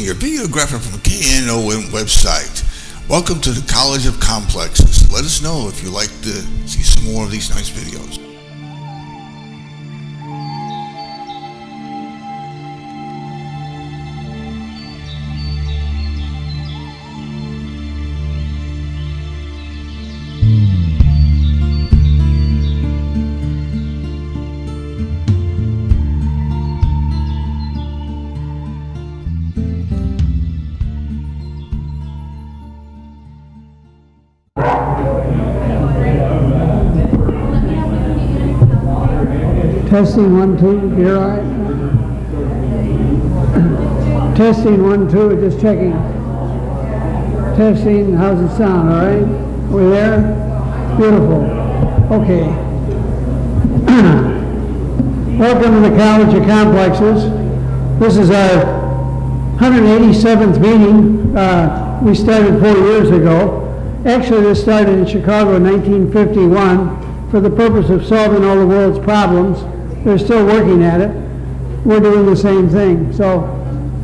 your videographer from the KNOM website. Welcome to the College of Complexes. Let us know if you'd like to see some more of these nice videos. Testing 1, 2, you're all right? Testing 1, 2, just checking. Testing, how's it sound, all right? Are we there? Beautiful. Okay. Welcome to the College of Complexes. This is our 187th meeting. We started 4 years ago. Actually, this started in Chicago in 1951 for the purpose of solving all the world's problems. They're still working at it. We're doing the same thing. So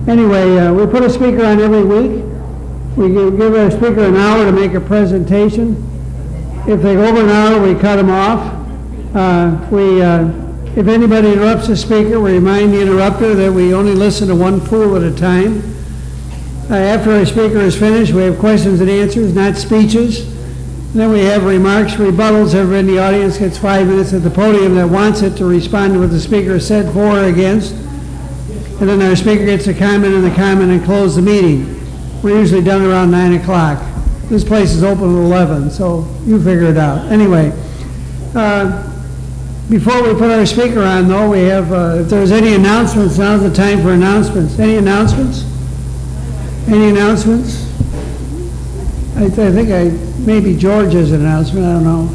anyway, we put a speaker on every week. We give our speaker an hour to make a presentation. If they go over an hour, we cut them off. If anybody interrupts the speaker, we remind the interrupter that we only listen to one pool at a time. After our speaker is finished, we have questions and answers, not speeches. Then we have remarks, rebuttals. Everybody in the audience gets 5 minutes at the podium that wants it to respond to what the speaker said for or against. And then our speaker gets a comment and close the meeting. We're usually done around 9 o'clock. This place is open at 11, so you figure it out. Anyway, before we put our speaker on, though, we have, if there's any announcements, now's the time for announcements. Any announcements? Any announcements? I think maybe George has an announcement, I don't know.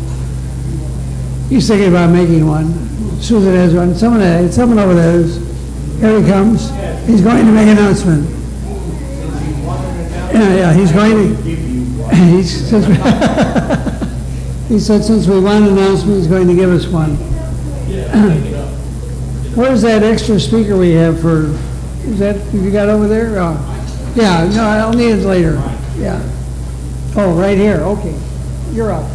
He's thinking about making one. Susan has one. Someone over there is, here he comes. He's going to make an announcement. Yeah, he's going to, he said since we want an announcement, he's going to give us one. Where's that extra speaker we have for, you got over there? Oh. Yeah, no, I'll need it later. Yeah. Oh, right here. Okay. You're up.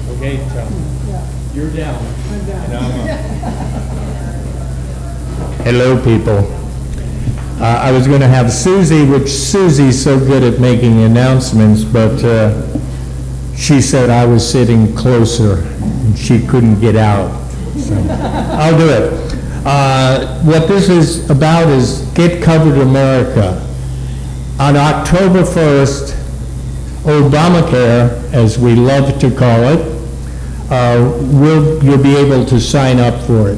Okay, Tom. Yeah. You're down. I'm down. And I'm up. Hello, people. I was going to have Susie, which Susie's so good at making announcements, but she said I was sitting closer and she couldn't get out. So I'll do it. What this is about is Get Covered America. On October 1st, Obamacare, as we love to call it, you'll be able to sign up for it.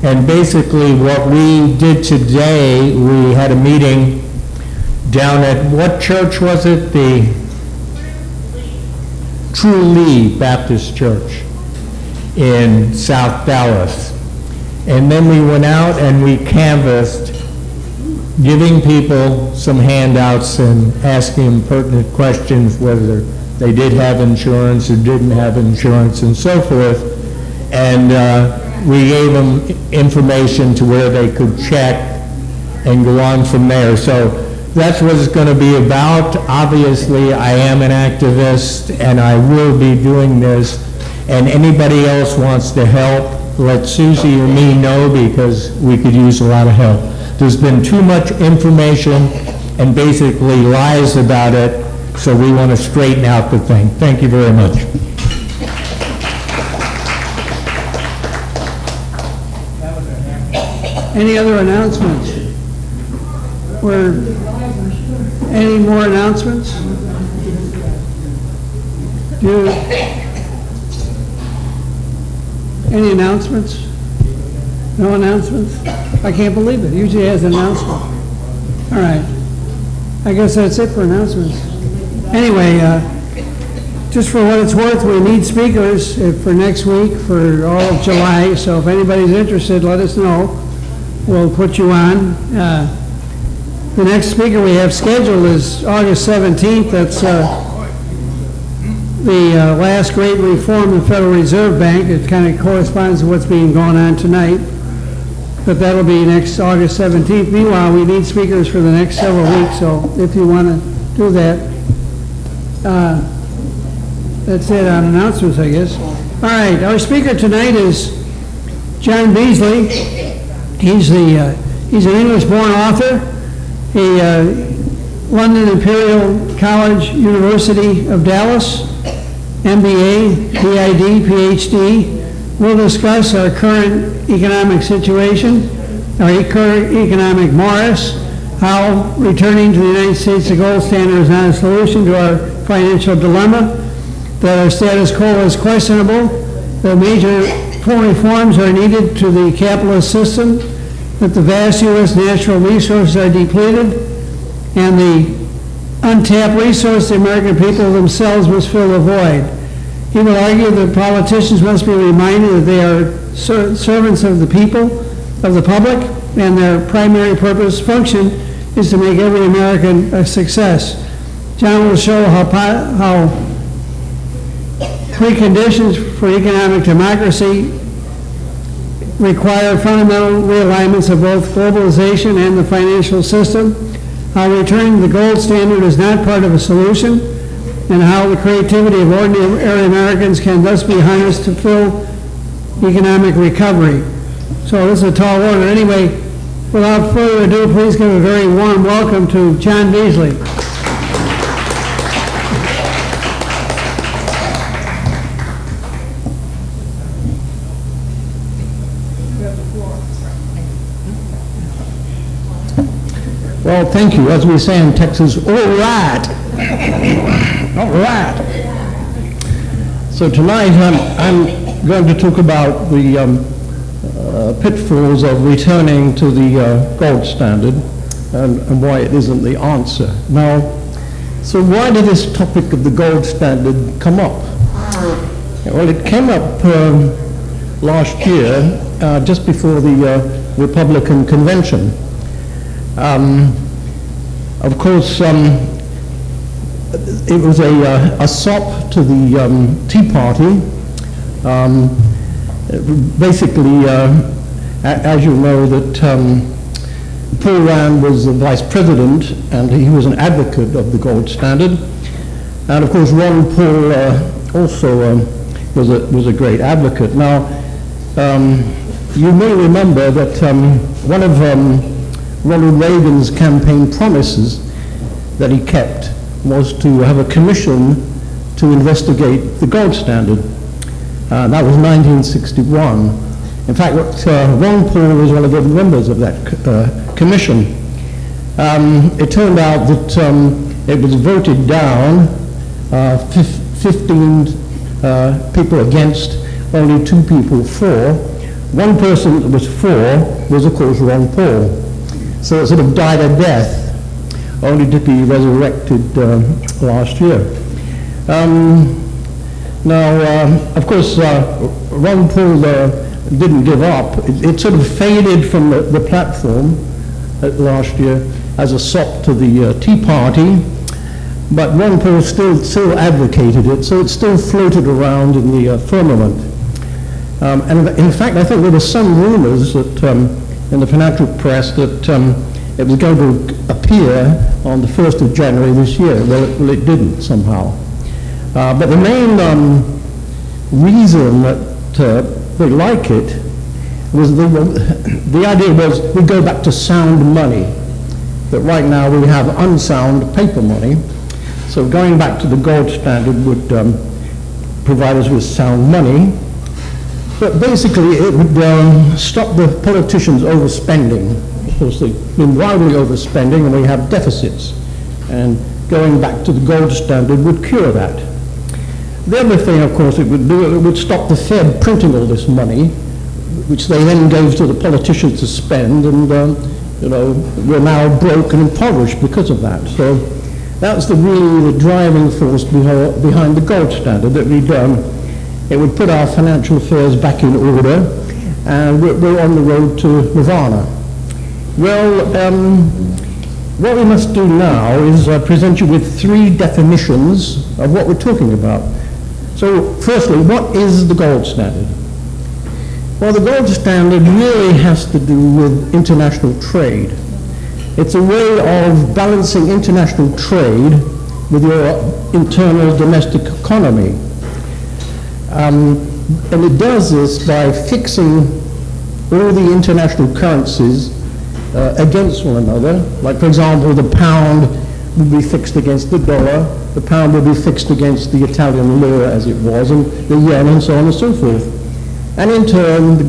And basically what we did today, we had a meeting down at, what church was it? The True Lee Baptist Church in South Dallas. And then we went out and we canvassed, giving people some handouts and asking them pertinent questions, whether they did have insurance or didn't have insurance and so forth. And we gave them information to where they could check and go on from there. So that's what it's going to be about. Obviously, I am an activist and I will be doing this. And anybody else wants to help, let Susie or me know, because we could use a lot of help. There's been too much information and basically lies about it, so we want to straighten out the thing. Thank you very much. Any other announcements? Any more announcements? Any announcements? No announcements? I can't believe it. Usually it has an announcement. All right. I guess that's it for announcements. Anyway, just for what it's worth, we need speakers for next week for all of July. So if anybody's interested, let us know. We'll put you on. The next speaker we have scheduled is August 17th. That's the last great reform in the Federal Reserve Bank. It kind of corresponds to what's being going on tonight. but that'll be next August 17th. Meanwhile, we need speakers for the next several weeks, so if you want to do that. That's it on announcements, I guess. All right, our speaker tonight is John Beasley. He's an English-born author. He London Imperial College, University of Dallas, MBA, PID, PhD. We'll discuss our current economic situation, our current economic morass, how returning to the United States to gold standard is not a solution to our financial dilemma, that our status quo is questionable, that major reforms are needed to the capitalist system, that the vast U.S. natural resources are depleted, and the untapped resource the American people themselves must fill the void. He will argue that politicians must be reminded that they are servants of the people, of the public, and their primary purpose, function, is to make every American a success. John will show how preconditions for economic democracy require fundamental realignments of both globalization and the financial system, how returning to the gold standard is not part of a solution, and how the creativity of ordinary Americans can thus be harnessed to fill economic recovery. So this is a tall order. Anyway, without further ado, please give a very warm welcome to John Beasley. Well, thank you. As we say in Texas, all right. All right. So tonight I'm going to talk about the pitfalls of returning to the gold standard and why it isn't the answer. Now, so why did this topic of the gold standard come up? Well, it came up last year, just before the Republican convention. Of course, it was a sop to the Tea Party. Basically, as you know, that Paul Rand was the vice president, and he was an advocate of the gold standard. And of course, Ron Paul also was a great advocate. Now, you may remember that one of Ronald Reagan's campaign promises that he kept was to have a commission to investigate the gold standard. That was 1961. In fact, Ron Paul was one of the members of that commission. It turned out that it was voted down, 15 people against, only 2 people for. One person that was for was, of course, Ron Paul. So it sort of died a death, only to be resurrected last year. Now, of course, Ron Paul didn't give up. It sort of faded from the platform last year as a sop to the Tea Party, but Ron Paul still advocated it, so it still floated around in the firmament. And in fact, I think there were some rumors that in the financial press that it was going to appear on the 1st of January this year. Well, it didn't somehow. But the main reason that they like it was the idea was we go back to sound money. That right now we have unsound paper money. So going back to the gold standard would provide us with sound money. But basically, it would stop the politicians overspending. Of course, they've been wildly overspending, and we have deficits. And going back to the gold standard would cure that. The other thing, of course, it would do, it would stop the Fed printing all this money, which they then gave to the politicians to spend, and you know, we're now broke and impoverished because of that. So that's really the driving force behind the gold standard, that it would put our financial affairs back in order, and we're on the road to nirvana. Well, what we must do now is present you with 3 definitions of what we're talking about. So, firstly, what is the gold standard? Well, the gold standard really has to do with international trade. It's a way of balancing international trade with your internal domestic economy. And it does this by fixing all the international currencies against one another. Like, for example, the pound would be fixed against the dollar, the pound would be fixed against the Italian lira as it was, and the yen, and so on and so forth. And in turn, the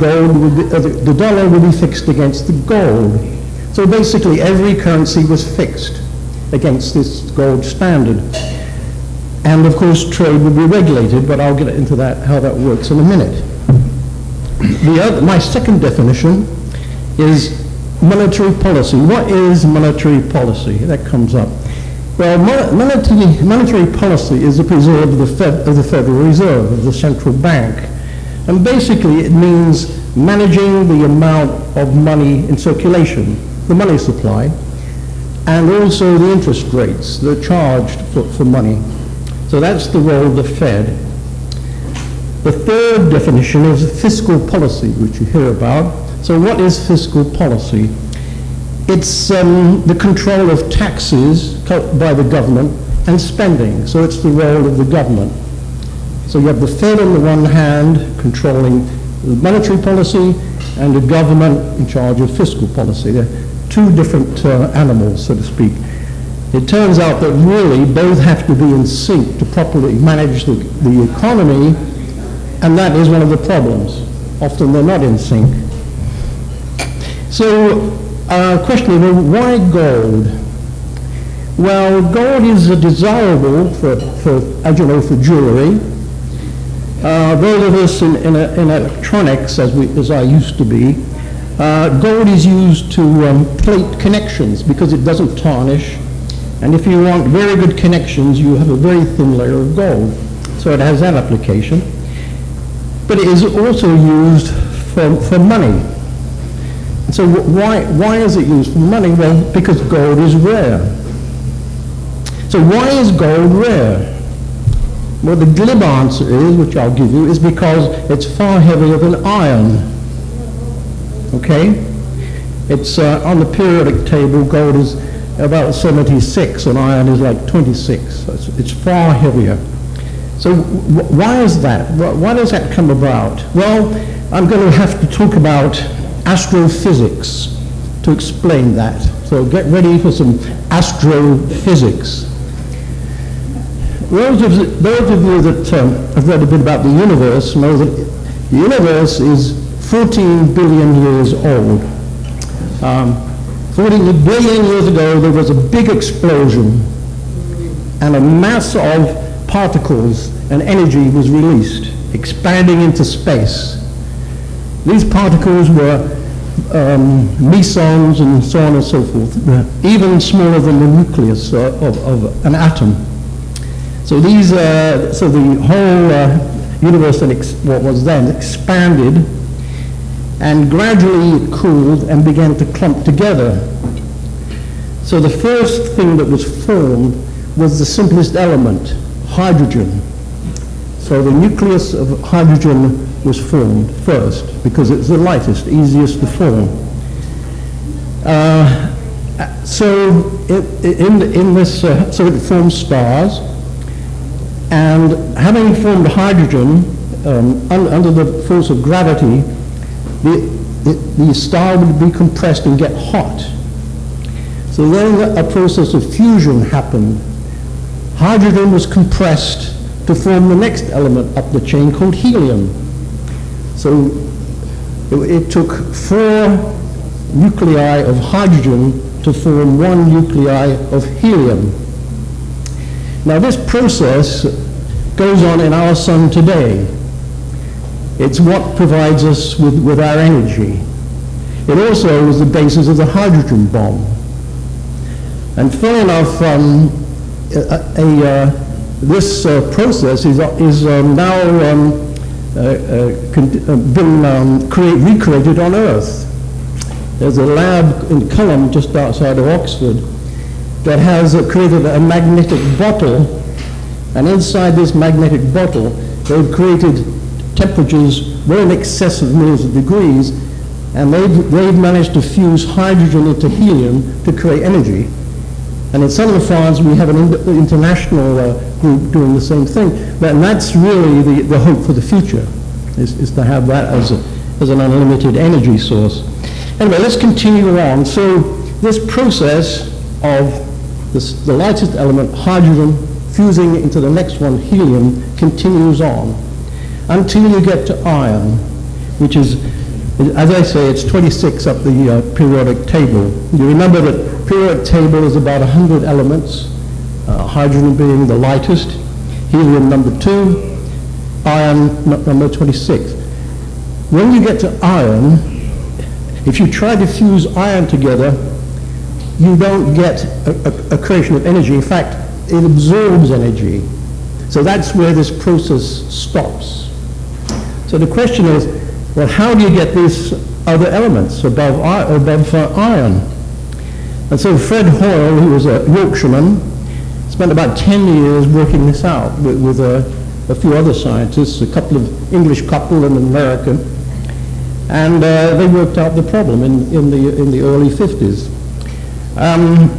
dollar would be fixed against the gold. So basically, every currency was fixed against this gold standard. And of course, trade would be regulated, but I'll get into that, how that works in a minute. My second definition is monetary policy. What is monetary policy? That comes up. Well, monetary policy is the preserve of the Federal Reserve, of the central bank. And basically, it means managing the amount of money in circulation, the money supply, and also the interest rates that are charged for money. So that's the role of the Fed. The third definition is fiscal policy, which you hear about. So what is fiscal policy? It's the control of taxes by the government and spending. So it's the role of the government. So you have the Fed on the one hand controlling the monetary policy and the government in charge of fiscal policy. They're two different animals, so to speak. It turns out that really both have to be in sync to properly manage the economy, and that is one of the problems. Often they're not in sync. So, question is, well, why gold? Well, gold is desirable for as you know, for jewelry. Those of us in electronics, as I used to be, gold is used to plate connections because it doesn't tarnish. And if you want very good connections, you have a very thin layer of gold. So it has that application. But it is also used for money. So why is it used for money? Well, because gold is rare. So why is gold rare? Well, the glib answer is, which I'll give you, is because it's far heavier than iron. Okay? It's on the periodic table, gold is about 76 and iron is like 26. So it's far heavier. So why is that? Why does that come about? Well, I'm going to have to talk about astrophysics to explain that. So get ready for some astrophysics. Those of you that have read a bit about the universe know that the universe is 14 billion years old. 14 billion years ago, there was a big explosion, and a mass of particles and energy was released, expanding into space. These particles were mesons and so on and so forth, even smaller than the nucleus of an atom. So the whole universe, what was then, expanded, and gradually it cooled and began to clump together. So the first thing that was formed was the simplest element, hydrogen. So the nucleus of hydrogen was formed first because it's the lightest, easiest to form. So it forms stars, and having formed hydrogen under the force of gravity, the star would be compressed and get hot. So then a process of fusion happened. Hydrogen was compressed to form the next element up the chain called helium. So it took 4 nuclei of hydrogen to form 1 nuclei of helium. Now this process goes on in our sun today. It's what provides us with our energy. It also is the basis of the hydrogen bomb. And funny enough, this process is now been recreated on Earth. There's a lab in Culham, just outside of Oxford, that has created a magnetic bottle, and inside this magnetic bottle, they've created temperatures well in excess of millions of degrees, and they've managed to fuse hydrogen into helium to create energy. And in southern France, we have an international group doing the same thing. And that's really the hope for the future, is to have that as an unlimited energy source. Anyway, let's continue on. So this process of the lightest element, hydrogen, fusing into the next one, helium, continues on until you get to iron, which is, as I say, it's 26 up the periodic table. You remember that periodic table is about 100 elements, hydrogen being the lightest, helium number 2, iron number 26. When you get to iron, if you try to fuse iron together, you don't get a creation of energy. In fact, it absorbs energy. So that's where this process stops. So the question is, well, how do you get these other elements above iron? And so Fred Hoyle, who was a Yorkshireman, spent about 10 years working this out with a few other scientists, a couple of English couple and an American, and they worked out the problem in the early 50s.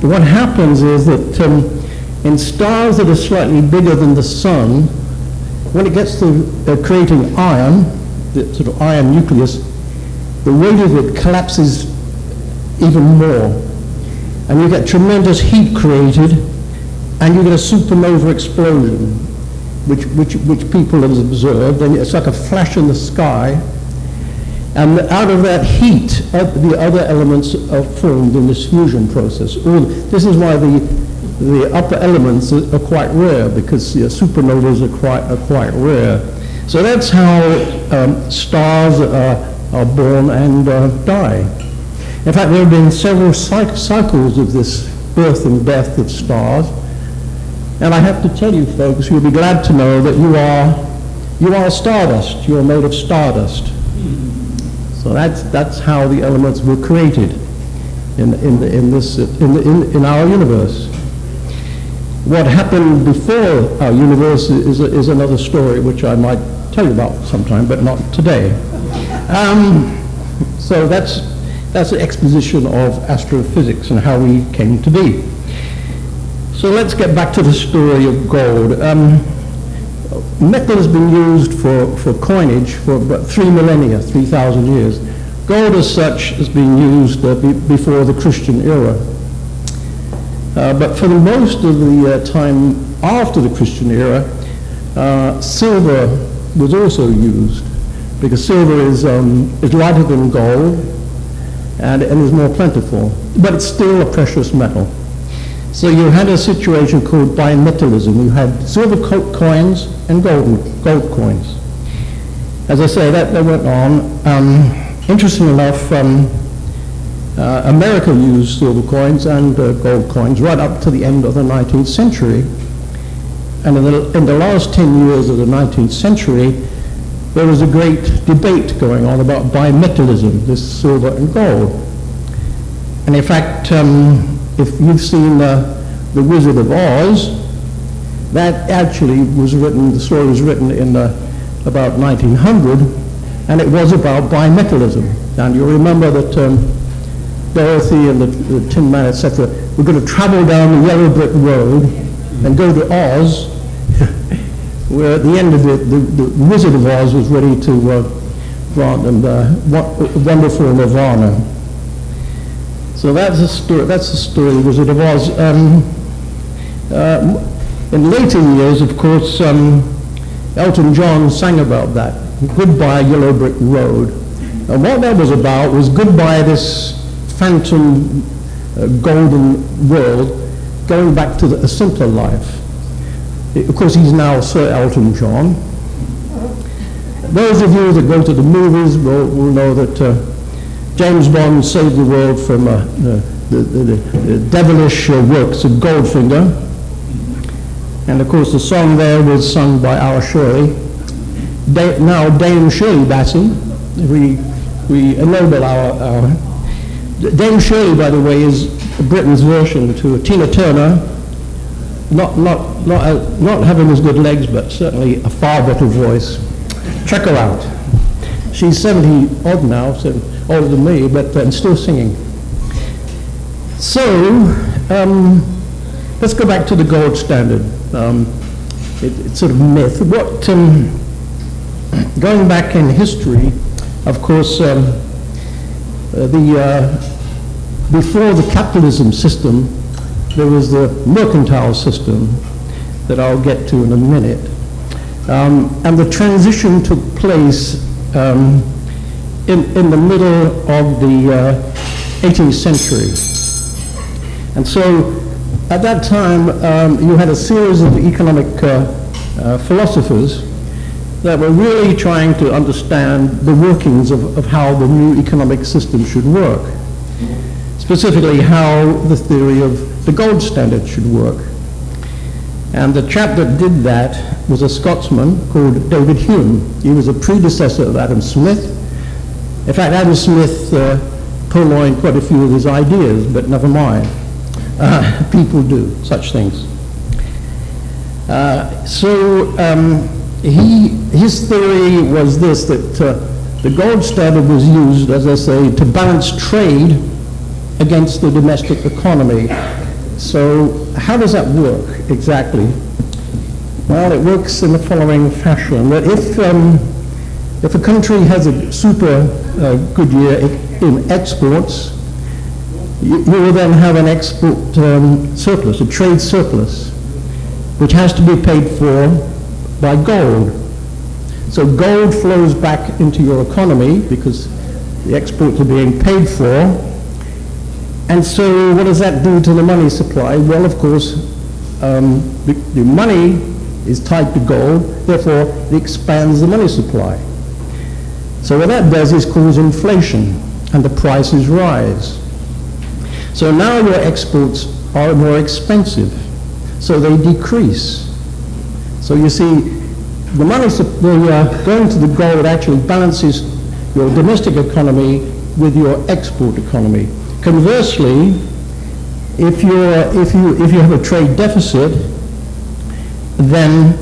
What happens is that in stars that are slightly bigger than the sun, when it gets to creating iron, the sort of iron nucleus, the weight of it collapses even more. And you get tremendous heat created, and you get a supernova explosion, which people have observed, and it's like a flash in the sky. And out of that heat, the other elements are formed in this fusion process. This is why the upper elements are quite rare, because supernovas are quite rare. So that's how stars are born and die. In fact, there have been several cycles of this birth and death of stars. And I have to tell you, folks, you'll be glad to know that you are stardust. You are made of stardust. So that's how the elements were created in our universe. What happened before our universe is another story, which I might tell you about sometime, but not today. So that's the exposition of astrophysics and how we came to be. So let's get back to the story of gold. Metal has been used for coinage for about 3 millennia, 3,000 years. Gold as such has been used before the Christian era. But for the most of the time after the Christian era, silver was also used, because silver is lighter than gold and is more plentiful, but it's still a precious metal. So you had a situation called bimetallism. You had silver coins and gold coins. As I say, that went on. Interesting enough, America used silver coins and gold coins right up to the end of the 19th century. And in the last 10 years of the 19th century, there was a great debate going on about bimetallism, this silver and gold. And in fact, if you've seen The Wizard of Oz, that actually was written, the story was written in about 1900, and it was about bimetallism. And you'll remember that Dorothy and the Tin Man, etc., were going to travel down the yellow brick road and go to Oz, where at the end of it, the Wizard of Oz was ready to grant them wonderful nirvana. So that's the story of the Wizard of Oz. In later years, of course, Elton John sang about that, Goodbye Yellow Brick Road. And what that was about was goodbye this phantom golden world, going back to a simpler life. Of course, he's now Sir Elton John. Those of you that go to the movies will know that James Bond saved the world from the devilish works of Goldfinger. And of course the song there was sung by our Shirley. Now Dame Shirley Bassey. We ennoble our Dame Shirley, by the way, is Britain's version to Tina Turner. Not having as good legs, but certainly a far better voice. Check her out. She's 70 odd now, so older than me, but still singing. So, let's go back to the gold standard. It's sort of myth. Going back in history, of course, before the capitalism system, there was the mercantile system that I'll get to in a minute. And the transition took place in the middle of the 18th century. And so at that time, you had a series of economic philosophers that were really trying to understand the workings of how the new economic system should work. Specifically, how the theory of the gold standard should work. And the chap that did that was a Scotsman called David Hume. He was a predecessor of Adam Smith. In fact, Adam Smith purloined quite a few of his ideas, but never mind. People do such things. His theory was this, that the gold standard was used, as I say, to balance trade against the domestic economy. So how does that work exactly? Well, it works in the following fashion, that if a country has a super good year in exports, you will then have an export surplus, a trade surplus, which has to be paid for by gold. So gold flows back into your economy because the exports are being paid for. And so what does that do to the money supply? Well, of course, the money is tied to gold, therefore it expands the money supply. So what that does is cause inflation, and the prices rise. So now your exports are more expensive, so they decrease. So you see, the money going to the gold actually balances your domestic economy with your export economy. Conversely, if you have a trade deficit, then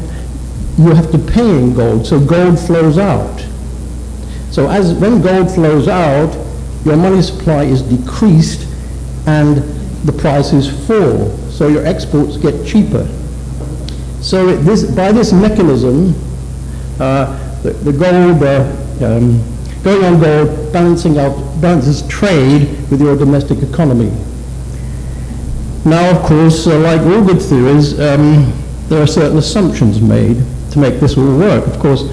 you have to pay in gold, so gold flows out. So when gold flows out, your money supply is decreased and the prices fall, so your exports get cheaper. So by this mechanism, the gold, going on gold balances trade with your domestic economy. Now, of course, like all good theories, there are certain assumptions made to make this all work. Of course,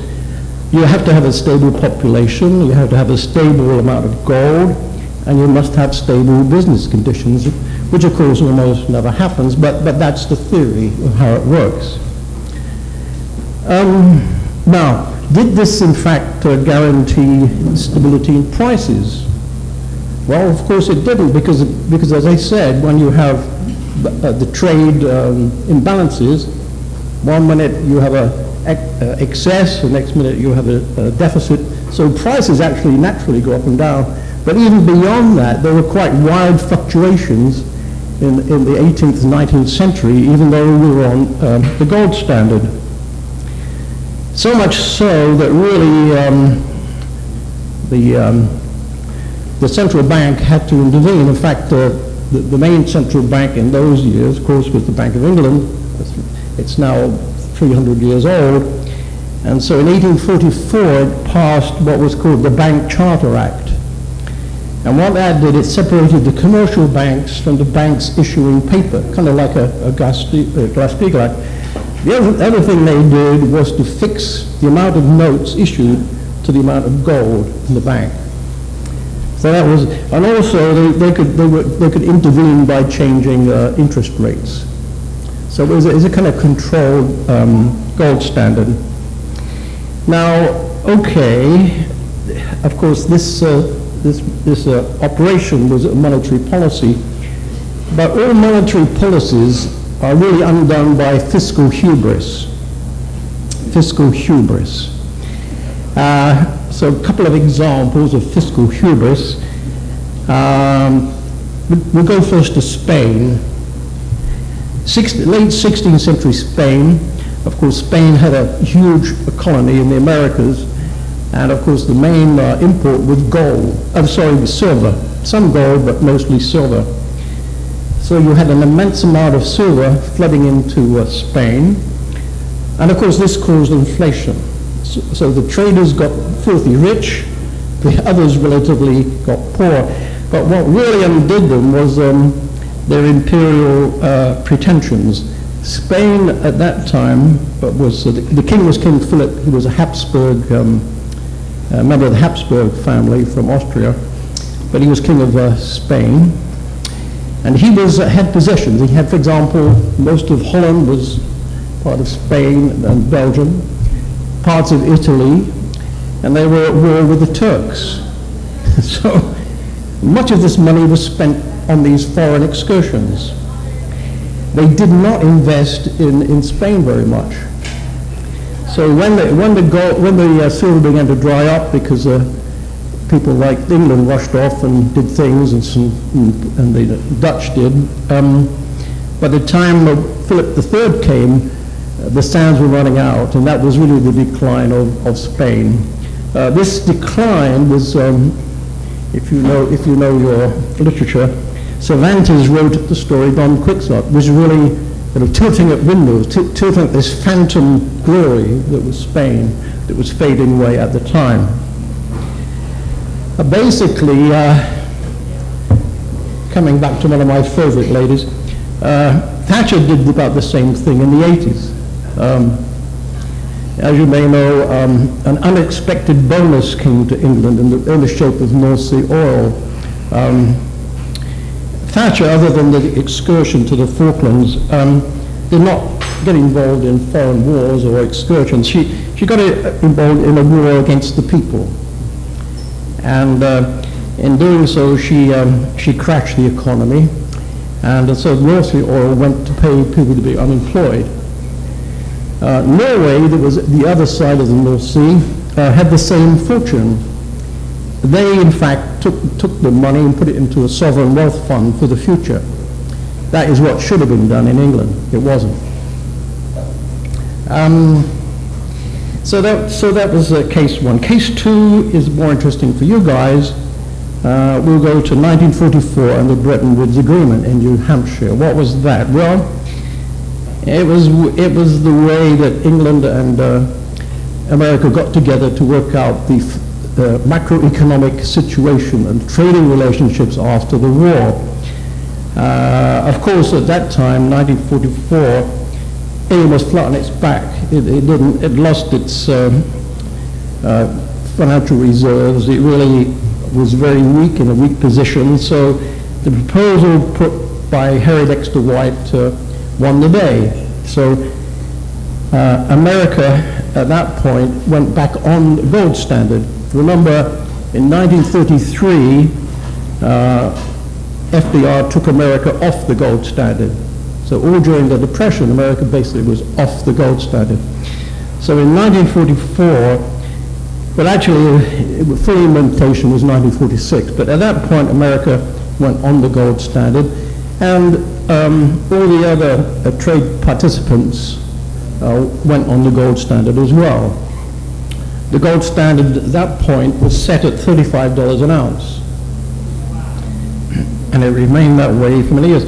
you have to have a stable population, you have to have a stable amount of gold, and you must have stable business conditions, which of course almost never happens, but that's the theory of how it works. Now, did this in fact guarantee stability in prices? Well, of course it didn't, because as I said, when you have the trade imbalances, one minute you have a excess, the next minute you have a deficit, so prices actually naturally go up and down. But even beyond that, there were quite wide fluctuations in the 18th and 19th century, even though we were on the gold standard. So much so that really the central bank had to intervene. In fact, the main central bank in those years, of course, was the Bank of England. It's now 300 years old. And so in 1844, it passed what was called the Bank Charter Act. And what that did, it separated the commercial banks from the banks issuing paper, kind of like a Glass-Steagall Act. The other thing they did was to fix the amount of notes issued to the amount of gold in the bank. So that was, and also they could intervene by changing interest rates. So it was a kind of controlled gold standard. Now, okay, of course this operation was a monetary policy, but all monetary policies are really undone by fiscal hubris. Fiscal hubris. So a couple of examples of fiscal hubris. We'll go first to Spain. Late 16th century Spain. Of course, Spain had a huge colony in the Americas, And of course, the main import was gold. I'm sorry, silver. Some gold, but mostly silver. So you had an immense amount of silver flooding into Spain. And of course, this caused inflation. So the traders got filthy rich, the others relatively got poor. But what really undid them was their imperial pretensions. Spain at that time was, the king was King Philip. He was a Habsburg, member of the Habsburg family from Austria, but he was king of Spain. And he had possessions. He had, for example, most of Holland was part of Spain and Belgium, parts of Italy, and they were at war with the Turks. So much of this money was spent on these foreign excursions. They did not invest in Spain very much. So when the silver began to dry up because people like England rushed off and did things, and the Dutch did, by the time Philip III came, the sands were running out, and that was really the decline of Spain. This decline was, if you know your literature, Cervantes wrote the story Don Quixote, was really tilting at windows, tilting at this phantom glory that was Spain, that was fading away at the time. Basically, coming back to one of my favorite ladies, Thatcher did about the same thing in the 80s. As you may know, an unexpected bonus came to England in the shape of North Sea oil. Thatcher, other than the excursion to the Falklands, did not get involved in foreign wars or excursions. She got involved in a war against the people. And in doing so, she crashed the economy. And so North Sea oil went to pay people to be unemployed. Norway, that was the other side of the North Sea, had the same fortune. They, in fact, took the money and put it into a sovereign wealth fund for the future. That is what should have been done in England. It wasn't. So that was case one. Case two is more interesting for you guys. We'll go to 1944 and the Bretton Woods Agreement in New Hampshire. What was that? Well, it was the way that England and America got together to work out the macroeconomic situation and trading relationships after the war. Of course, at that time, 1944, England was flat on its back. It lost its financial reserves. It really was very weak, in a weak position. So the proposal put by Harry Dexter White won the day. So America at that point went back on the gold standard. Remember, in 1933, FDR took America off the gold standard. So all during the Depression, America basically was off the gold standard. So in 1944, well actually, full implementation was 1946, but at that point America went on the gold standard, and all the other trade participants went on the gold standard as well. The gold standard at that point was set at $35 an ounce, and it remained that way for many years.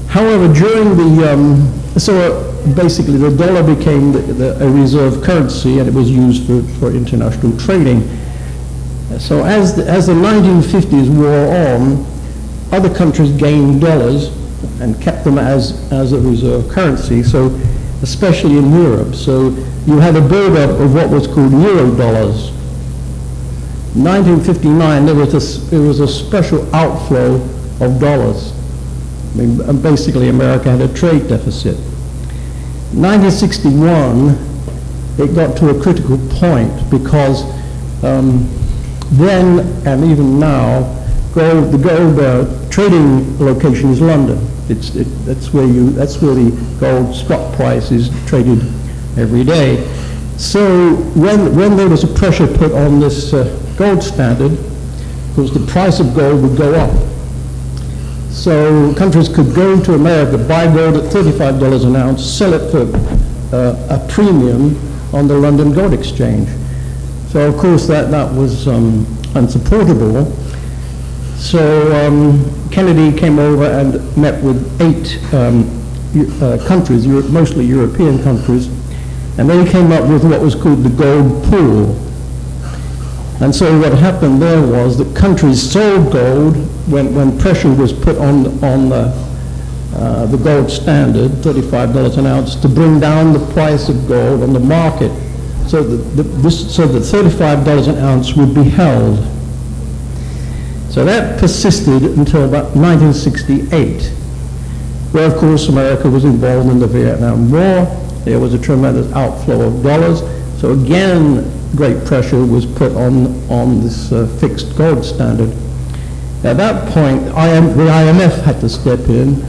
However, during the, basically the dollar became a reserve currency, and it was used for international trading. So as the 1950s wore on, other countries gained dollars and kept them as a reserve currency, so especially in Europe. So you had a build-up of what was called euro dollars. In 1959, there was a special outflow of dollars. I mean, basically America had a trade deficit. 1961, it got to a critical point because then and even now, the gold trading location is London. That's where the gold spot price is traded every day. So when there was a pressure put on this gold standard, because the price of gold would go up. So countries could go to America, buy gold at $35 an ounce, sell it for a premium, on the London Gold Exchange. So of course that was unsupportable. So Kennedy came over and met with 8 countries, mostly European countries, and they came up with what was called the gold pool. And so what happened there was that countries sold gold when pressure was put on the gold standard, $35 an ounce, to bring down the price of gold on the market, so that $35 an ounce would be held. So that persisted until about 1968, where of course America was involved in the Vietnam War. There was a tremendous outflow of dollars. So again, great pressure was put on this fixed gold standard. At that point, the IMF had to step in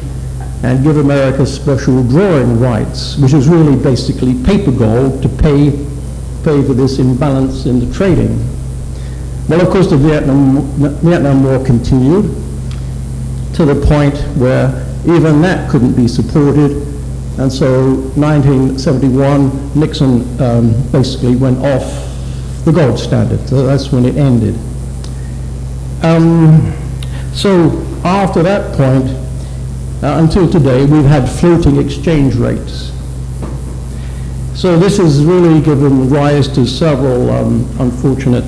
and give America special drawing rights, which is really basically paper gold to pay for this imbalance in the trading. Well, of course, the Vietnam War continued to the point where even that couldn't be supported, and so 1971, Nixon basically went off the gold standard. So that's when it ended. So after that point, until today, we've had floating exchange rates. So this has really given rise to several unfortunate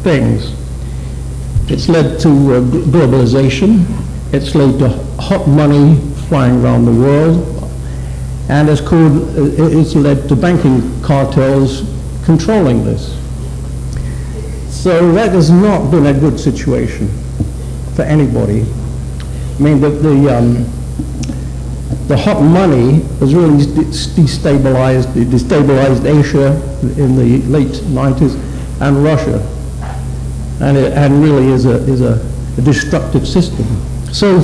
things. It's led to globalization. It's led to hot money flying around the world, and it's led to banking cartels controlling this. So that has not been a good situation for anybody. I mean, the hot money has really destabilized Asia in the late 90s and Russia, and really is a destructive system. So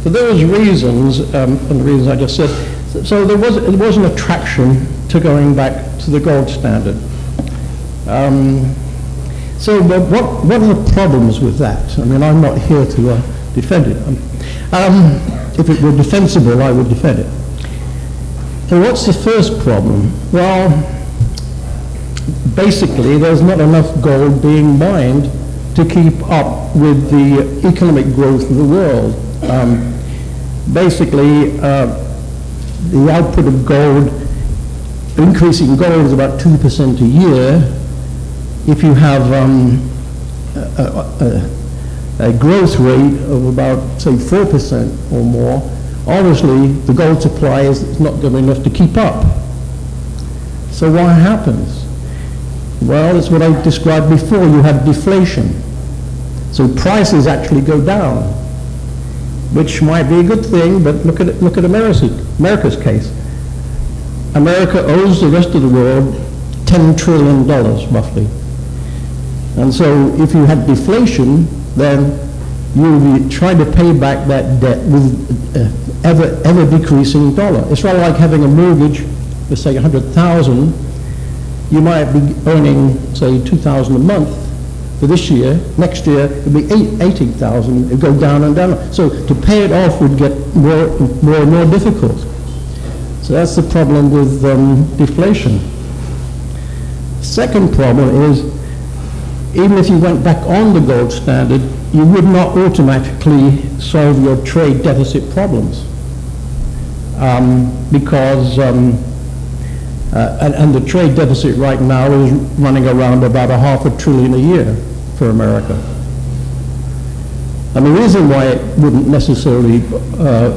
for those reasons, and the reasons I just said, so there was an attraction to going back to the gold standard. So what are the problems with that? I mean, I'm not here to defend it. If it were defensible, I would defend it. So what's the first problem? Well, basically, there's not enough gold being mined to keep up with the economic growth of the world. Basically, the output of gold, increasing gold is about 2% a year. If you have a growth rate of about, say, 4% or more, obviously the gold supply is not going to be enough to keep up. So what happens? Well, it's what I described before. You have deflation. So prices actually go down, which might be a good thing, but look at America's case. America owes the rest of the world $10 trillion, roughly. And so if you had deflation, then you'll be trying to pay back that debt with ever decreasing dollar. It's rather like having a mortgage, let's say 100,000. You might be earning, say, 2,000 a month for this year. Next year, it'll be 80,000. It'll go down and down. So to pay it off would get more and more difficult. So that's the problem with deflation. Second problem is, even if you went back on the gold standard, you would not automatically solve your trade deficit problems. Because and the trade deficit right now is running around about $500 billion a year for America. And the reason why it wouldn't necessarily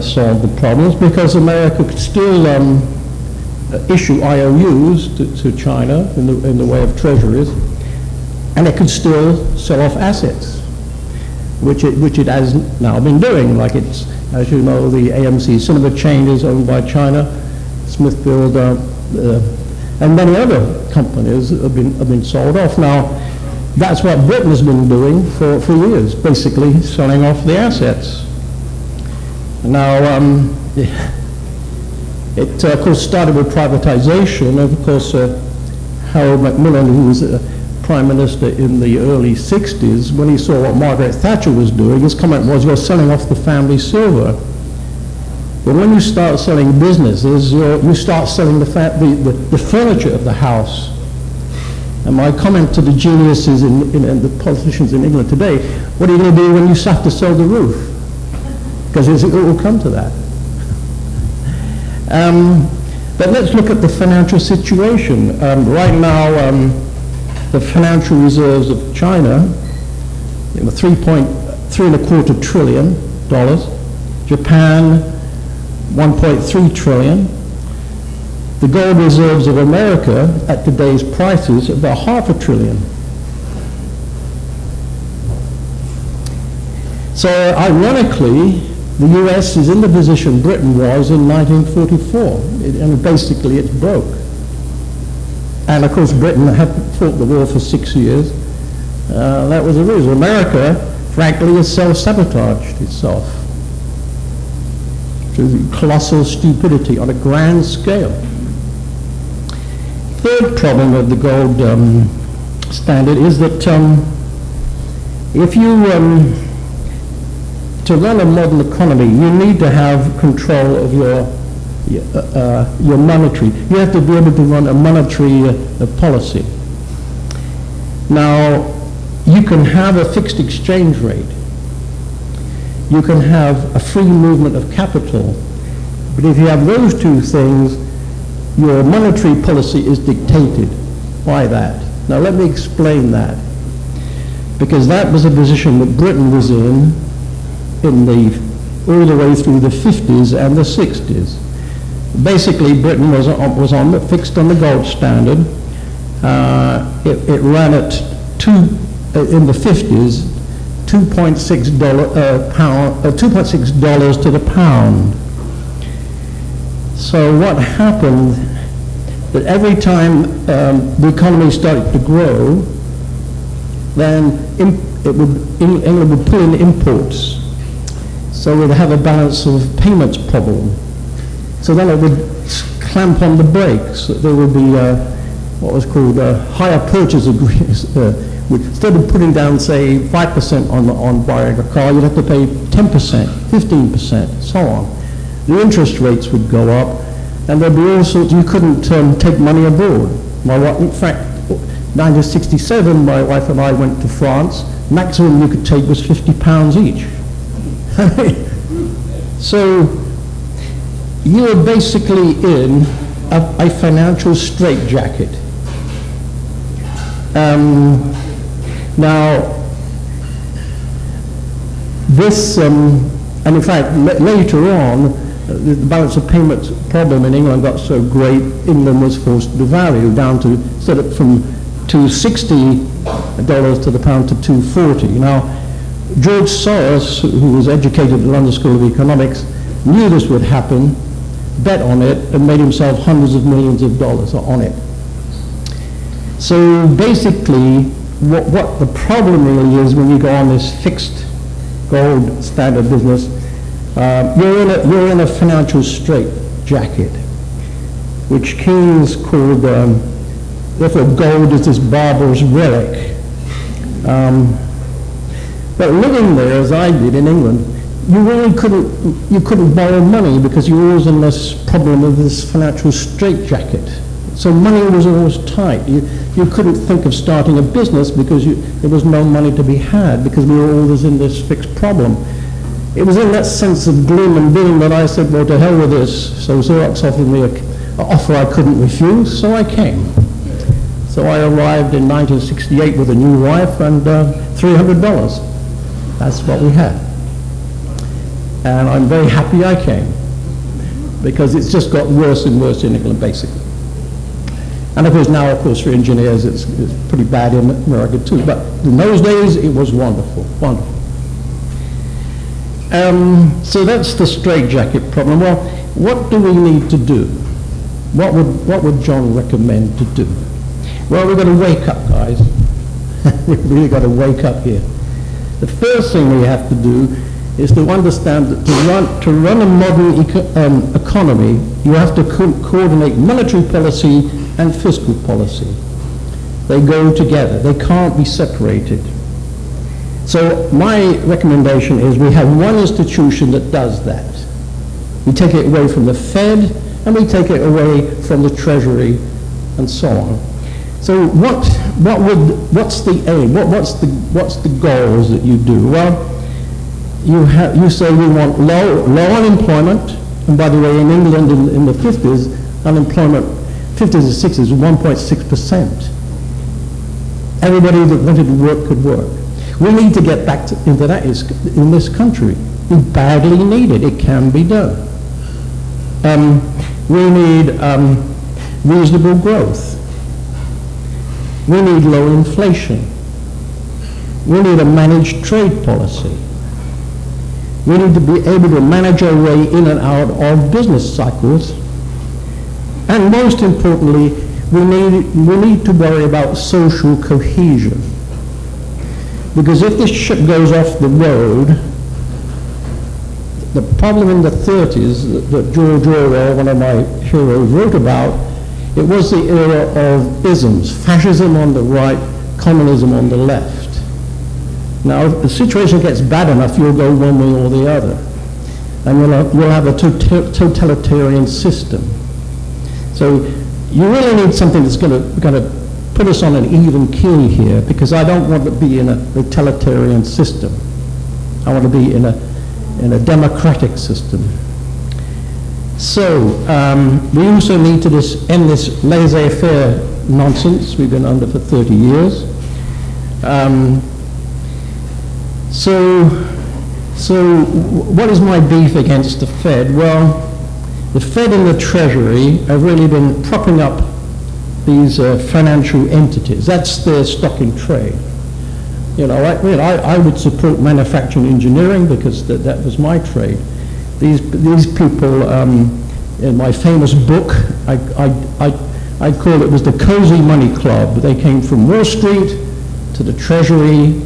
solve the problems, because America could still issue IOUs to China in the way of treasuries, and it could still sell off assets, which it has now been doing. Like it's, as you know, the AMC cinema chain is owned by China, Smithfield, and many other companies have been sold off. Now, that's what Britain has been doing for years, basically selling off the assets. Now, it of course started with privatization. Of course, Harold Macmillan, who was Prime Minister in the early 60s, when he saw what Margaret Thatcher was doing, his comment was, "You're selling off the family silver." But when you start selling businesses, you start selling the furniture of the house. And my comment to the geniuses and the politicians in England today, what are you going to do when you have to sell the roof? Because it will come to that. But let's look at the financial situation. Right now, the financial reserves of China, $3.25 trillion. Japan, $1.3 trillion. The gold reserves of America at today's prices are about $500 billion. So ironically, the US is in the position Britain was in 1944, and basically it's broke. And of course Britain had fought the war for 6 years. That was the reason. America, frankly, has self-sabotaged itself through colossal stupidity on a grand scale. Third problem of the gold standard is that if you to run a modern economy, you need to have control of your monetary. You have to be able to run a monetary policy. Now, you can have a fixed exchange rate. You can have a free movement of capital. But if you have those two things, your monetary policy is dictated by that. Now, let me explain that. Because that was a position that Britain was in all the way through the 50s and the 60s. Basically, Britain was fixed on the gold standard. It ran at in the 50s, $2.6 to the pound. So what happened? That every time the economy started to grow, then England would pull in imports. So we'd have a balance of payments problem. So then it would clamp on the brakes. There would be what was called hire purchase agreements. Instead of putting down, say, 5% on buying a car, you'd have to pay 10%, 15%, so on. The interest rates would go up, and there'd be all sorts. You couldn't take money abroad. In fact, 1967, my wife and I went to France. Maximum you could take was £50 each. So you were basically in a financial straitjacket. Now, this, and in fact, later on, the balance of payments problem in England got so great, England was forced to devalue down to, instead of from $260 to the pound to $240. Now, George Soros, who was educated at the London School of Economics, knew this would happen, bet on it, and made himself hundreds of millions of dollars on it. So basically, what the problem really is when you go on this fixed gold standard business, you're in a financial straitjacket, which Keynes called, therefore gold is this barbarous relic. But living there, as I did in England, you really couldn't borrow money because you were always in this problem of this financial straitjacket. So money was always tight. You couldn't think of starting a business because there was no money to be had because we were always in this fixed problem. It was in that sense of gloom and doom that I said, well, to hell with this. So Xerox offered me an offer I couldn't refuse, so I came. So I arrived in 1968 with a new wife and $300. That's what we had. And I'm very happy I came because it's just got worse and worse in England, basically. And of course now, of course, for engineers, it's pretty bad in America too. But in those days, it was wonderful, wonderful. So that's the straitjacket problem. Well, what do we need to do? What would John recommend to do? Well, we've got to wake up, guys. We've really got to wake up here. The first thing we have to do is to understand that to run a modern economy, you have to coordinate monetary policy and fiscal policy. They go together. They can't be separated. So my recommendation is we have one institution that does that. We take it away from the Fed, and we take it away from the Treasury, and so on. So what's the aim? What's the goals that you do? Well, you say we want low unemployment, and by the way, in England in the 50s, unemployment, 50s and 60s, was 1.6%. Everybody that wanted to work could work. We need to get back into that in this country. We badly need it. It can be done. We need reasonable growth. We need low inflation. We need a managed trade policy. We need to be able to manage our way in and out of business cycles. And most importantly, we need to worry about social cohesion. Because if this ship goes off the road, the problem in the 30s that George Orwell, one of my heroes, wrote about, it was the era of isms, fascism on the right, communism on the left. Now, if the situation gets bad enough, you'll go one way or the other. And you'll have a totalitarian system. So you really need something that's going to put us on an even keel here, because I don't want to be in a totalitarian system. I want to be in a democratic system. So we also need to end this laissez-faire nonsense we've been under for 30 years. So what is my beef against the Fed? Well, the Fed and the Treasury have really been propping up these financial entities. That's their stock in trade. You know, I would support manufacturing engineering because that was my trade. These people, in my famous book, I call it was the cozy money club. They came from Wall Street to the Treasury,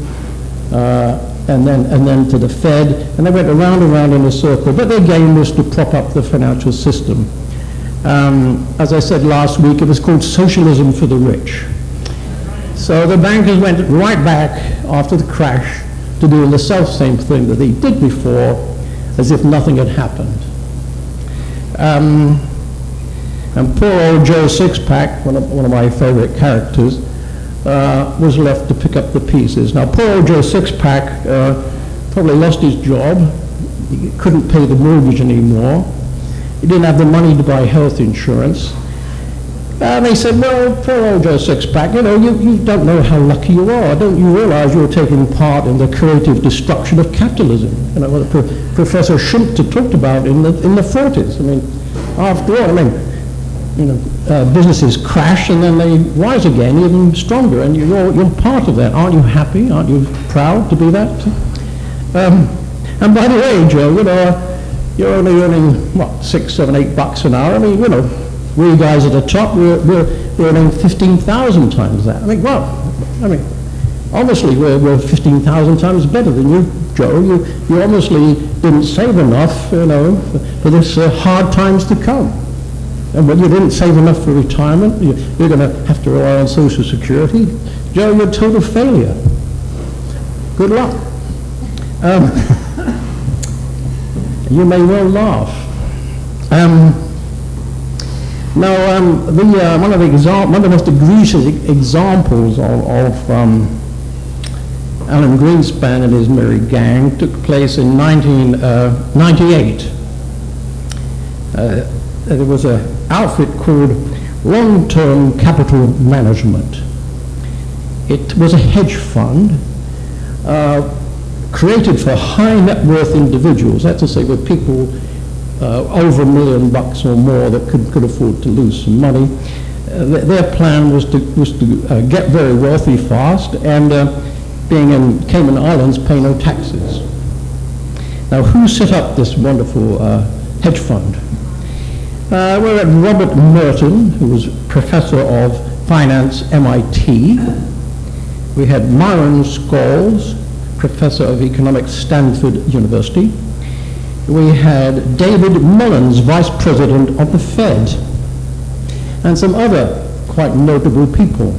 and then to the Fed, and they went around and around in a circle. But their game was to prop up the financial system. As I said last week, it was called socialism for the rich. So the bankers went right back after the crash to doing the self-same thing that they did before, as if nothing had happened. And poor old Joe Sixpack, one of my favorite characters, was left to pick up the pieces. Now, poor old Joe Sixpack probably lost his job. He couldn't pay the mortgage anymore. He didn't have the money to buy health insurance. And they said, well, poor old Joe Sixpack, you don't know how lucky you are. Don't you realize you're taking part in the creative destruction of capitalism? You know, what Professor Schumpeter talked about in the 40s. I mean, after all, businesses crash and then they rise again even stronger, and you're part of that. Aren't you happy? Aren't you proud to be that? And by the way, Joe, you're only earning, what, $6, $7, $8 an hour. I mean, we guys at the top, we're earning 15,000 times that. I mean, obviously we're 15,000 times better than you, Joe. You obviously didn't save enough, for this hard times to come. And when you didn't save enough for retirement, you're going to have to rely on Social Security. Joe, you're a total failure. Good luck. You may well laugh. Now, one of the most egregious examples of Alan Greenspan and his merry gang took place in 1998. There was an outfit called Long-Term Capital Management. It was a hedge fund created for high net worth individuals. That's to say, with people over $1 million or more that could afford to lose some money. Their plan was to get very wealthy fast and, being in Cayman Islands, pay no taxes. Now, who set up this wonderful hedge fund? We had Robert Merton, who was professor of finance, MIT. We had Myron Scholes, professor of economics, Stanford University. We had David Mullins, vice president of the Fed, and some other quite notable people.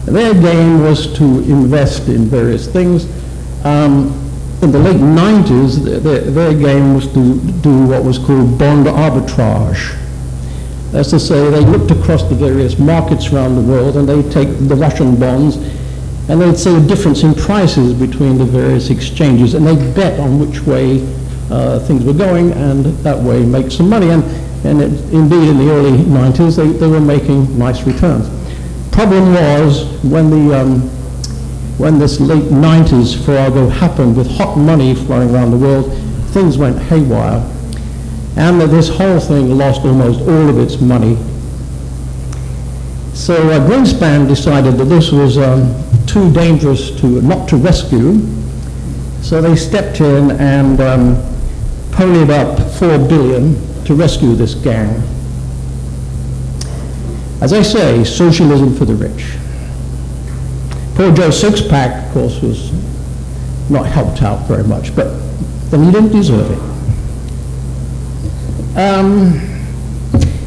Their game was to invest in various things. in the late 90s, their game was to do what was called bond arbitrage. That's to say, they looked across the various markets around the world, and they'd take the Russian bonds, and they'd see a difference in prices between the various exchanges, and they'd bet on which way things were going, and that way make some money. And indeed, in the early 90s, they were making nice returns. Problem was, when this late 90s farrago happened, with hot money flowing around the world, things went haywire, and this whole thing lost almost all of its money. So Greenspan decided that this was too dangerous not to rescue, so they stepped in and ponied up $4 billion to rescue this gang. As I say, socialism for the rich. Poor Joe Sixpack, of course, was not helped out very much, but then he didn't deserve it.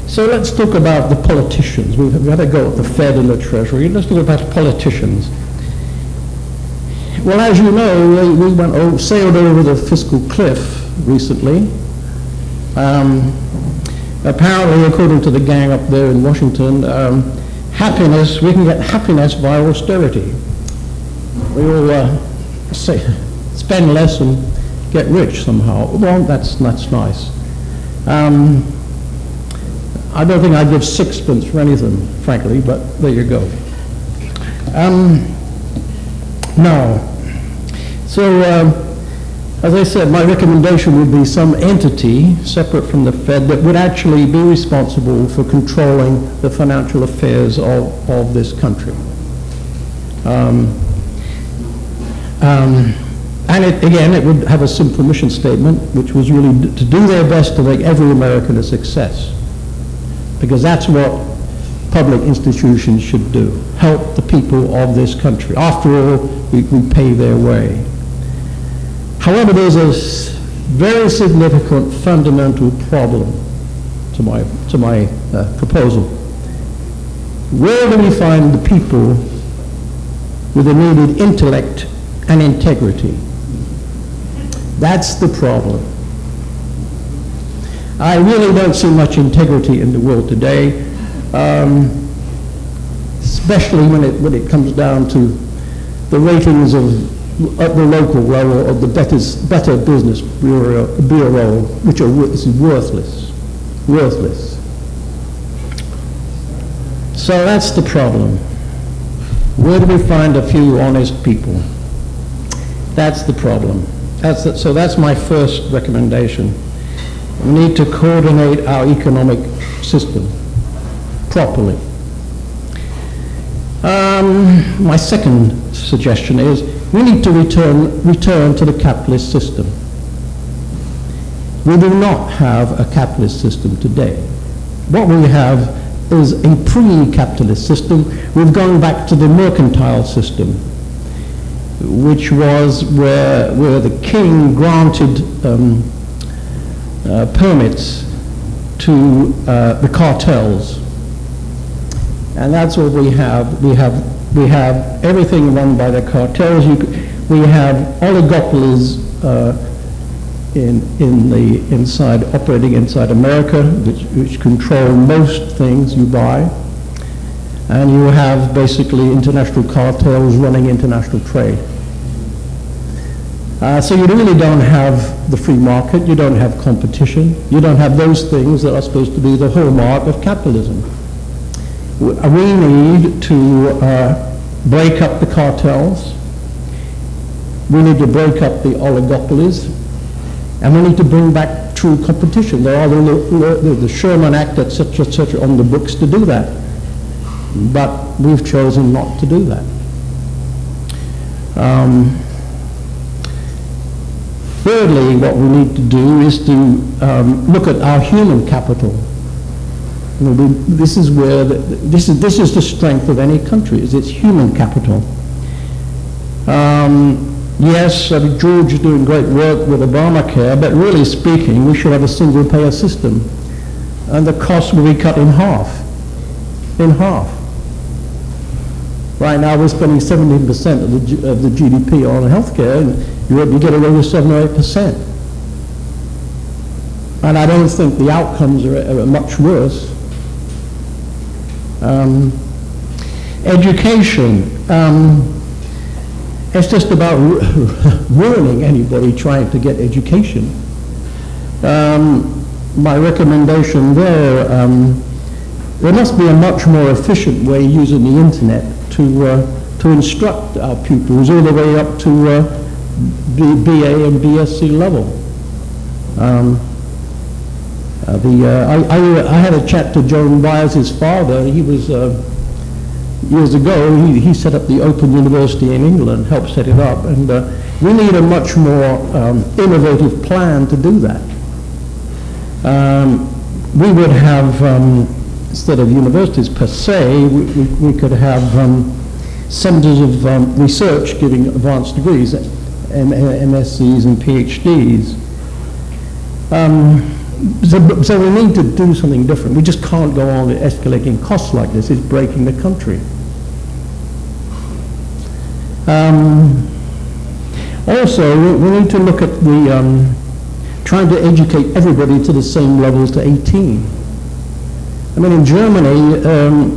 So let's talk about the politicians. We've had a go at the Fed and the Treasury. Let's talk about politicians. Well, as you know, we sailed over the fiscal cliff recently. Apparently, according to the gang up there in Washington, we can get happiness via austerity. We all spend less and get rich somehow. Well, that's nice. I don't think I'd give sixpence for anything, frankly, but there you go. As I said, my recommendation would be some entity separate from the Fed that would actually be responsible for controlling the financial affairs of this country. And it would have a simple mission statement, which was really to do their best to make every American a success. Because that's what public institutions should do, help the people of this country. After all, we pay their way. However, there's a very significant fundamental problem to my proposal. Where do we find the people with the needed intellect and integrity? That's the problem. I really don't see much integrity in the world today, especially when it comes down to the ratings at the local level of the Better Business Bureau, which are worthless. So that's the problem. Where do we find a few honest people? That's the problem. So that's my first recommendation. We need to coordinate our economic system properly. My second suggestion is we need to return to the capitalist system. We do not have a capitalist system today. What we have is a pre-capitalist system. We've gone back to the mercantile system, which was where the king granted permits to the cartels, and that's what we have. We have everything run by the cartels. We have oligopolies operating inside America, which control most things you buy, and you have basically international cartels running international trade. So you really don't have the free market, you don't have competition, you don't have those things that are supposed to be the hallmark of capitalism. We need to break up the cartels, we need to break up the oligopolies, and we need to bring back true competition. There are the Sherman Act, etc., on the books to do that. But we've chosen not to do that. Thirdly, what we need to do is to look at our human capital. You know, this is the strength of any country, is its human capital. Yes, George is doing great work with Obamacare, but really speaking, we should have a single-payer system, and the cost will be cut in half. Right now, we're spending 17% of the GDP on healthcare, and Europe, you get away with 7 or 8%. And I don't think the outcomes are much worse. Education. It's just about ruining anybody trying to get education. My recommendation there must be a much more efficient way using the internet to instruct our pupils all the way up to BA and BSc level. I had a chat to Joan Byers' father. He was, years ago, he set up the Open University in England, helped set it up, and we need a much more innovative plan to do that. We would have, instead of universities per se, we could have centers of research giving advanced degrees, MScs and PhDs. So we need to do something different. We just can't go on escalating costs like this. It's breaking the country. Also, we need to look at the trying to educate everybody to the same level to 18. I mean, in Germany,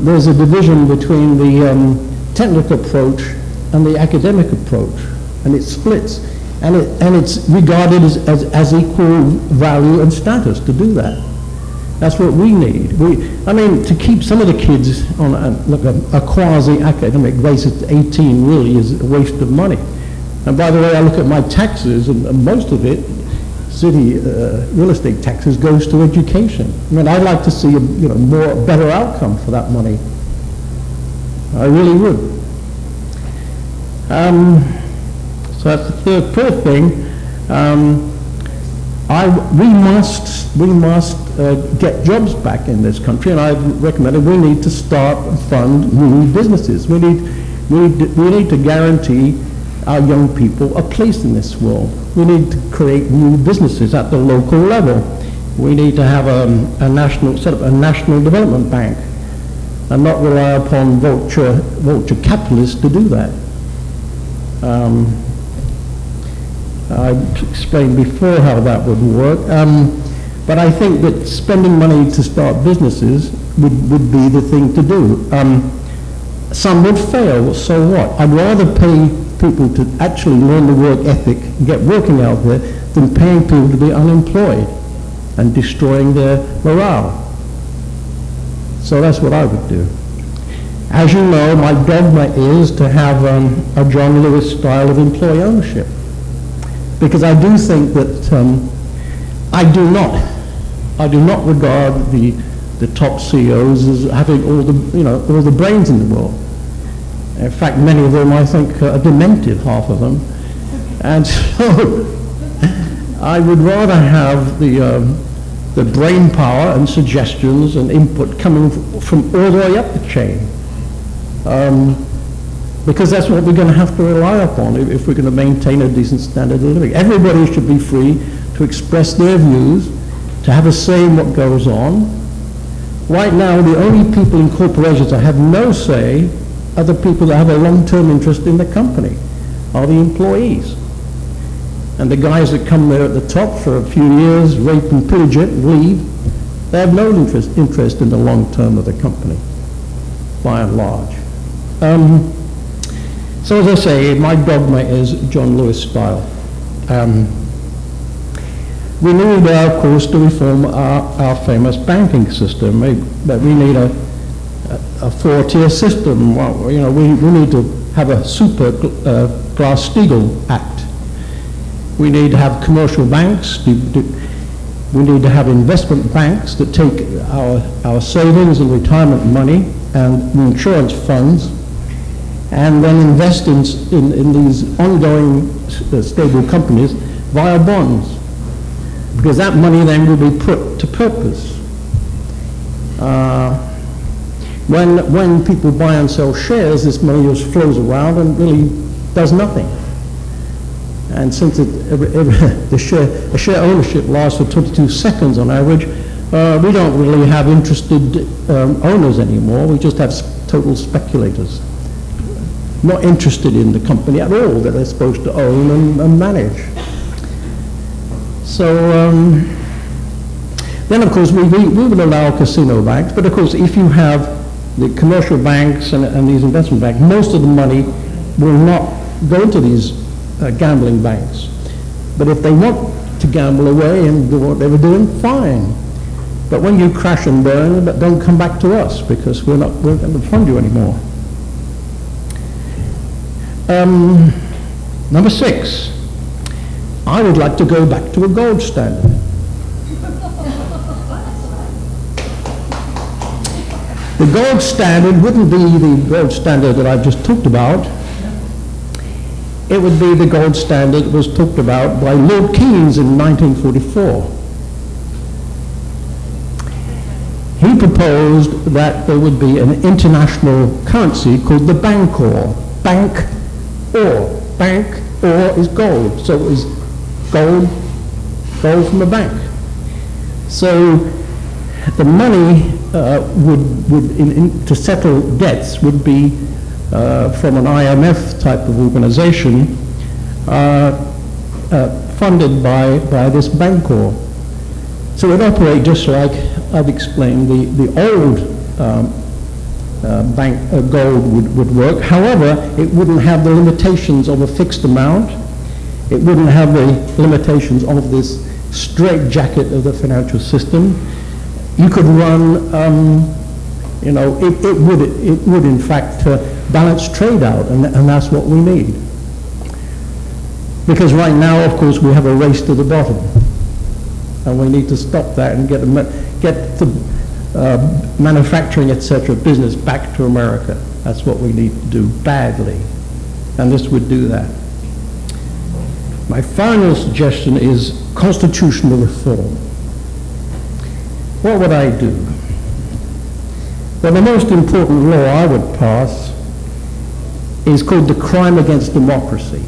there's a division between the technical approach and the academic approach, and it splits. And it's regarded as equal value and status to do that. That's what we need. I mean, to keep some of the kids on a quasi-academic basis to 18 really is a waste of money. And by the way, I look at my taxes, and most of it, city real estate taxes, goes to education. I mean, I'd like to see a better outcome for that money. I really would. So that's the fourth thing. We must get jobs back in this country, and I've recommended we need to start and fund new businesses. We need to guarantee our young people a place in this world. We need to create new businesses at the local level. We need to have set up a national development bank, and not rely upon vulture capitalists to do that. I explained before how that would work, but I think that spending money to start businesses would be the thing to do. Some would fail, so what? I'd rather pay people to actually learn the work ethic and get working out there than paying people to be unemployed and destroying their morale. So that's what I would do. As you know, my dogma is to have a John Lewis style of employee ownership. Because I do think that I do not regard the top CEOs as having all the brains in the world. In fact, many of them I think are demented, half of them, and so I would rather have the brain power and suggestions and input coming from all the way up the chain. Because that's what we're going to have to rely upon if we're going to maintain a decent standard of living. Everybody should be free to express their views, to have a say in what goes on. Right now, the only people in corporations that have no say are the people that have a long-term interest in the company, are the employees. And the guys that come there at the top for a few years, rape and pillage it, and leave, they have no interest in the long term of the company, by and large. So as I say, my dogma is John Lewis style. We need, of course, to reform our famous banking system. But we need a four-tier system. Well, we need to have a super Glass-Steagall Act. We need to have commercial banks. We need to have investment banks that take our savings and retirement money and insurance funds and then invest in these ongoing stable companies via bonds, because that money then will be put to purpose. When people buy and sell shares, this money just flows around and really does nothing. And since the share ownership lasts for 22 seconds on average, we don't really have interested owners anymore. We just have total speculators. not interested in the company at all that they're supposed to own and manage. So then, of course, we would allow casino banks, but of course, if you have the commercial banks and these investment banks, most of the money will not go to these gambling banks. But if they want to gamble away and do what they were doing, fine. But when you crash and burn, don't come back to us, because we're going to fund you anymore. Number 6, I would like to go back to a gold standard. The gold standard wouldn't be the gold standard that I've just talked about. It would be the gold standard that was talked about by Lord Keynes in 1944. He proposed that there would be an international currency called the Bancor. Bank or is gold. So it was gold from a bank. So the money to settle debts would be from an IMF type of organization funded by this Bancor. So it operates just like I've explained the old bank gold would work. However, it wouldn't have the limitations of a fixed amount. It wouldn't have the limitations of this straitjacket of the financial system. You could run, it would in fact balance trade out, and that's what we need. Because right now, of course, we have a race to the bottom, and we need to stop that and get the manufacturing, etc., business back to America. That's what we need to do badly, and this would do that. My final suggestion is constitutional reform. What would I do? Well, the most important law I would pass is called the crime against democracy.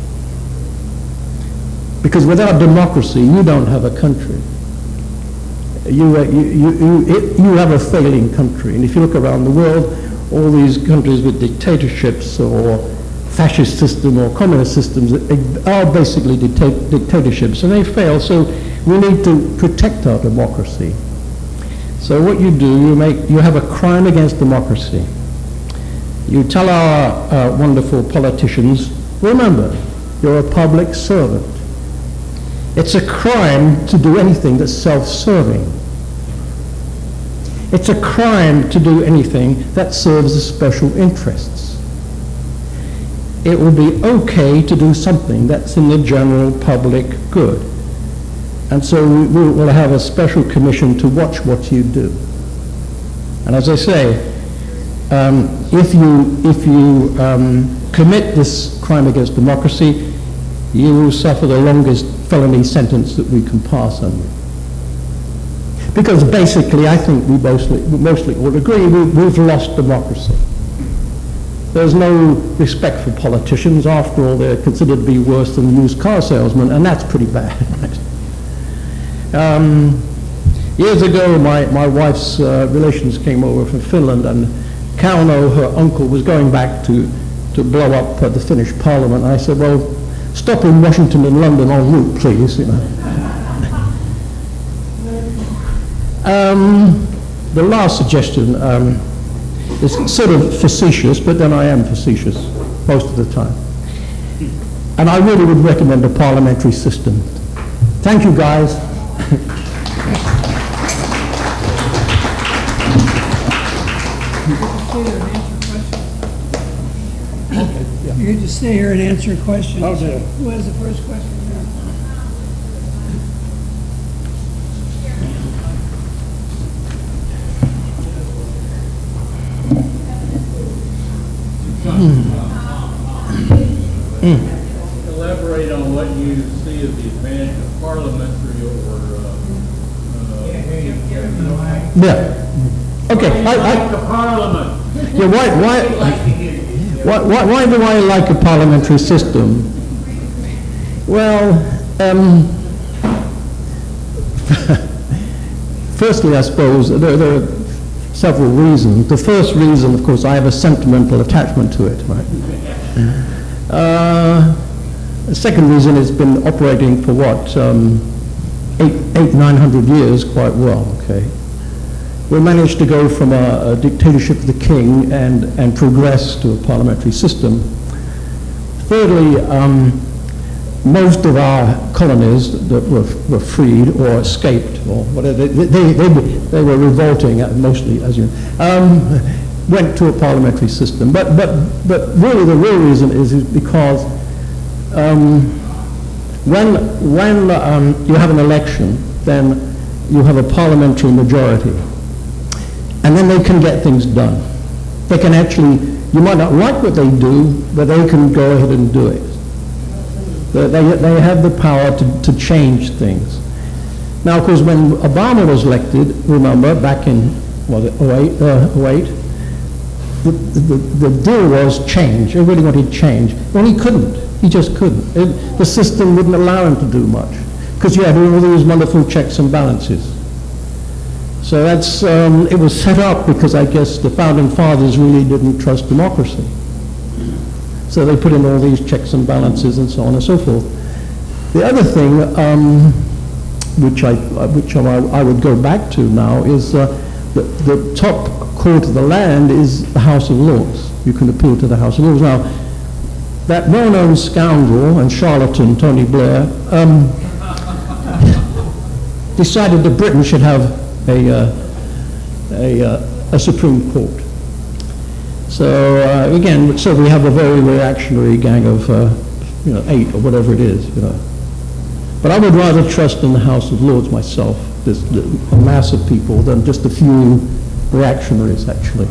Because without democracy, you don't have a country. You have a failing country. And if you look around the world, all these countries with dictatorships or fascist system or communist systems are basically dictatorships, and they fail. So we need to protect our democracy. So what you do, you have a crime against democracy. You tell our wonderful politicians, remember, you're a public servant. It's a crime to do anything that's self-serving. It's a crime to do anything that serves the special interests. It will be okay to do something that's in the general public good. And so we will have a special commission to watch what you do. And as I say, if you commit this crime against democracy, you will suffer the longest felony sentence that we can pass on you. Because basically, I think we mostly all agree, we've lost democracy. There's no respect for politicians. After all, they're considered to be worse than used car salesmen, and that's pretty bad. Years ago, my wife's relations came over from Finland, and Kauno, her uncle, was going back to blow up the Finnish Parliament. I said, well, stop in Washington and London en route, please. You know. The last suggestion is sort of facetious, but then I am facetious most of the time. And I really would recommend a parliamentary system. Thank you, guys. You could just stay here and answer questions. Okay. Who has the first question here? Elaborate on what you see as the advantage of parliamentary over Yeah. Okay. the parliament. Yeah, why do I like a parliamentary system? Well, firstly, I suppose there are several reasons. The first reason, of course, I have a sentimental attachment to it, right? The second reason, it's been operating for what, 900 years quite well, okay? We managed to go from a dictatorship of the king and progress to a parliamentary system. Thirdly, most of our colonies that were freed or escaped or whatever, they were revolting, mostly, as you know, went to a parliamentary system. But really the real reason is because when you have an election, then you have a parliamentary majority. And then they can get things done. They can actually, you might not like what they do, but they can go ahead and do it. They have the power to change things. Now, of course, when Obama was elected, remember, back in, was it 08, the deal was change. Everybody wanted change. Well, he couldn't. He just couldn't. The system wouldn't allow him to do much because you had all these wonderful checks and balances. So that's, it was set up because I guess the founding fathers really didn't trust democracy. So they put in all these checks and balances and so on and so forth. The other thing, which I would go back to now, is the top court of the land is the House of Lords. You can appeal to the House of Lords. Now, that well-known scoundrel and charlatan, Tony Blair, decided that Britain should have a Supreme Court. So again, so we have a very reactionary gang of 8 or whatever it is. But I would rather trust in the House of Lords myself, a mass of people, than just a few reactionaries actually.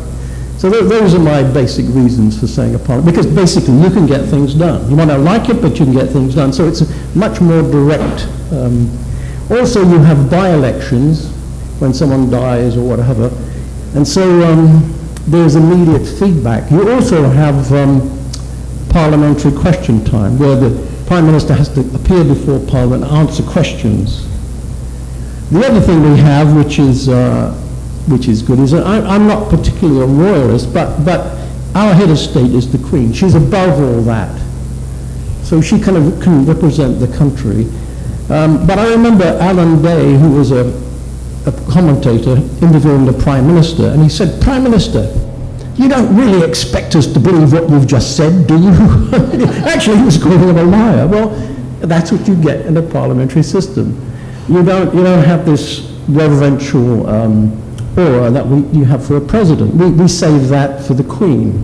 So those are my basic reasons for saying a parliament, because basically you can get things done. You might not like it, but you can get things done. So it's much more direct. Also, you have by-elections when someone dies or whatever, and so there's immediate feedback. You also have parliamentary question time, where the Prime Minister has to appear before Parliament and answer questions. The other thing we have, which is good, is that I'm not particularly a royalist, but our head of state is the Queen. She's above all that. So she kind of can represent the country. But I remember Alan Day, who was a commentator, interviewing the Prime Minister, and he said, "Prime Minister, you don't really expect us to believe what you've just said, do you?" Actually, he was calling him a liar. Well, that's what you get in a parliamentary system. You don't have this reverential aura that you have for a president. We save that for the Queen.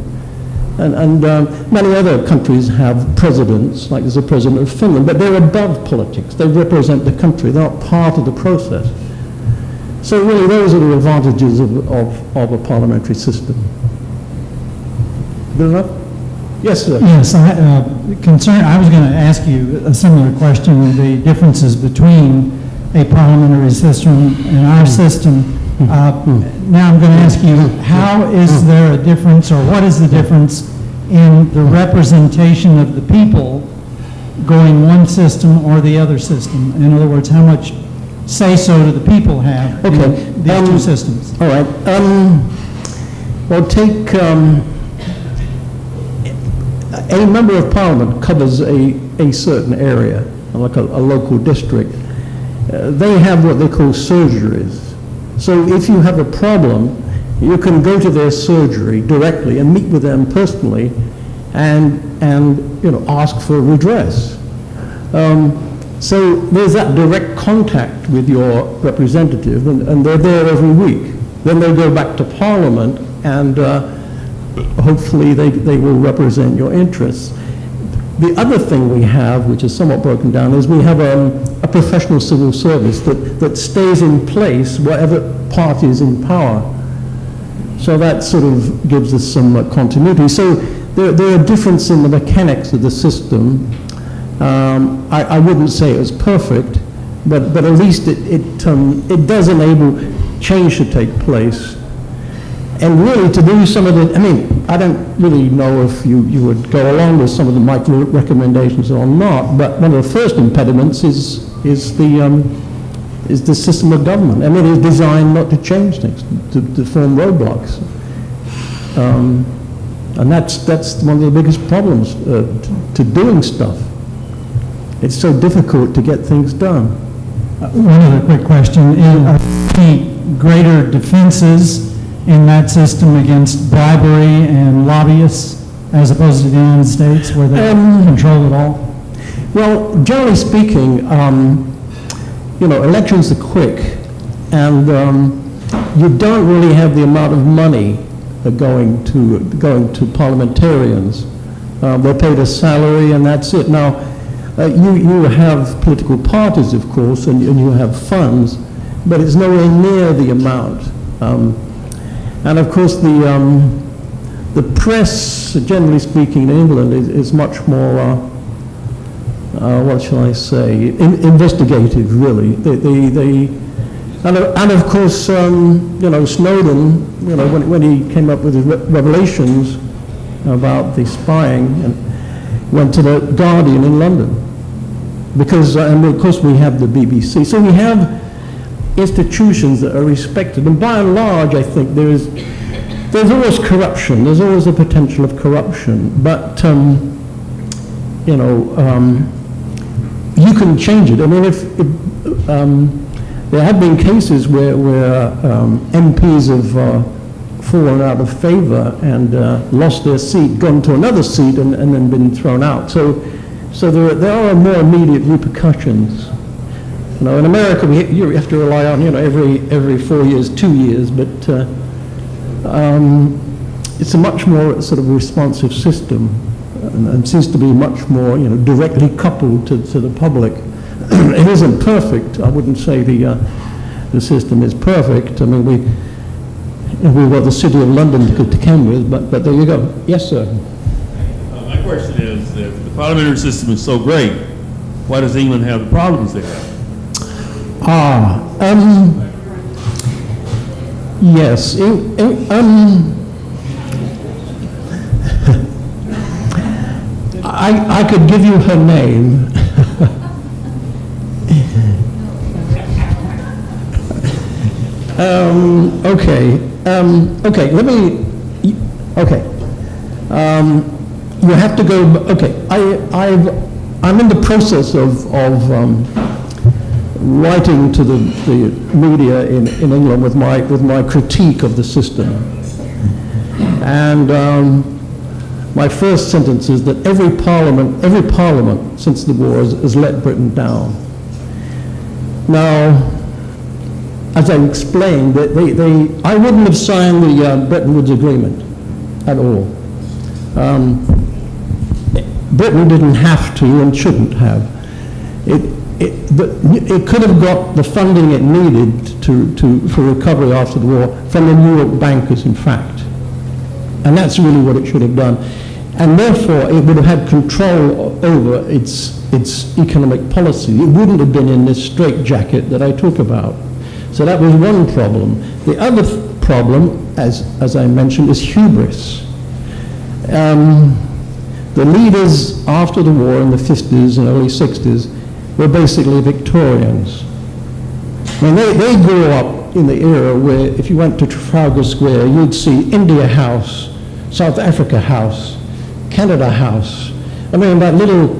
And many other countries have presidents, like there's a president of Finland, but they're above politics. They represent the country. They're not part of the process. So really, those are the advantages of a parliamentary system. Good enough? Yes, sir. Yes, I was going to ask you a similar question, the differences between a parliamentary system and our system. Now I'm going to ask you, how is there a difference, or what is the difference in the representation of the people going one system or the other system? In other words, how much say-so do the people have in these two systems? All right. Well, take a member of Parliament covers a certain area, like a local district. They have what they call surgeries. So if you have a problem, you can go to their surgery directly and meet with them personally and ask for redress. So there's that direct contact with your representative, and they're there every week. Then they go back to Parliament, and hopefully they will represent your interests. The other thing we have, which is somewhat broken down, is we have a professional civil service that stays in place whatever party is in power. So that sort of gives us some continuity. So there are differences in the mechanics of the system. I wouldn't say it was perfect, but at least it does enable change to take place. And really to do some of the, I don't really know if you would go along with some of the micro recommendations or not, but one of the first impediments is the is the system of government. I mean, it's designed not to change things, to form roadblocks. And that's one of the biggest problems to doing stuff. It's so difficult to get things done. One other quick question. Are there any greater defenses in that system against bribery and lobbyists as opposed to the United States where they control it all? Well, generally speaking, you know, elections are quick, and you don't really have the amount of money going to parliamentarians. They're paid a salary, and that's it. Now, you have political parties, of course, and you have funds, but it's nowhere near the amount. And of course, the press, generally speaking, in England is much more, what shall I say, investigative, really. And of course, you know, Snowden, you know, when he came up with his revelations about the spying, and went to the Guardian in London. Because, and of course, we have the BBC. So we have institutions that are respected. And by and large, I think there's always corruption. There's always a potential of corruption. But, you know, you can change it. I mean, if there have been cases where MPs have fallen out of favor and lost their seat, gone to another seat, and then been thrown out. So there are more immediate repercussions. You know, in America, you have to rely on, you know, every 4 years, 2 years, but it's a much more sort of responsive system, and seems to be much more, you know, directly coupled to the public. It isn't perfect. I wouldn't say the system is perfect. I mean, we've got the City of London to contend with, but there you go. Yes, sir. My question is, if the parliamentary system is so great, why does England have the problems they have? Yes. I could give you her name. Okay, let me, okay. You have to go, okay, I'm in the process of writing to the media in England with my critique of the system. And my first sentence is that every parliament since the war has let Britain down. Now, as I explained, I wouldn't have signed the Bretton Woods Agreement at all. Britain didn't have to and shouldn't have. It could have got the funding it needed for recovery after the war from the New York bankers, in fact. And that's really what it should have done. And therefore, it would have had control over its economic policy. It wouldn't have been in this straitjacket that I talk about. So that was one problem. The other problem, as I mentioned, is hubris. The leaders after the war in the 50s and early 60s were basically Victorians. I mean, they grew up in the era where if you went to Trafalgar Square, you'd see India House, South Africa House, Canada House. I mean, that little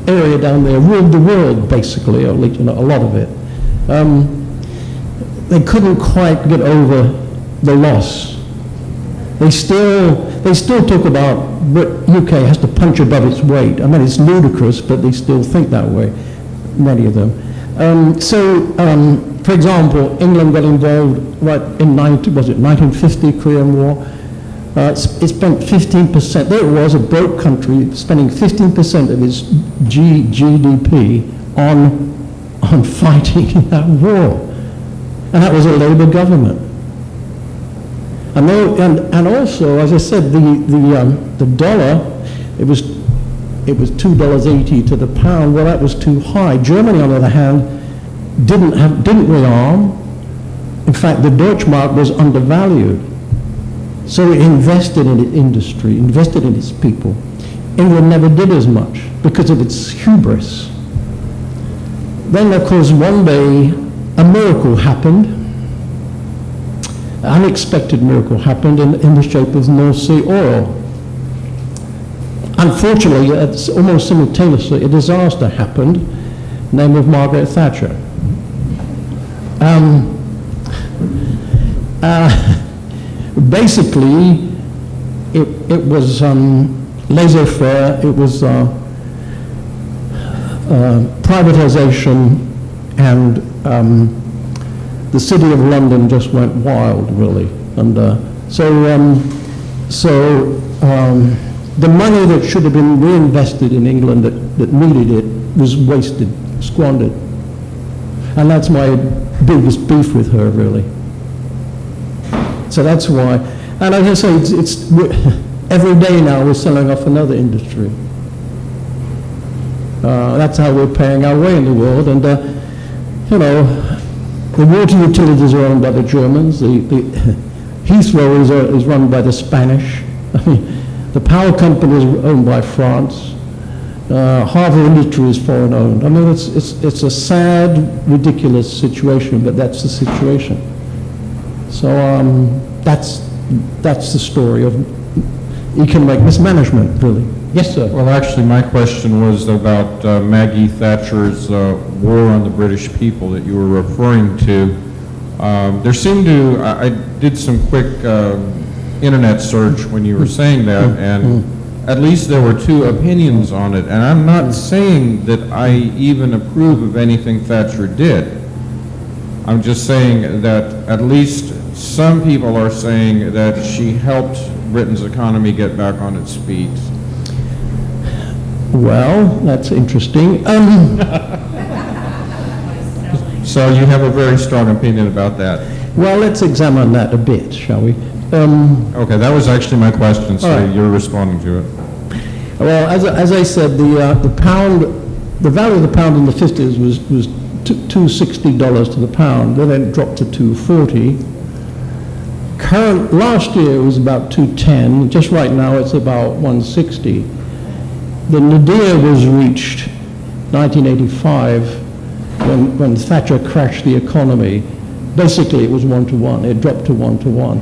area down there ruled the world, basically, or at least, you know, a lot of it. They couldn't quite get over the loss. They still talk about UK has to punch above its weight. I mean, it's ludicrous, but they still think that way, many of them. For example, England got involved right in 1950 Korean War. It spent 15%. There it was, a broke country spending 15% of its GDP on fighting in that war, and that was a Labour government. And also, as I said, the dollar, it was $2.80 to the pound. Well, that was too high. Germany, on the other hand, didn't rearm. In fact, the Deutschmark was undervalued. So it invested in its industry, invested in its people. England never did as much because of its hubris. Then, of course, one day, a miracle happened. An unexpected miracle happened in the shape of North Sea oil. Unfortunately, it's almost simultaneously, a disaster happened, name of Margaret Thatcher. Basically, it was laissez-faire, it was privatization, and the City of London just went wild, really. And the money that should have been reinvested in England that needed it was wasted, squandered. And that's my biggest beef with her, really. So that's why. And as I say, every day now we're selling off another industry. That's how we're paying our way in the world. And, you know, the water utilities are owned by the Germans. The Heathrow is run by the Spanish. I mean, the power company is owned by France. Harvard Industry is foreign owned. I mean, it's a sad, ridiculous situation, but that's the situation. So that's the story of economic mismanagement, really. Yes, sir. Well, actually, my question was about Maggie Thatcher's war on the British people that you were referring to. There seemed to, I did some quick internet search when you were saying that, and at least there were two opinions on it. And I'm not saying that I even approve of anything Thatcher did. I'm just saying that at least some people are saying that she helped Britain's economy get back on its feet. Well, that's interesting. So you have a very strong opinion about that. Well, let's examine that a bit, shall we? Okay, that was actually my question, so right. You're responding to it. Well, as I said, the pound, the value of the pound in the 50s was $260 to the pound. Then it dropped to $240. Last year it was about $210. Just right now it's about $160. The nadir was reached 1985 when Thatcher crashed the economy. Basically, it was 1-to-1. It dropped to 1-to-1.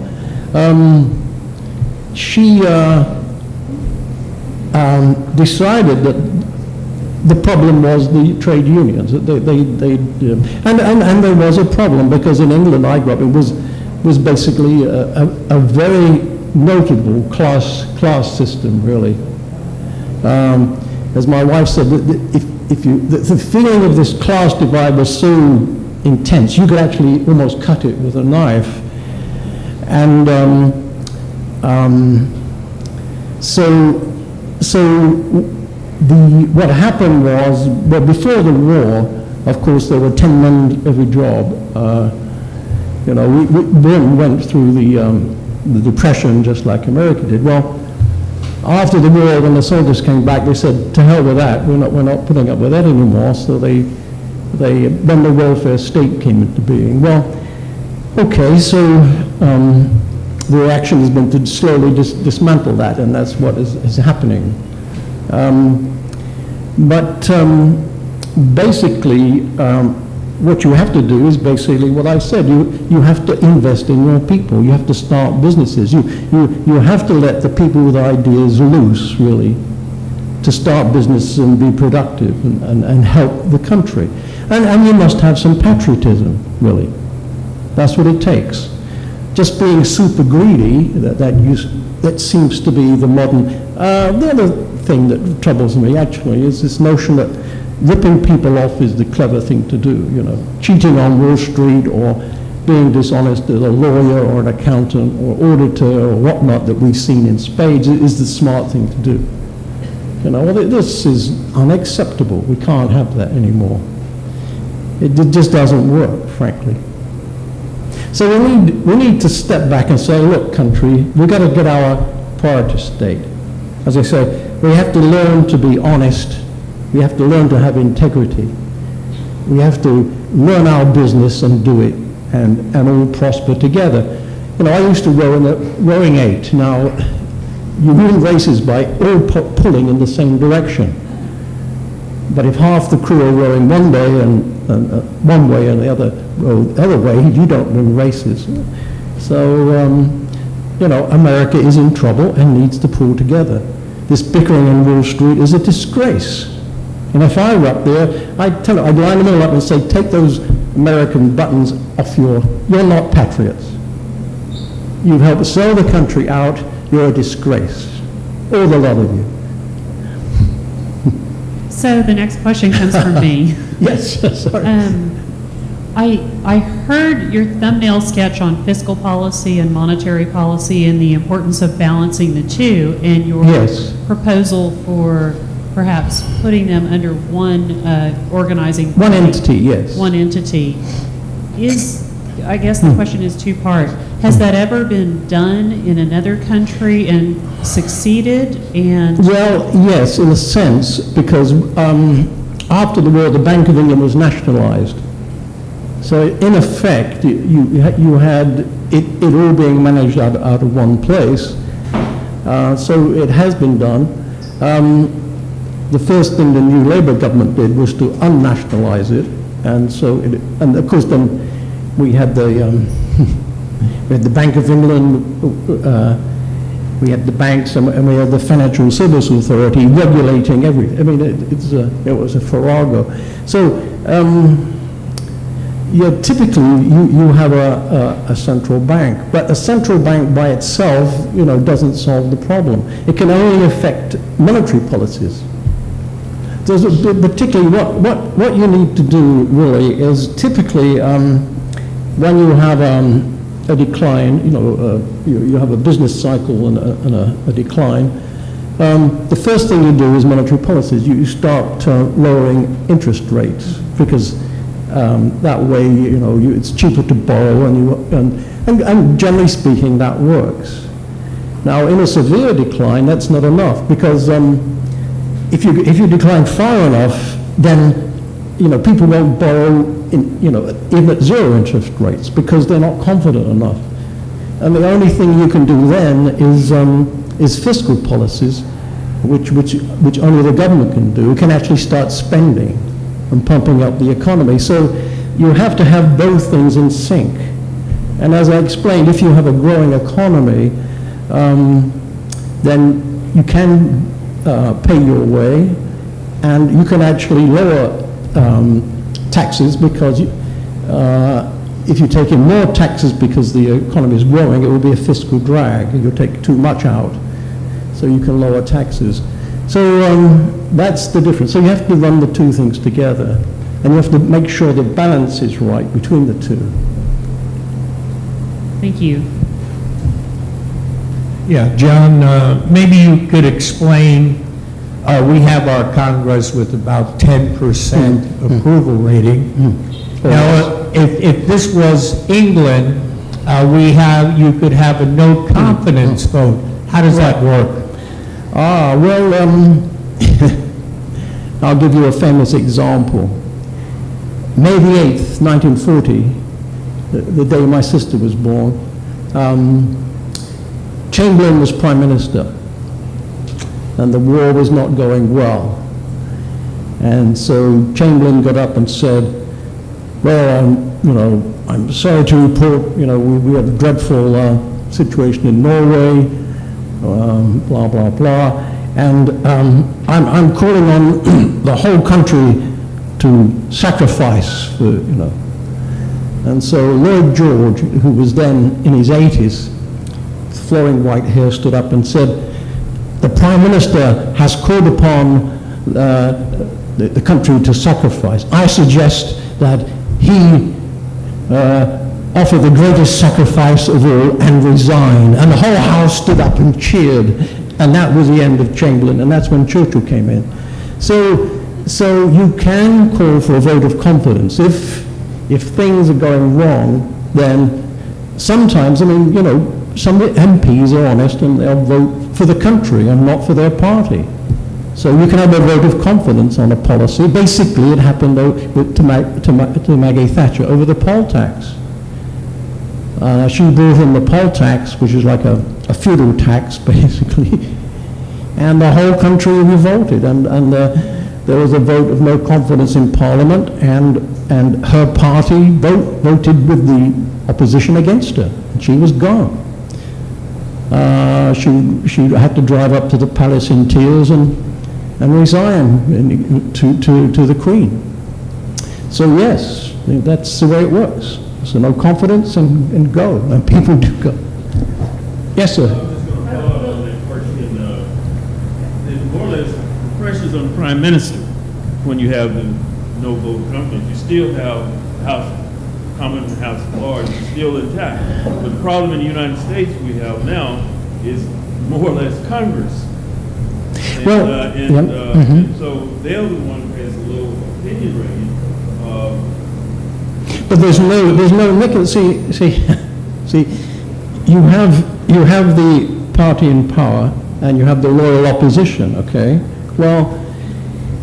She decided that the problem was the trade unions. And there was a problem because in England, I grew up, it was basically a very notable class system, really. As my wife said, the feeling of this class divide was so intense, you could actually almost cut it with a knife. And what happened was, well, before the war, of course, there were 10 men every job. You know, Britain went through the Depression just like America did. Well, after the war, when the soldiers came back, they said, "To hell with that. We're not putting up with that anymore." So then the welfare state came into being. Well, okay, so the reaction has been to slowly dismantle that, and that's what is happening. Basically, what you have to do is basically what I said. You have to invest in your people. You have to start businesses. You have to let the people with ideas loose, really, to start businesses and be productive and help the country. And you must have some patriotism, really. That's what it takes. Just being super greedy, that seems to be the modern. The other thing that troubles me, actually, is this notion that ripping people off is the clever thing to do, you know. Cheating on Wall Street or being dishonest as a lawyer or an accountant or auditor or whatnot that we've seen in spades is the smart thing to do. You know, well, this is unacceptable. We can't have that anymore. It just doesn't work, frankly. So we need to step back and say, look, country, we've got to get our priorities straight. As I say, we have to learn to be honest. We have to learn to have integrity. We have to learn our business and do it and all prosper together. You know, I used to row in a rowing 8. Now, you win races by all pulling in the same direction. But if half the crew are rowing one way and the other go the other way, you don't win races. So, America is in trouble and needs to pull together. This bickering on Wall Street is a disgrace. And if I were up there, I'd line them all up and say, take those American buttons off you're not patriots. You've helped sell the country out, you're a disgrace. All the lot of you. So the next question comes from me. Yes, sorry. I heard your thumbnail sketch on fiscal policy and monetary policy and the importance of balancing the two, and your proposal for perhaps putting them under one organizing body. One entity, yes. One entity. I guess the question is two-part. Has that ever been done in another country and succeeded? Well, yes, in a sense, because after the war, the Bank of England was nationalized. So in effect, you had it all being managed out of one place. So it has been done. The first thing the new Labour government did was to unnationalize it, and of course then we had the we had the Bank of England, we had the banks, and we had the Financial Services Authority regulating everything. I mean, it was a farrago. So. Typically you have a central bank, but a central bank by itself, doesn't solve the problem. It can only affect monetary policies. Particularly, what you need to do really is typically when you have a decline, you have a business cycle and a decline. The first thing you do is monetary policies. You start lowering interest rates because. That way, it's cheaper to borrow, and generally speaking, that works. Now, in a severe decline, that's not enough because if you decline far enough, then people won't borrow even at zero interest rates because they're not confident enough. And the only thing you can do then is fiscal policies, which only the government can do. It can actually start spending and pumping up the economy. So you have to have both things in sync. And as I explained, if you have a growing economy, then you can pay your way, and you can actually lower taxes because if you take in more taxes because the economy is growing, it will be a fiscal drag. You'll take too much out, so you can lower taxes. So that's the difference. So you have to run the two things together, and you have to make sure the balance is right between the two. Thank you. Yeah, John, maybe you could explain, we have our Congress with about 10% approval rating. Now, if this was England, you could have a no confidence vote. How does that work? Well, I'll give you a famous example. May the 8th, 1940, the day my sister was born, Chamberlain was Prime Minister, and the war was not going well. And so Chamberlain got up and said, well, I'm sorry to report, we had a dreadful situation in Norway, blah, blah, blah. And I'm calling on the whole country to sacrifice for, And so Lloyd George, who was then in his 80s, flowing white hair, stood up and said, the Prime Minister has called upon the country to sacrifice. I suggest that he offer the greatest sacrifice of all and resign. And the whole House stood up and cheered, and that was the end of Chamberlain, and that's when Churchill came in. So you can call for a vote of confidence. If things are going wrong, then sometimes, some MPs are honest and they'll vote for the country and not for their party. So you can have a vote of confidence on a policy. Basically, it happened to Maggie Thatcher over the poll tax. She brought in the poll tax, which is like a feudal tax, basically, and the whole country revolted. And the there was a vote of no confidence in Parliament, and her party voted with the opposition against her. And she was gone. She had to drive up to the palace in tears and resign to the Queen. So yes, that's the way it works. So no confidence and go, and people do go. Yes, sir. More or less, the pressures on the Prime Minister when you have the no vote confidence. You still have Common and House of Lords still intact. But the problem in the United States we have now is more or less Congress. And so they're the one who has a low opinion rating. But there's no see, you have the party in power and you have the loyal opposition, okay? Well,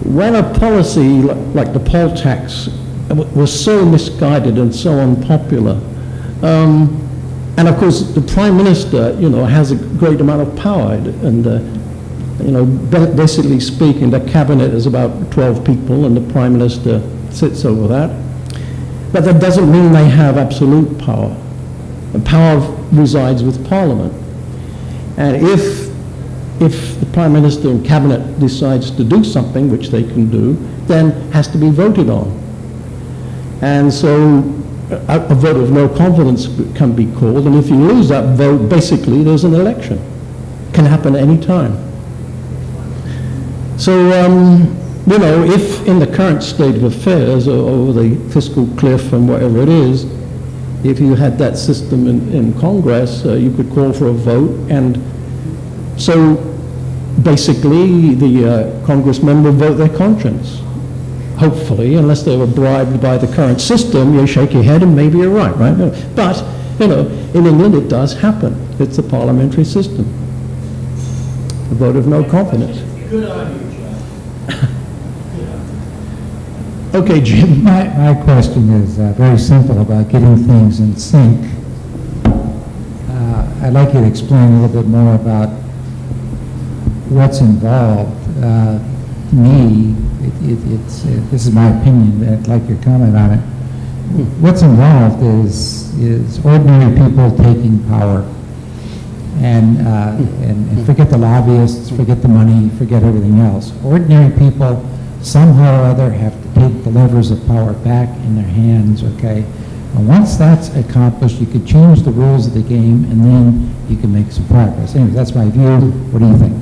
when a policy like the poll tax was so misguided and so unpopular, and of course the Prime Minister, has a great amount of power, and basically speaking, the cabinet is about 12 people and the Prime Minister sits over that. But that doesn't mean they have absolute power. The power resides with Parliament. And if the Prime Minister and Cabinet decides to do something, which they can do, then has to be voted on. And so a vote of no confidence can be called, and if you lose that vote, basically there's an election. It can happen any time. So, if in the current state of affairs, or the fiscal cliff and whatever it is, if you had that system in Congress, you could call for a vote, and so basically the congressmen will vote their conscience. Hopefully, unless they were bribed by the current system, you shake your head and maybe you're right? But, in England it does happen. It's a parliamentary system. A vote of no confidence. Good on you, John. Okay, Jim. My question is very simple about getting things in sync. I'd like you to explain a little bit more about what's involved. To me, this is my opinion. I'd like your comment on it. What's involved is ordinary people taking power, and forget the lobbyists, forget the money, forget everything else. Ordinary people somehow or other have to take the levers of power back in their hands. Okay, and once that's accomplished, you could change the rules of the game, and then you can make some progress. Anyway, that's my view. What do you think?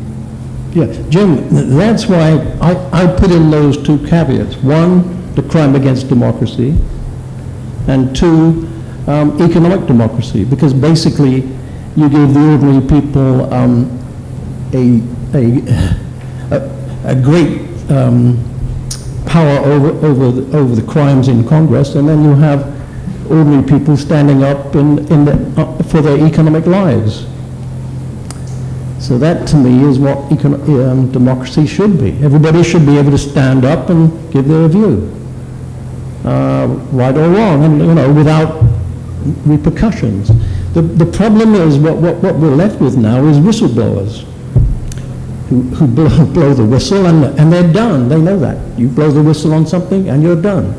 Yeah, Jim, that's why I put in those two caveats. One, the crime against democracy, and two, economic democracy, because basically you give the ordinary people a great power over the crimes in Congress, and then you have ordinary people standing up for their economic lives. So that, to me, is what democracy should be. Everybody should be able to stand up and give their view, right or wrong, and without repercussions. The problem is what we're left with now is whistleblowers who blow the whistle, and they're done. They know that. You blow the whistle on something, and you're done.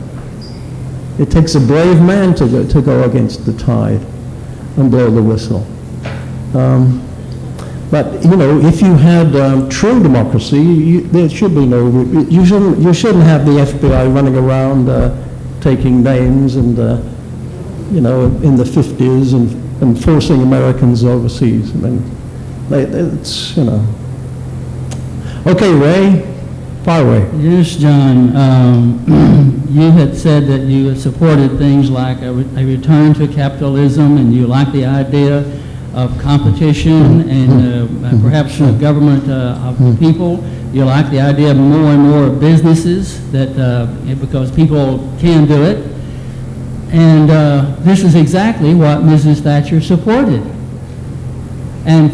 It takes a brave man to go against the tide and blow the whistle. But if you had true democracy, there should be no. You shouldn't have the FBI running around taking names and in the 50s and forcing Americans overseas. I mean, it's Okay, Ray, fire away. Yes, John. You had said that you had supported things like a return to capitalism, and you like the idea of competition and perhaps government of the people. You like the idea of more and more businesses because people can do it. And this is exactly what Mrs. Thatcher supported. And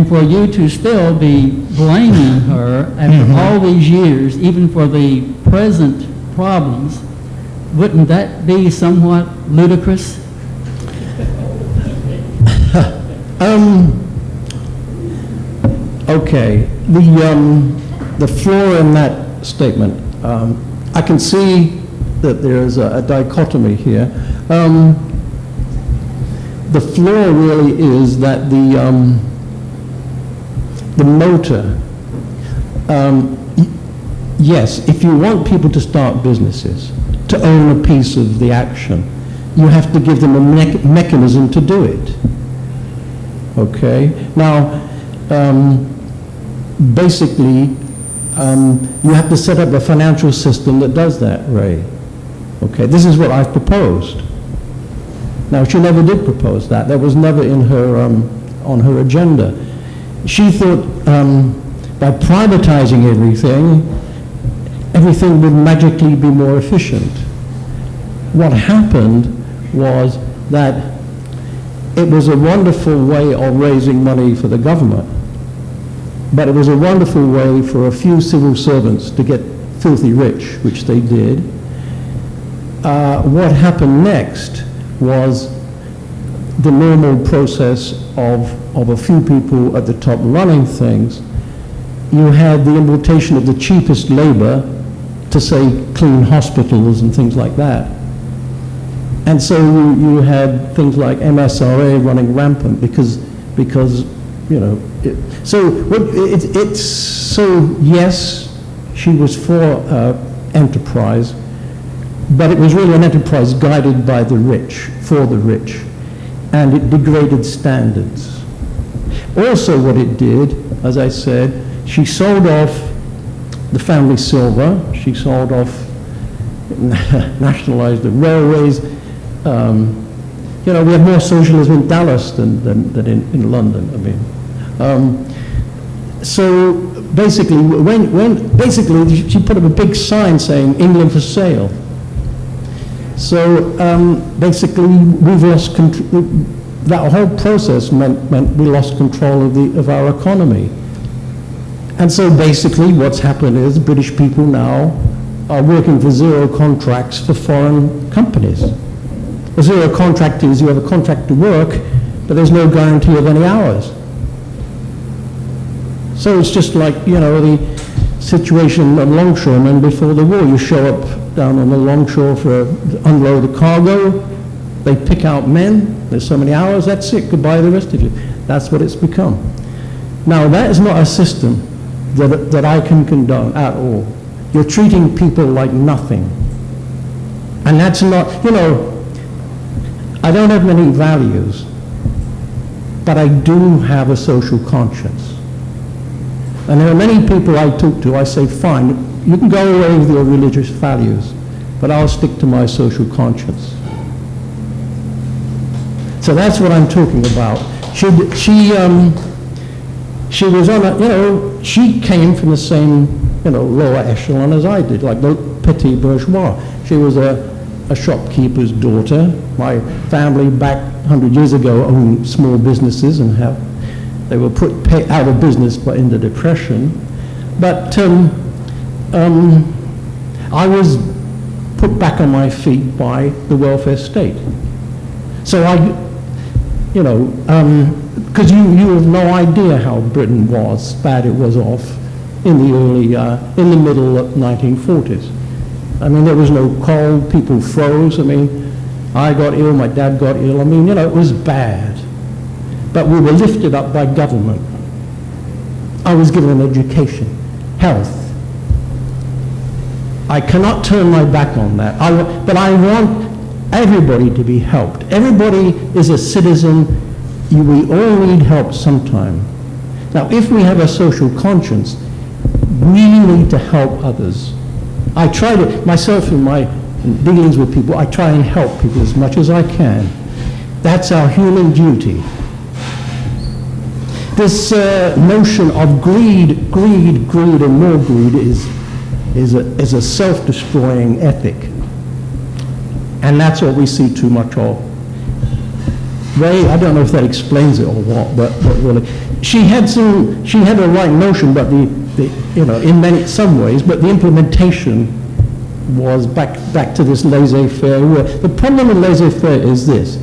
for you to still be blaming her after all these years, even for the present problems, wouldn't that be somewhat ludicrous? Okay, the flaw in that statement. I can see that there's a dichotomy here. The flaw really is that the motor, yes, if you want people to start businesses, to own a piece of the action, you have to give them a mechanism to do it. Okay? Now, basically, you have to set up a financial system that does that, Ray. Okay? This is what I've proposed. Now, she never did propose that. That was never in her, on her agenda. She thought by privatizing everything would magically be more efficient. What happened was that it was a wonderful way of raising money for the government, but it was a wonderful way for a few civil servants to get filthy rich, which they did. What happened next was the normal process of a few people at the top running things. You had the importation of the cheapest labor to, say, clean hospitals and things like that. And so you had things like MSRA running rampant because you know, so yes, she was for enterprise, but it was really an enterprise guided by the rich, for the rich, and it degraded standards. Also what it did, as I said, she sold off the family silver, she sold off, nationalized the railways. You know, we have more socialism in Dallas than in London, I mean. So basically, basically she put up a big sign saying England for sale. So basically, we've lost control. That whole process meant we lost control of our economy. And so basically, what's happened is British people now are working for zero contracts for foreign companies. A zero contract is you have a contract to work, but there's no guarantee of any hours. So it's just like, you know, the situation of longshoremen before the war. You show up down on the longshore to unload the cargo, they pick out men, there's so many hours, that's it, goodbye the rest of you. That's what it's become. Now that is not a system that I can condone at all. You're treating people like nothing. And that's not, you know, I don't have many values, but I do have a social conscience. And there are many people I talk to, I say, fine, you can go away with your religious values, but I'll stick to my social conscience. So that's what I'm talking about. She was on a, you know, she came from the same, you know, lower echelon as I did, like the petit bourgeois. She was a shopkeeper's daughter. My family back 100 years ago owned small businesses and they were put out of business in the Depression. But I was put back on my feet by the welfare state. So you know, because you have no idea how Britain was, bad it was off in the in the middle of 1940s. I mean, there was no cold, people froze. I mean, I got ill, my dad got ill. I mean, you know, it was bad. But we were lifted up by government. I was given an education, health. I cannot turn my back on that. But I want everybody to be helped. Everybody is a citizen. We all need help sometime. Now, if we have a social conscience, we need to help others. I try to, myself in my dealings with people, I try and help people as much as I can. That's our human duty. This notion of greed, and more greed is a self-destroying ethic. And that's what we see too much of. Ray, I don't know if that explains it or what, but really, she had a right notion, but you know, in some ways, but the implementation was back to this laissez-faire. The problem with laissez-faire is this,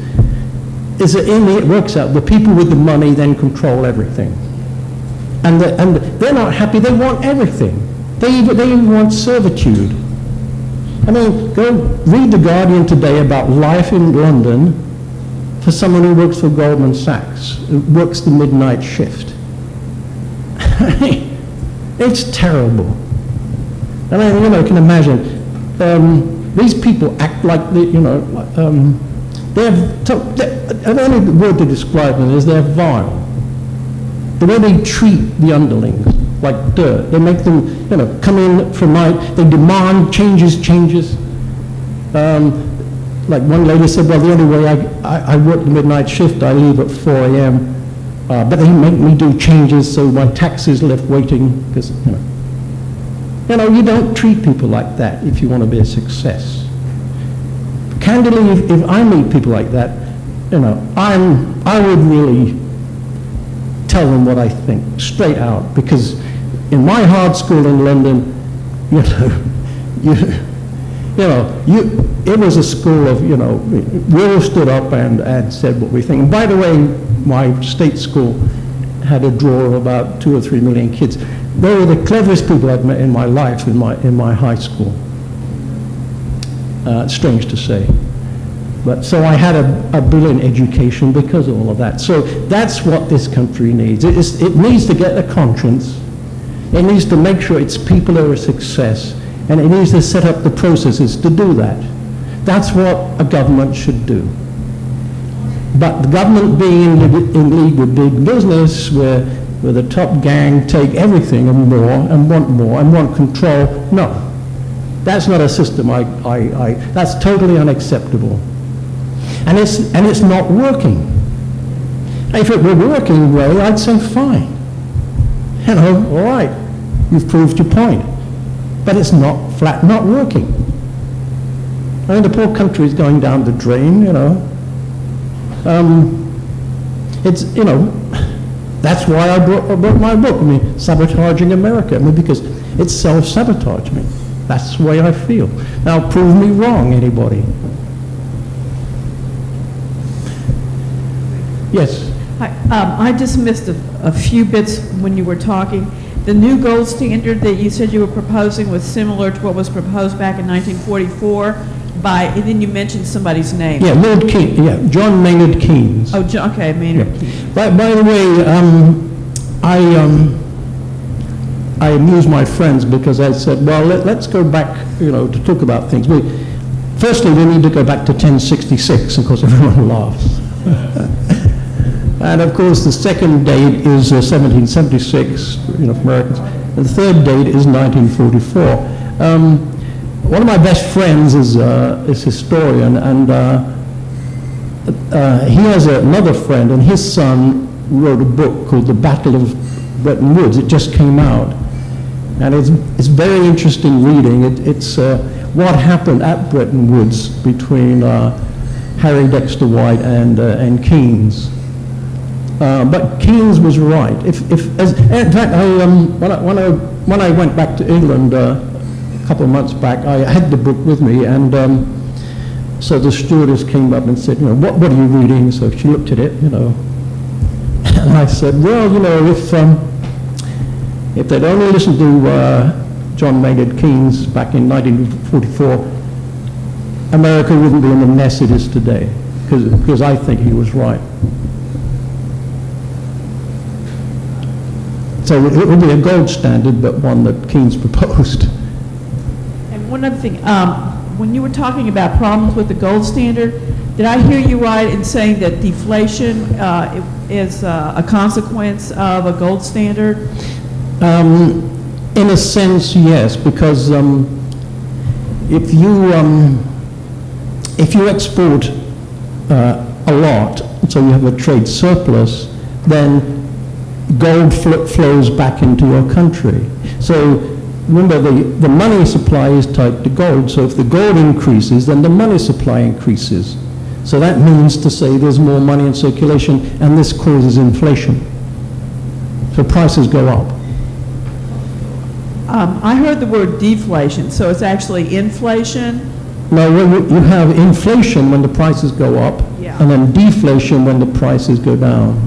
is that in the, it works out, the people with the money then control everything. And they're not happy, they want everything. They even want servitude. I mean, go read The Guardian today about life in London for someone who works for Goldman Sachs, who works the midnight shift. It's terrible. I mean, you can imagine, these people act like, the only word to describe them is they're vile. The way they treat the underlings like dirt. They make them, come in for night. They demand changes. Like one lady said, well, the only way I work the midnight shift, I leave at 4 a.m. But they make me do changes, so my taxi's left waiting, because, you don't treat people like that if you want to be a success. Candidly, if I meet people like that, I would really tell them what I think, straight out, because in my hard school in London, it was a school of, we all stood up and said what we think. And by the way, my state school had a draw of about 2 or 3 million kids. They were the cleverest people I've met in my life in my high school. Strange to say. But so I had a brilliant education because of all of that. So that's what this country needs. It needs to get a conscience. It needs to make sure its people are a success. And it needs to set up the processes to do that. That's what a government should do. But the government being in league with big business, where the top gang take everything and want control, no. That's not a system that's totally unacceptable. And it's not working. If it were working well, I'd say fine. All right, you've proved your point. But it's not working. I mean, the poor country is going down the drain, that's why I wrote my book, Sabotaging America, because it's self-sabotage me. That's the way I feel. Now, prove me wrong, anybody. Yes? I just missed a few bits when you were talking. The new gold standard that you said you were proposing was similar to what was proposed back in 1944 and then you mentioned somebody's name. Yeah, Lord Keynes, John Maynard Keynes. Oh, okay, Maynard Keynes. By the way, I amused my friends because I said, well, let's go back, to talk about things. Firstly, we need to go back to 1066, of course, everyone laughs. And of course, the second date is 1776, for Americans. And the third date is 1944. One of my best friends is a historian, and he has another friend, and his son wrote a book called The Battle of Bretton Woods. It just came out. And it's very interesting reading. It's what happened at Bretton Woods between Harry Dexter White and Keynes. But Keynes was right. In fact, when I went back to England a couple of months back, I had the book with me, and so the stewardess came up and said, what are you reading? So she looked at it, and I said, well, if they'd only listened to John Maynard Keynes back in 1944, America wouldn't be in the mess it is today, because I think he was right. So it would be a gold standard, but one that Keynes proposed. And one other thing, when you were talking about problems with the gold standard, did I hear you right in saying that deflation is a consequence of a gold standard? In a sense, yes, because if you export a lot, so you have a trade surplus, then gold flows back into your country. So remember, the money supply is tied to gold, so if the gold increases, then the money supply increases. So that means to say there's more money in circulation, and this causes inflation. So prices go up. I heard the word deflation, so it's actually inflation? No, you have inflation when the prices go up, and then deflation when the prices go down.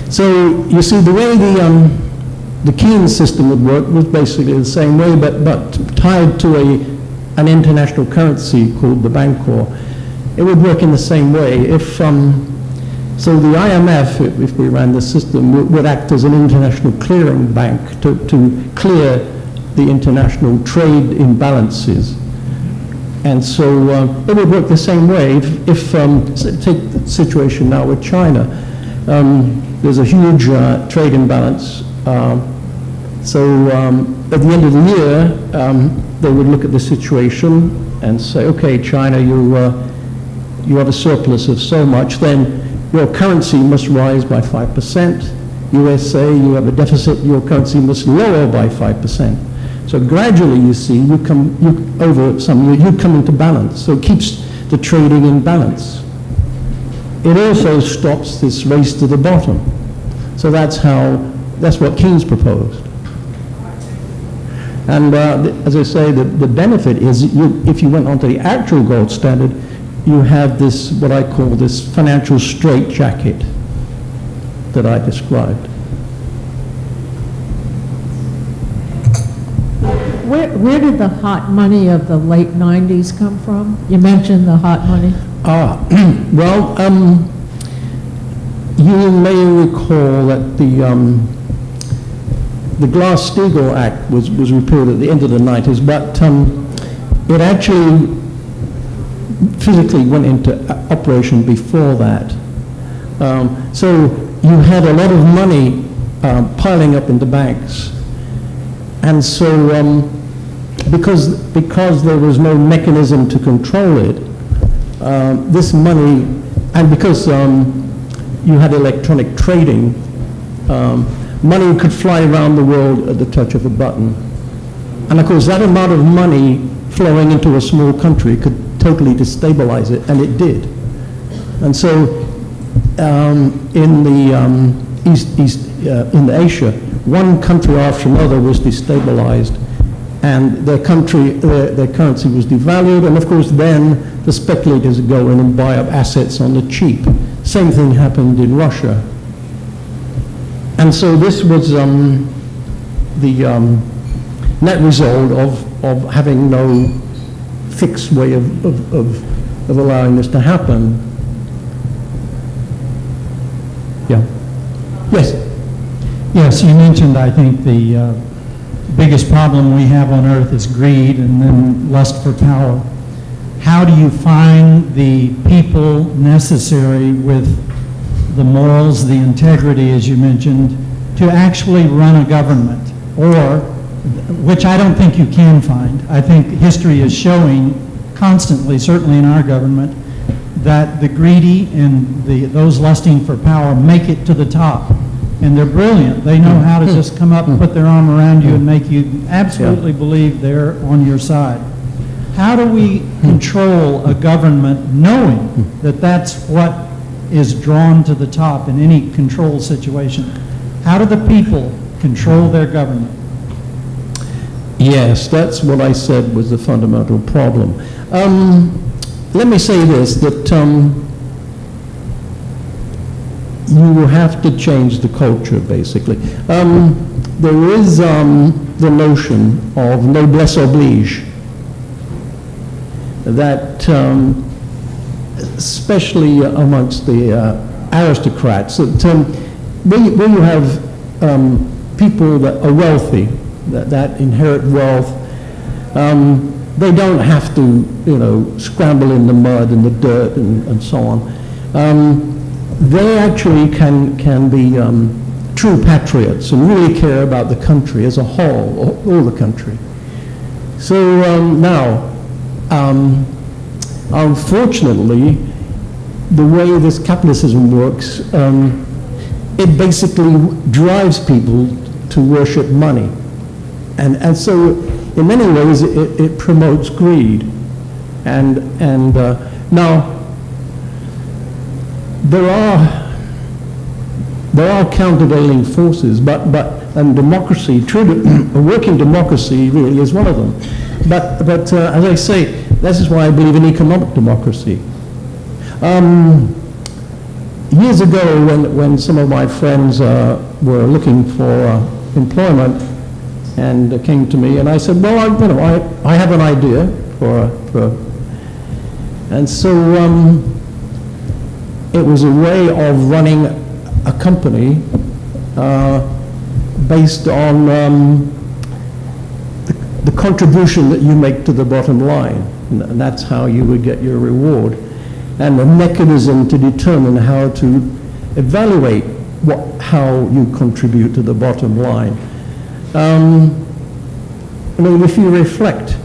So you see, the way the Keynes system would work was basically the same way, but tied to an international currency called the Bancor. It would work in the same way. If so the IMF, if we ran the system, would act as an international clearing bank to clear the international trade imbalances. And so it would work the same way. If take the situation now with China, there's a huge trade imbalance. So at the end of the year, they would look at the situation and say, okay, China, you have a surplus of so much, then your currency must rise by 5%. USA, you have a deficit, your currency must lower by 5%. So gradually, you see, over some years, you come into balance. So it keeps the trading in balance. It also stops this race to the bottom. So that's what Keynes proposed. And as I say, the benefit is if you went onto the actual gold standard, you have this, what I call this financial straitjacket that I described. Where did the hot money of the late 90s come from? You mentioned the hot money. Well, you may recall that the Glass-Steagall Act was repealed at the end of the 90s, but it actually physically went into operation before that. So you had a lot of money piling up into banks. And so because there was no mechanism to control it, this money, and because you had electronic trading, money could fly around the world at the touch of a button. And of course, that amount of money flowing into a small country could totally destabilize it, and it did. And so in the Asia, one country after another was destabilized, and their currency was devalued, and of course then the speculators would go in and buy up assets on the cheap. Same thing happened in Russia. And so this was the net result of having no fixed way of allowing this to happen. Yeah. Yes. Yes, you mentioned, I think, the biggest problem we have on earth is greed and then lust for power. How do you find the people necessary with the morals, the integrity, as you mentioned, to actually run a government? Or, which I don't think you can find. I think history is showing constantly, certainly in our government, that the greedy and those lusting for power make it to the top. And they're brilliant. They know how to just come up and put their arm around you and make you absolutely believe they're on your side. How do we control a government knowing that that's what is drawn to the top in any control situation? How do the people control their government? Yes, that's what I said was the fundamental problem. Let me say this, that you will have to change the culture, basically. There is the notion of noblesse oblige, that especially amongst the aristocrats, that when you have people that are wealthy, that inherit wealth, they don't have to, scramble in the mud and the dirt and so on. They actually can be true patriots and really care about the country as a whole, all the country. So now, unfortunately, the way this capitalism works, it basically drives people to worship money. And so, in many ways, it promotes greed. And now, there are countervailing forces, and democracy, a working democracy really is one of them. But as I say, this is why I believe in economic democracy. years ago, when some of my friends were looking for employment and came to me, and I said, well, I have an idea and so it was a way of running a company based on the contribution that you make to the bottom line, and that's how you would get your reward, and a mechanism to determine how to evaluate how you contribute to the bottom line. If you reflect,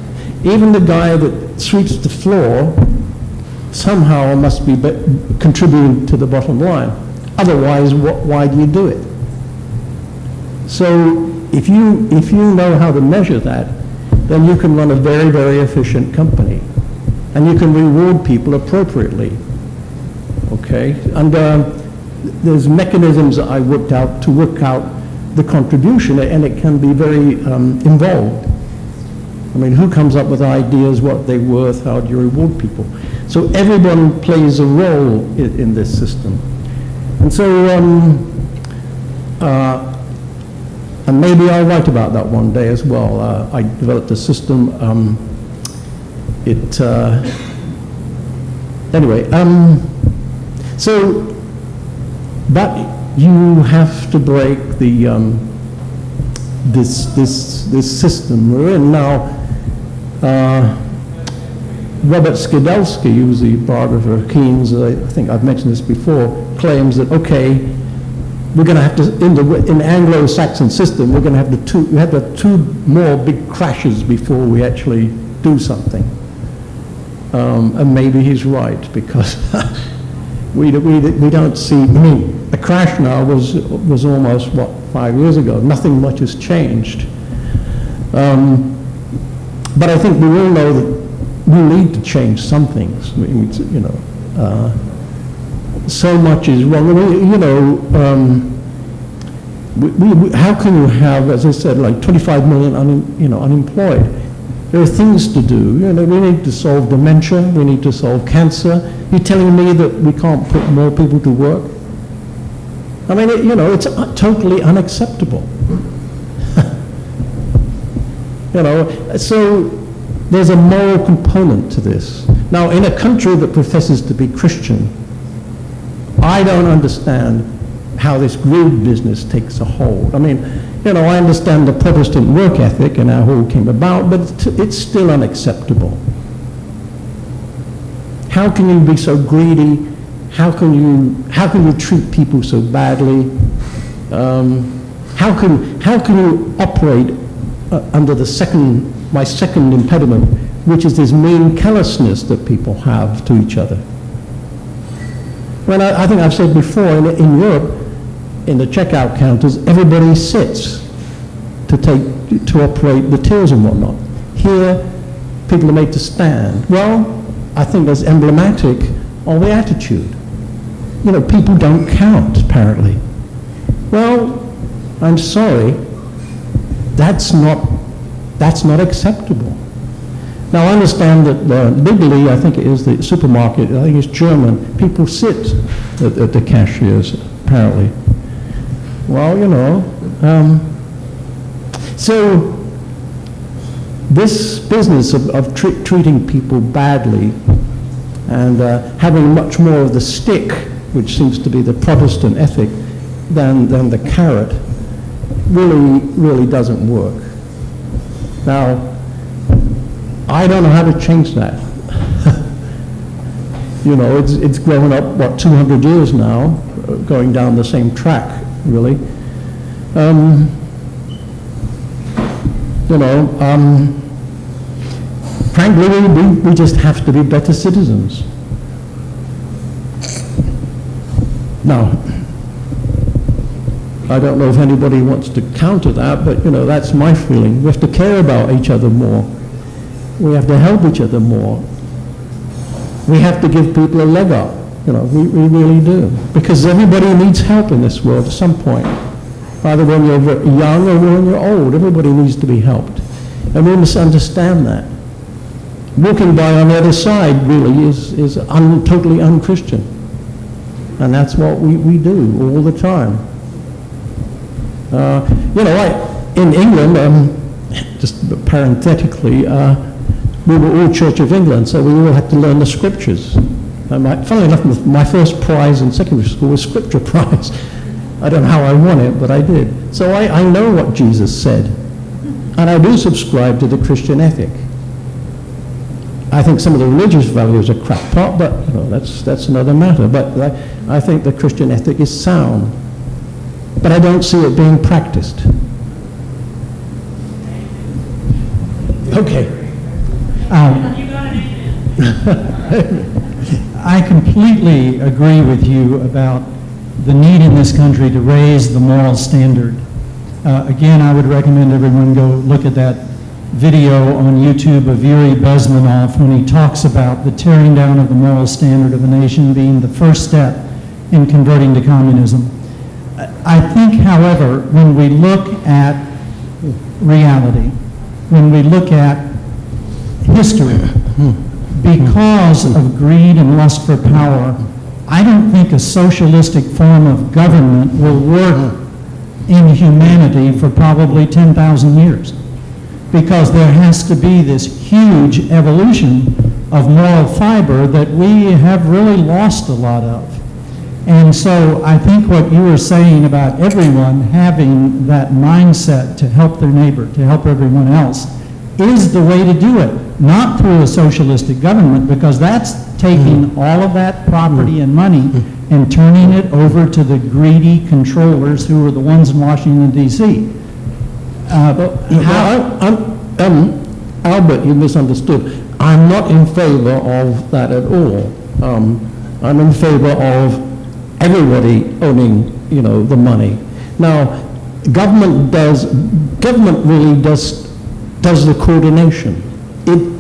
even the guy that sweeps the floor somehow must be contributing to the bottom line. Otherwise, why do you do it? So if you know how to measure that, then you can run a very, very efficient company. And you can reward people appropriately. Okay? And there's mechanisms that I worked out to work out the contribution, and it can be very involved. I mean, who comes up with ideas, what they're worth, how do you reward people? So everyone plays a role in this system. And so, and maybe I'll write about that one day as well. I developed a system, anyway, so, but you have to break the, this system we're in now. Robert Skidelsky, who was the biographer of Keynes, I think I've mentioned this before, claims that, okay, we're going to have to, in the Anglo-Saxon system, we're going to have we have the two more big crashes before we actually do something. And maybe he's right, because we don't see, I mean, the crash now was almost, 5 years ago. Nothing much has changed. But I think we all know that we need to change some things. I mean, so much is wrong. I mean, how can you have, as I said, like 25 million unemployed? There are things to do. We need to solve dementia. We need to solve cancer. You're telling me that we can't put more people to work? I mean, it's totally unacceptable. So there's a moral component to this. Now, in a country that professes to be Christian, I don't understand how this greed business takes a hold. I mean, I understand the Protestant work ethic and how it all came about, but it's still unacceptable. How can you be so greedy? How can you treat people so badly? How can you operate under my second impediment, which is this mean callousness that people have to each other? Well, I think I've said before, in Europe, in the checkout counters, everybody sits to operate the tills and whatnot. Here, people are made to stand. Well, I think that's emblematic of the attitude. People don't count, apparently. Well, I'm sorry, that's not acceptable. Now, I understand that legally, I think it is the supermarket, I think it's German, people sit at the cashiers, apparently. Well, so this business of treating people badly and having much more of the stick, which seems to be the Protestant ethic, than the carrot, really doesn't work. Now, I don't know how to change that. It's grown up, 200 years now, going down the same track, really. Frankly, we just have to be better citizens. Now, I don't know if anybody wants to counter that, but that's my feeling. We have to care about each other more. We have to help each other more. We have to give people a leg up. We really do. Because everybody needs help in this world at some point. Either when you're young or when you're old, everybody needs to be helped. And we must understand that. Walking by on the other side really is totally unchristian. And that's what we do all the time. In England, just parenthetically, we were all Church of England, so we all had to learn the scriptures. Funnily enough, my first prize in secondary school was scripture prize. I don't know how I won it, but I did. So I know what Jesus said. And I do subscribe to the Christian ethic. I think some of the religious values are crackpot, but that's another matter. But I think the Christian ethic is sound. But I don't see it being practiced. Okay. I completely agree with you about the need in this country to raise the moral standard. Again, I would recommend everyone go look at that video on YouTube of Yuri Bezmenov when he talks about the tearing down of the moral standard of a nation being the first step in converting to communism. I think, however, when we look at reality, when we look at history, because of greed and lust for power, I don't think a socialistic form of government will work in humanity for probably 10,000 years. Because there has to be this huge evolution of moral fiber that we have really lost a lot of. And so I think what you were saying about everyone having that mindset to help their neighbor, to help everyone else, is the way to do it. Not through a socialistic government, because that's taking all of that property and money and turning it over to the greedy controllers who are the ones in Washington, D.C. Albert, you misunderstood. I'm not in favor of that at all. I'm in favor of everybody owning, the money. Now, government really does the coordination. It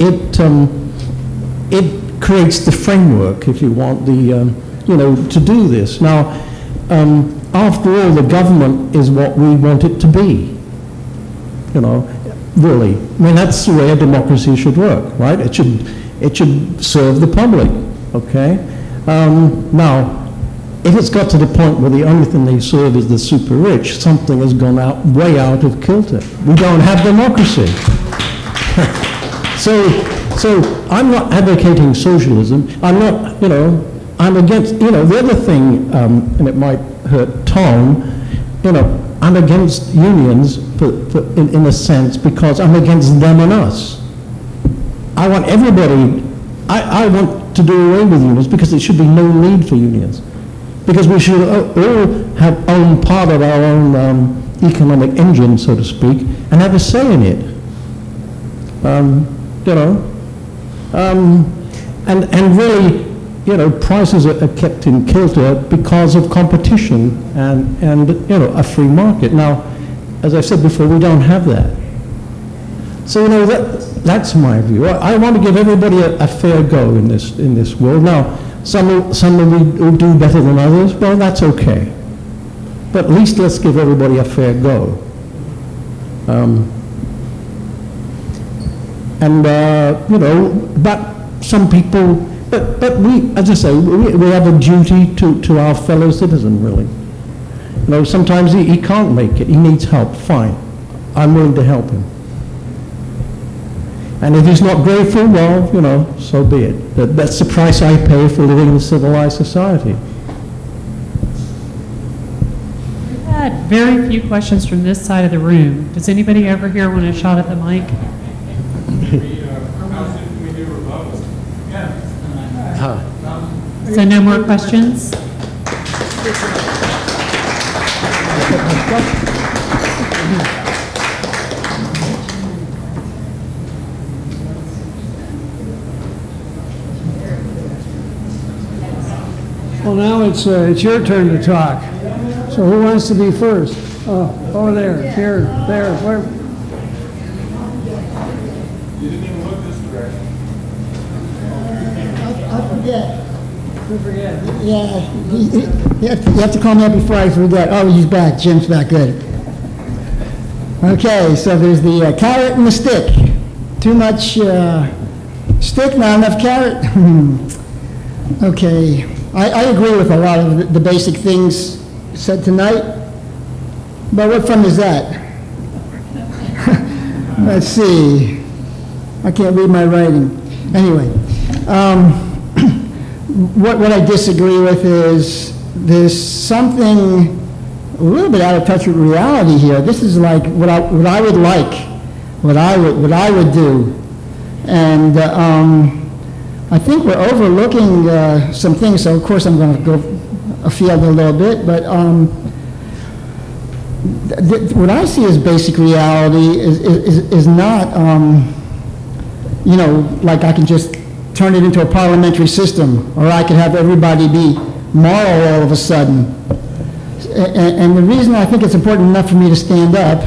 creates the framework, if you want, to do this. Now, after all, the government is what we want it to be. Really. I mean, that's the way a democracy should work, right? It should serve the public, okay? Now, if it's got to the point where the only thing they serve is the super rich, something has gone way out of kilter. We don't have democracy. So I'm not advocating socialism. I'm not, I'm against, the other thing, and it might hurt Tom, I'm against unions in a sense because I'm against them and us. I want everybody, I want to do away with unions because there should be no need for unions. Because we should all own part of our own economic engine, so to speak, and have a say in it. And really, prices are kept in kilter because of competition and a free market. Now, as I said before, we don't have that. So that's my view. I want to give everybody a fair go in this world. Now, some will do better than others. Well, that's okay. But at least let's give everybody a fair go. But some people, but we, as I say, we have a duty to our fellow citizen, really. Sometimes he can't make it, he needs help, fine. I'm willing to help him. And if he's not grateful, well, so be it. That's the price I pay for living in a civilized society. We've had very few questions from this side of the room. Does anybody over here want a shot at the mic? So no more questions? Well, now it's your turn to talk. So who wants to be first? Over there, here, there, where? You didn't even look this direction. I forget. You forget. Yeah, you have to call me up before I forget. Oh, he's back. Jim's back. Good. Okay, so there's the carrot and the stick. Too much stick, not enough carrot. Okay. I agree with a lot of the basic things said tonight, but what fun is that? Let's see. I can't read my writing. Anyway, what I disagree with is there's something a little bit out of touch with reality here. This is like what I would like, what I would do, and I think we're overlooking some things. So of course I'm going to go afield a little bit, but what I see as basic reality is not, you know, like I can just turn it into a parliamentary system, or I could have everybody be moral all of a sudden. And the reason I think it's important enough for me to stand up,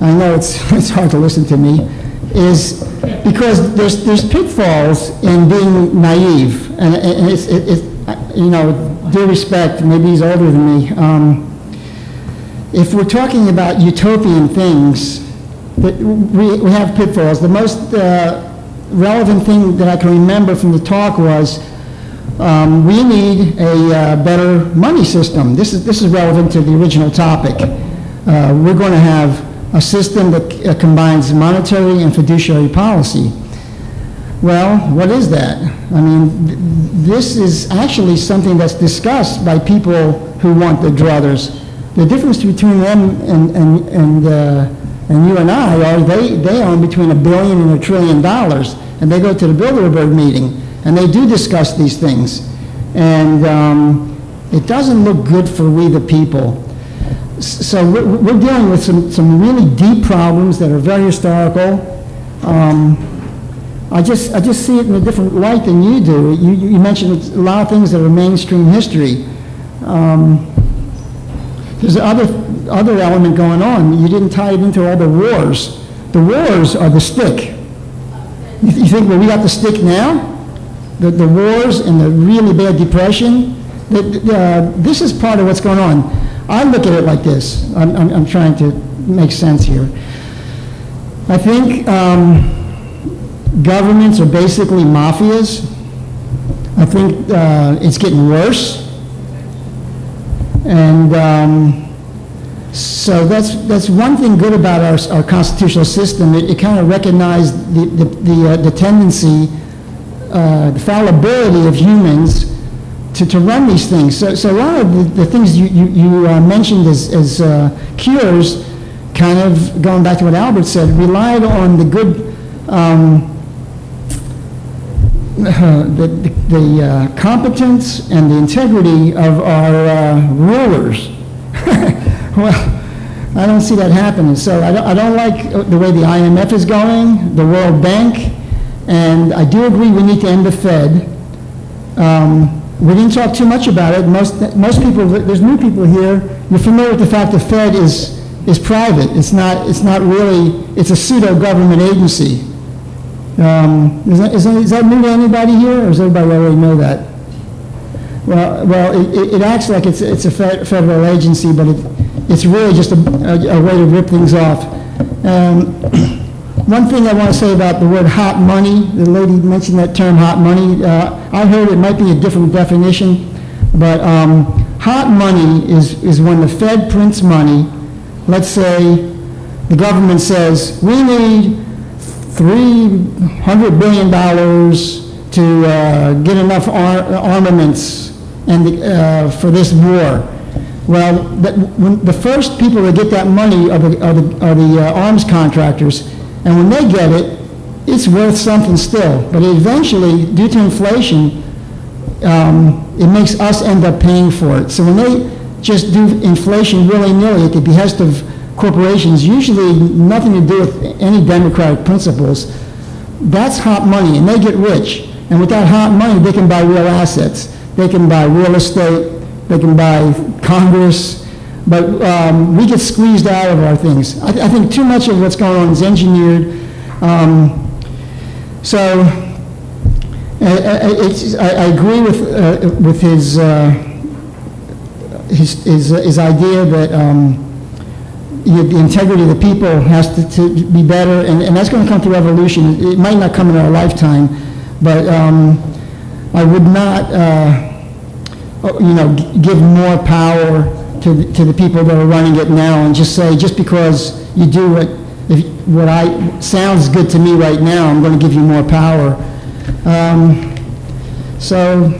I know it's hard to listen to me, is because there's pitfalls in being naive, and it's you know, due respect, maybe he's older than me. If we're talking about utopian things, we have pitfalls. The most relevant thing that I can remember from the talk was we need a better money system. This is relevant to the original topic. We're going to have a system that combines monetary and fiduciary policy. Well, what is that? I mean, this is actually something that's discussed by people who want the druthers. The difference between them and you and I are they own between $1 billion and $1 trillion, and they go to the Bilderberg meeting, and they do discuss these things. And it doesn't look good for we the people. So we're dealing with some really deep problems that are very historical. I just see it in a different light than you do. You mentioned a lot of things that are mainstream history. There's other element going on. You didn't tie it into all the wars. The wars are the stick. You think, well, we got the stick now? The wars and the really bad depression? This is part of what's going on. I look at it like this. I'm trying to make sense here. I think governments are basically mafias. I think it's getting worse. And so that's one thing good about our constitutional system. It kind of recognized the tendency, the fallibility of humans to run these things. So a lot of the things you mentioned as cures, kind of going back to what Albert said, relied on the good, the competence and the integrity of our rulers. Well, I don't see that happening. So I don't like the way the IMF is going, the World Bank, and I do agree we need to end the Fed. We didn't talk too much about it. Most people, there's new people here, you're familiar with the fact the Fed is private. It's not really, it's a pseudo-government agency. Is that new to anybody here, or does everybody already know that? Well, it acts like it's a federal agency, but it's really just a way to rip things off. One thing I want to say about the word hot money, the lady mentioned that term hot money. I heard it might be a different definition, but hot money is when the Fed prints money. Let's say the government says, we need $300 billion to get enough armaments and for this war. Well, when the first people that get that money are the arms contractors, and when they get it, it's worth something still. But eventually, due to inflation, it makes us end up paying for it. So when they just do inflation willy-nilly at the behest of corporations, usually nothing to do with any democratic principles, that's hot money, and they get rich. And with that hot money, they can buy real assets. They can buy real estate. They can buy Congress. But we get squeezed out of our things. I think too much of what's going on is engineered. So I agree with his idea that the integrity of the people has to be better, and that's going to come through evolution. It might not come in our lifetime, but I would not give more power to the people that are running it now, and just say, just because you do what sounds good to me right now, I'm going to give you more power. So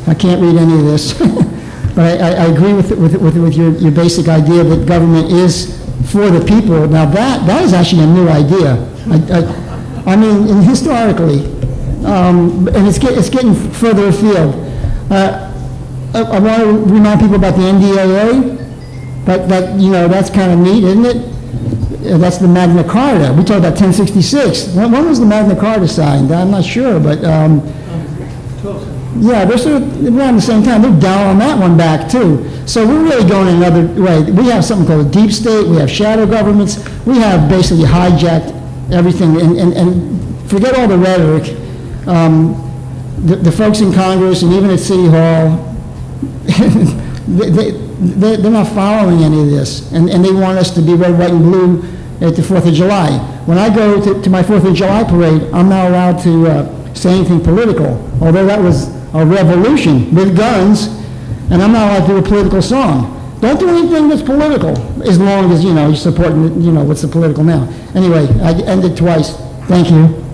I can't read any of this, but I agree with your basic idea that government is for the people. Now that is actually a new idea. I mean, and historically, and it's getting further afield. I want to remind people about the NDAA. That's kind of neat, isn't it? That's the Magna Carta. We talked about 1066. When was the Magna Carta signed? I'm not sure, but yeah, they're sort of around the same time. They're down on that one back too. So we're really going another way. We have something called a deep state. We have shadow governments. We have basically hijacked everything. And forget all the rhetoric. The folks in Congress and even at City Hall, they're not following any of this, and they want us to be red, white, and blue at the 4th of July. When I go to my 4th of July parade, I'm not allowed to say anything political, although that was a revolution with guns, and I'm not allowed to do a political song. Don't do anything that's political, as long as, you're supporting, what's the political now. Anyway, I ended twice. Thank you.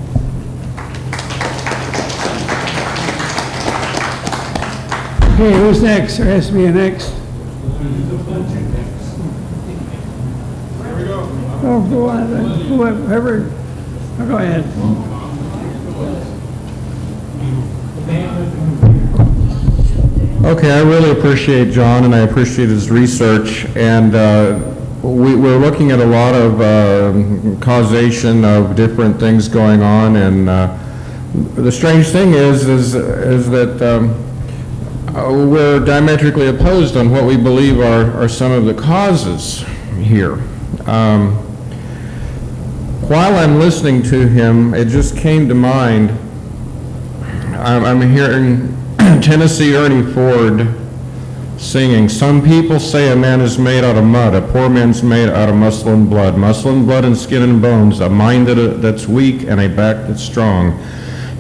Okay, who's next? There has to be a next. Oh, go on, whoever, go ahead. Okay, I really appreciate John, and I appreciate his research, and we're looking at a lot of causation of different things going on, and the strange thing is that we're diametrically opposed on what we believe are some of the causes here. While I'm listening to him, it just came to mind, I'm hearing Tennessee Ernie Ford singing, "Some people say a man is made out of mud, a poor man's made out of muscle and blood and skin and bones, a mind that's weak and a back that's strong.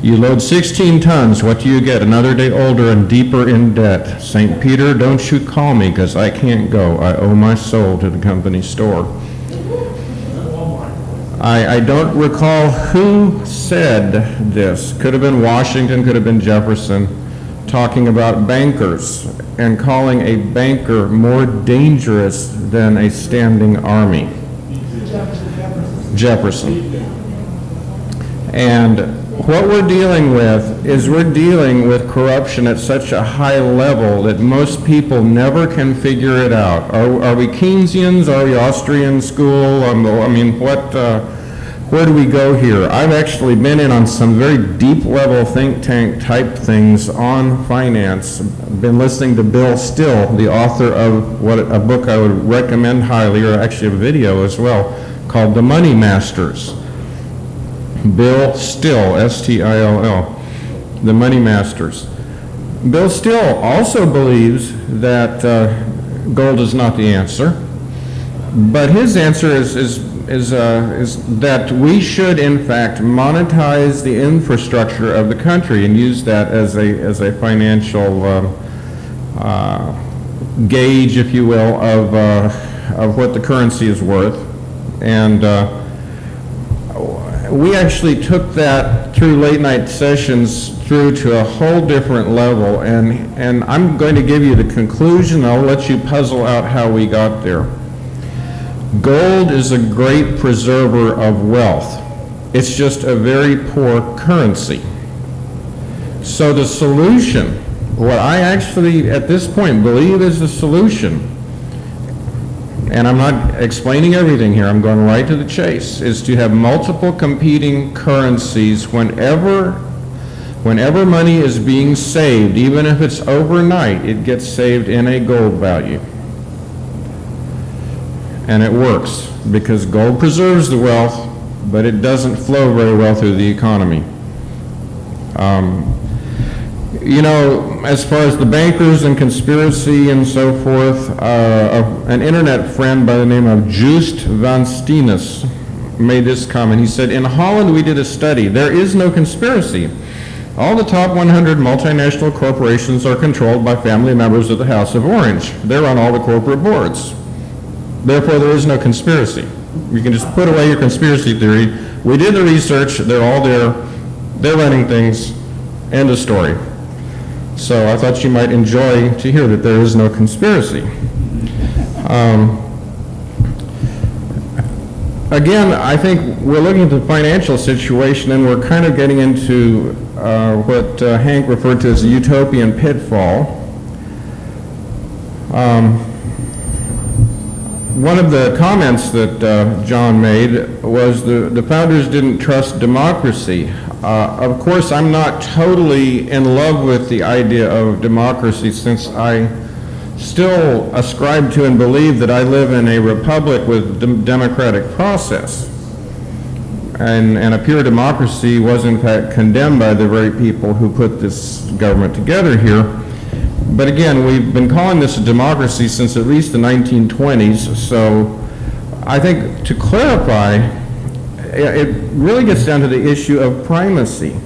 You load 16 tons, what do you get? Another day older and deeper in debt. St. Peter, don't you call me, 'cause I can't go. I owe my soul to the company store." I don't recall who said this. Could have been Washington, could have been Jefferson, talking about bankers and calling a banker more dangerous than a standing army. Jefferson. And what we're dealing with is we're dealing with corruption at such a high level that most people never can figure it out. Are we Keynesians? Are we Austrian school? I mean, where do we go here? I've actually been in on some very deep level think tank type things on finance. Been listening to Bill Still, the author of a book I would recommend highly, or actually a video as well, called The Money Masters. Bill Still, S-T-I-L-L, The Money Masters. Bill Still also believes that gold is not the answer, but his answer is that we should in fact monetize the infrastructure of the country and use that as a financial gauge, if you will, of what the currency is worth. And we actually took that through late night sessions through to a whole different level, and I'm going to give you the conclusion. I'll let you puzzle out how we got there. Gold is a great preserver of wealth. It's just a very poor currency. So the solution, what I actually at this point believe is the solution, and I'm not explaining everything here, I'm going right to the chase, is to have multiple competing currencies whenever money is being saved, even if it's overnight, it gets saved in a gold value. And it works, because gold preserves the wealth, but it doesn't flow very well through the economy. As far as the bankers and conspiracy and so forth, an internet friend by the name of Joost van Steenis made this comment. He said, "In Holland we did a study. There is no conspiracy. All the top 100 multinational corporations are controlled by family members of the House of Orange. They're on all the corporate boards. Therefore, there is no conspiracy. You can just put away your conspiracy theory. We did the research. They're all there. They're running things. End of story. So I thought you might enjoy to hear that there is no conspiracy. Again, I think we're looking at the financial situation, and we're kind of getting into what Hank referred to as the utopian pitfall. One of the comments that John made was the founders didn't trust democracy. Of course, I'm not totally in love with the idea of democracy, since I still ascribe to and believe that I live in a republic with democratic process. And a pure democracy was in fact condemned by the very people who put this government together here. But again, we've been calling this a democracy since at least the 1920s, so I think to clarify, it really gets down to the issue of primacy.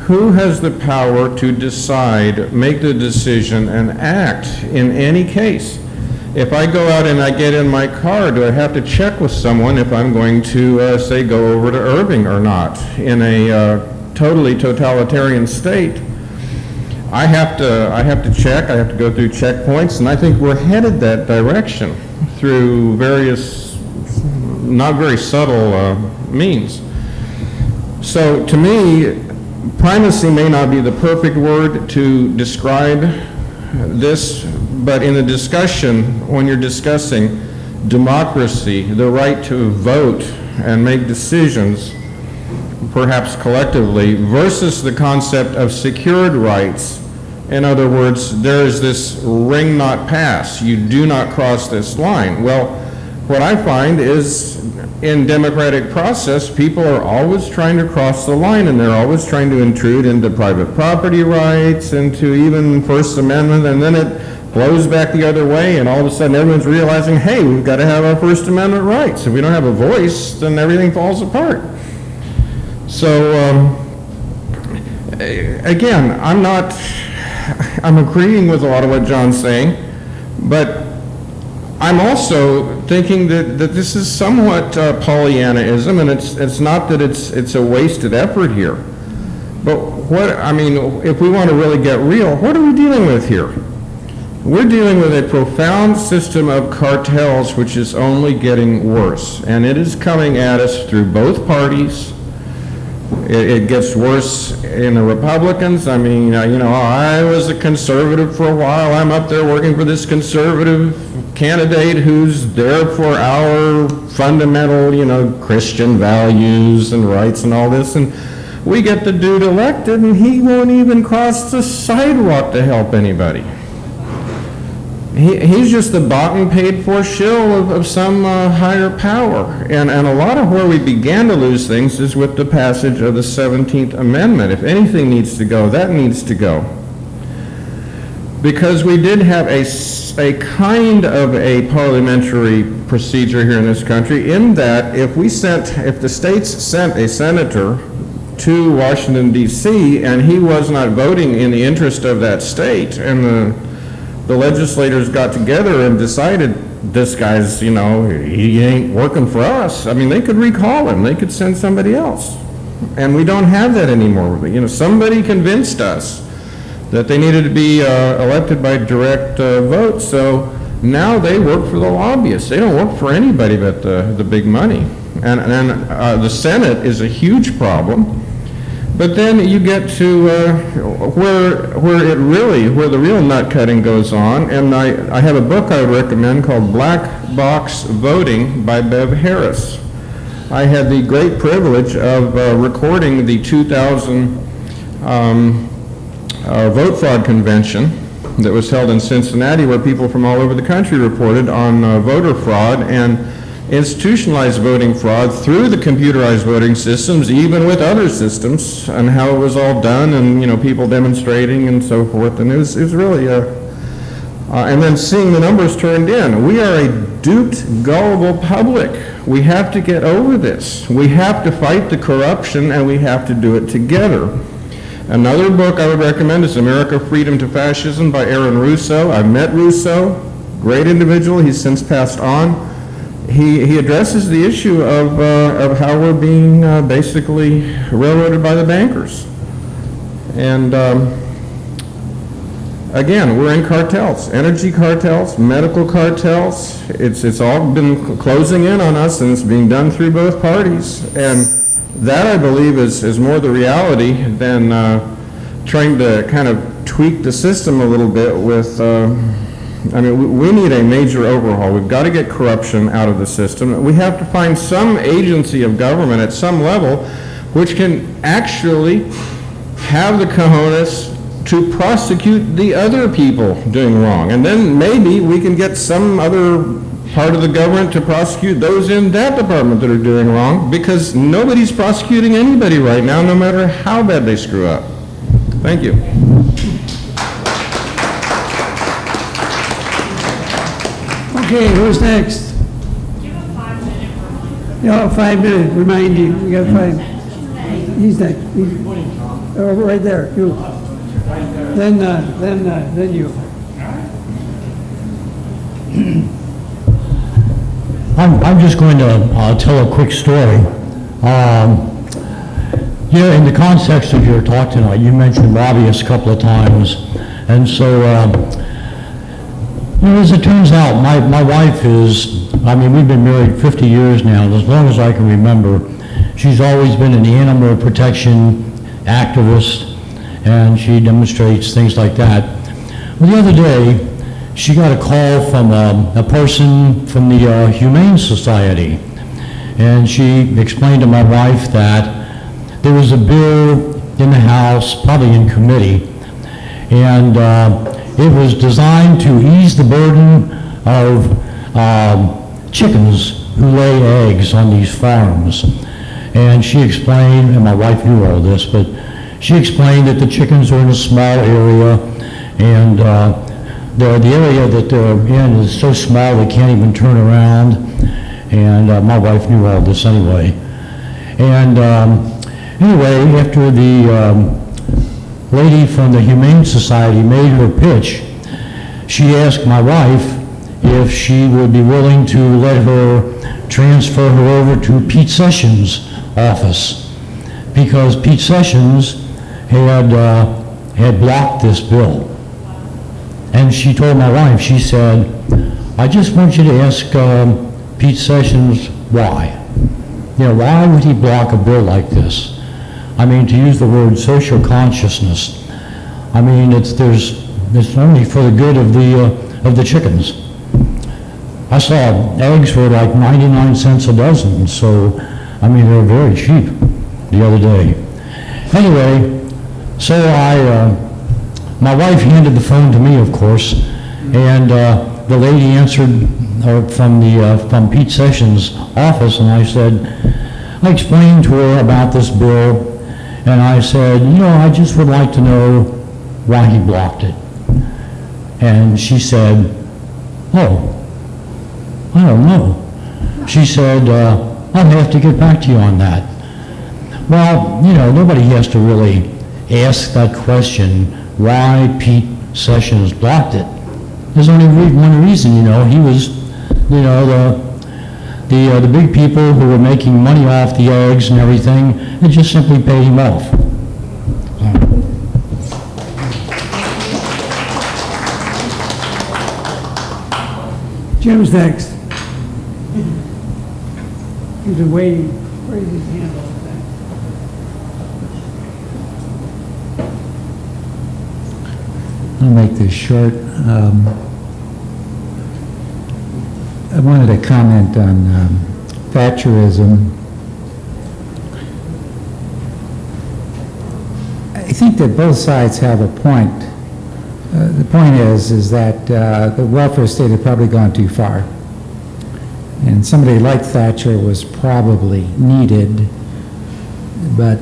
Who has the power to decide, make the decision, and act in any case? If I go out and I get in my car, do I have to check with someone if I'm going to, say, go over to Irving or not in a totally totalitarian state? I have to check, I have to go through checkpoints, and I think we're headed that direction through various, not very subtle means. So to me, primacy may not be the perfect word to describe this, but in the discussion, when you're discussing democracy, the right to vote and make decisions, perhaps collectively, versus the concept of secured rights. In other words, there is this ring not pass. You do not cross this line. Well, what I find is in democratic process, people are always trying to cross the line, and they're always trying to intrude into private property rights, into even First Amendment, and then it blows back the other way, and all of a sudden everyone's realizing, hey, we've got to have our First Amendment rights. If we don't have a voice, then everything falls apart. So, again, I'm agreeing with a lot of what John's saying, but I'm also thinking that this is somewhat Pollyannaism, and it's not that it's a wasted effort here. But if we want to really get real, what are we dealing with here? We're dealing with a profound system of cartels which is only getting worse, and it is coming at us through both parties. It gets worse in the Republicans. I mean, I was a conservative for a while. I'm up there working for this conservative candidate who's there for our fundamental, Christian values and rights and all this. And we get the dude elected, and he won't even cross the sidewalk to help anybody. He's just the bought and paid for shill of some higher power. And a lot of where we began to lose things is with the passage of the 17th Amendment. If anything needs to go, that needs to go. Because we did have a kind of a parliamentary procedure here in this country, in that if the states sent a senator to Washington, D.C., and he was not voting in the interest of that state, and the legislators got together and decided this guy's, he ain't working for us. I mean, they could recall him. They could send somebody else. And we don't have that anymore. Somebody convinced us that they needed to be elected by direct vote. So now they work for the lobbyists. They don't work for anybody but the big money. And the Senate is a huge problem. But then you get to where the real nut cutting goes on, and I have a book I would recommend called Black Box Voting by Bev Harris. I had the great privilege of recording the 2000 vote fraud convention that was held in Cincinnati, where people from all over the country reported on voter fraud and institutionalized voting fraud through the computerized voting systems, even with other systems, and how it was all done, and people demonstrating and so forth. And it was really and then seeing the numbers turned in. We are a duped, gullible public. We have to get over this. We have to fight the corruption, and we have to do it together. Another book I would recommend is America, Freedom to Fascism by Aaron Russo. I've met Russo, great individual. He's since passed on. He addresses the issue of how we're being basically railroaded by the bankers. And again, we're in cartels, energy cartels, medical cartels. It's all been closing in on us, and it's being done through both parties. And that, I believe, is more the reality than trying to kind of tweak the system a little bit with, I mean, we need a major overhaul. We've got to get corruption out of the system. We have to find some agency of government at some level which can actually have the cojones to prosecute the other people doing wrong. And then maybe we can get some other part of the government to prosecute those in that department that are doing wrong, because nobody's prosecuting anybody right now, no matter how bad they screw up. Thank you. Okay, who's next? Give a 5-minute reminder. Yeah, 5 minute, remind you, we got 5. He's next. Oh, right there, you. Then you. I'm just going to tell a quick story. In the context of your talk tonight, you mentioned lobbyists a couple of times, and so as it turns out, my wife is, we've been married 50 years now, and as long as I can remember, she's always been an animal protection activist, and she demonstrates things like that. Well, the other day, she got a call from a person from the Humane Society, and she explained to my wife that there was a bill in the House, probably in committee, and it was designed to ease the burden of chickens who lay eggs on these farms. And she explained, and my wife knew all this, but she explained that the chickens are in a small area, and the area that they're in is so small they can't even turn around. And my wife knew all this anyway. And anyway, after the lady from the Humane Society made her pitch, she asked my wife if she would be willing to let her transfer her over to Pete Sessions' office, because Pete Sessions had blocked this bill. And she told my wife, she said, I just want you to ask Pete Sessions why. Why would he block a bill like this? To use the word social consciousness, it's only for the good of the chickens. I saw eggs were like 99 cents a dozen, so they're very cheap the other day. Anyway, so my wife handed the phone to me, of course, and the lady answered from Pete Sessions' office, and I explained to her about this bill. And I said, I just would like to know why he blocked it. And she said, oh, I don't know. She said, I'll have to get back to you on that. Well, nobody has to really ask that question, why Pete Sessions blocked it. There's only one reason, he was, the big people who were making money off the eggs and everything, they just simply paid him off. Jim's next. He's been waiting. Raise his hand all the time. I'll make this short. I wanted to comment on Thatcherism. I think that both sides have a point. The point is that the welfare state had probably gone too far. And somebody like Thatcher was probably needed, but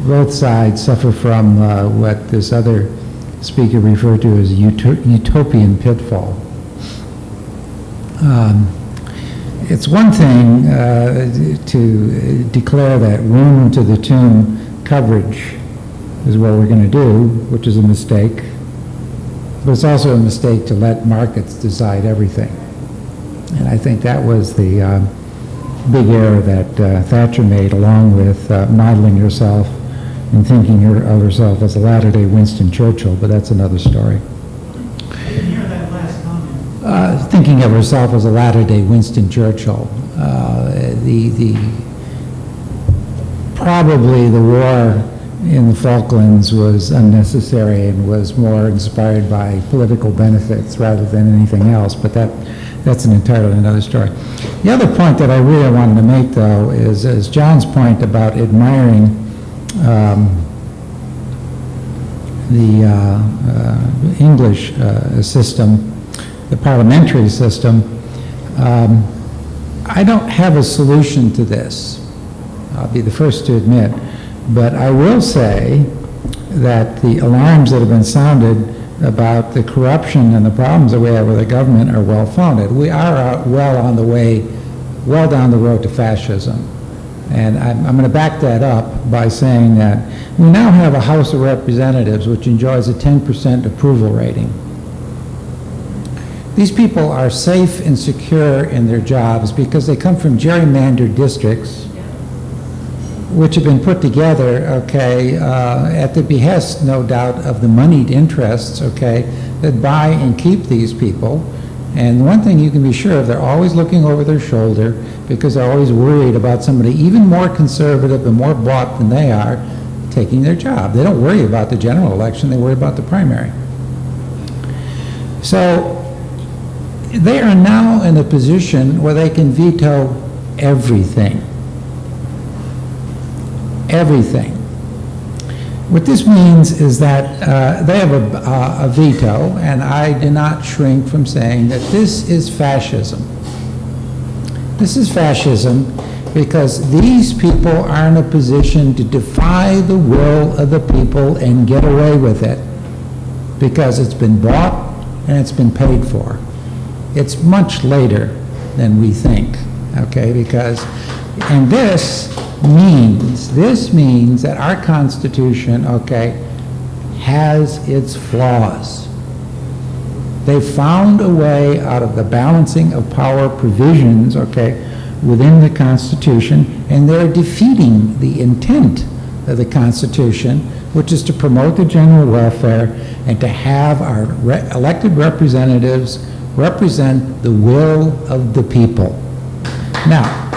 both sides suffer from what this other speaker referred to as a utopian pitfall. It's one thing to declare that room to the tomb coverage is what we're going to do, which is a mistake. But it's also a mistake to let markets decide everything. And I think that was the big error that Thatcher made, along with modeling herself and thinking of herself as a latter-day Winston Churchill, but that's another story. I didn't hear that last comment. Thinking of herself as a latter-day Winston Churchill. Probably the war in the Falklands was unnecessary and was more inspired by political benefits rather than anything else, but that's an entirely another story. The other point that I really wanted to make, though, is John's point about admiring the English system, the parliamentary system. I don't have a solution to this. I'll be the first to admit. But I will say that the alarms that have been sounded about the corruption and the problems that we have with the government are well-founded. We are well down the road to fascism. And I'm going to back that up by saying that we now have a House of Representatives which enjoys a 10% approval rating. These people are safe and secure in their jobs because they come from gerrymandered districts which have been put together, okay, at the behest, no doubt, of the moneyed interests, okay, that buy and keep these people. And one thing you can be sure of, they're always looking over their shoulder because they're always worried about somebody even more conservative and more bought than they are taking their job. They don't worry about the general election, they worry about the primary. So they are now in a position where they can veto everything. Everything. What this means is that they have a veto, and I do not shrink from saying that this is fascism. This is fascism because these people are in a position to defy the will of the people and get away with it because it's been bought and it's been paid for. It's much later than we think, okay, and this means that our Constitution, okay, has its flaws. They found a way out of the balancing of power provisions, okay, within the Constitution, and they're defeating the intent of the Constitution, which is to promote the general welfare and to have our elected representatives represent the will of the people. Now,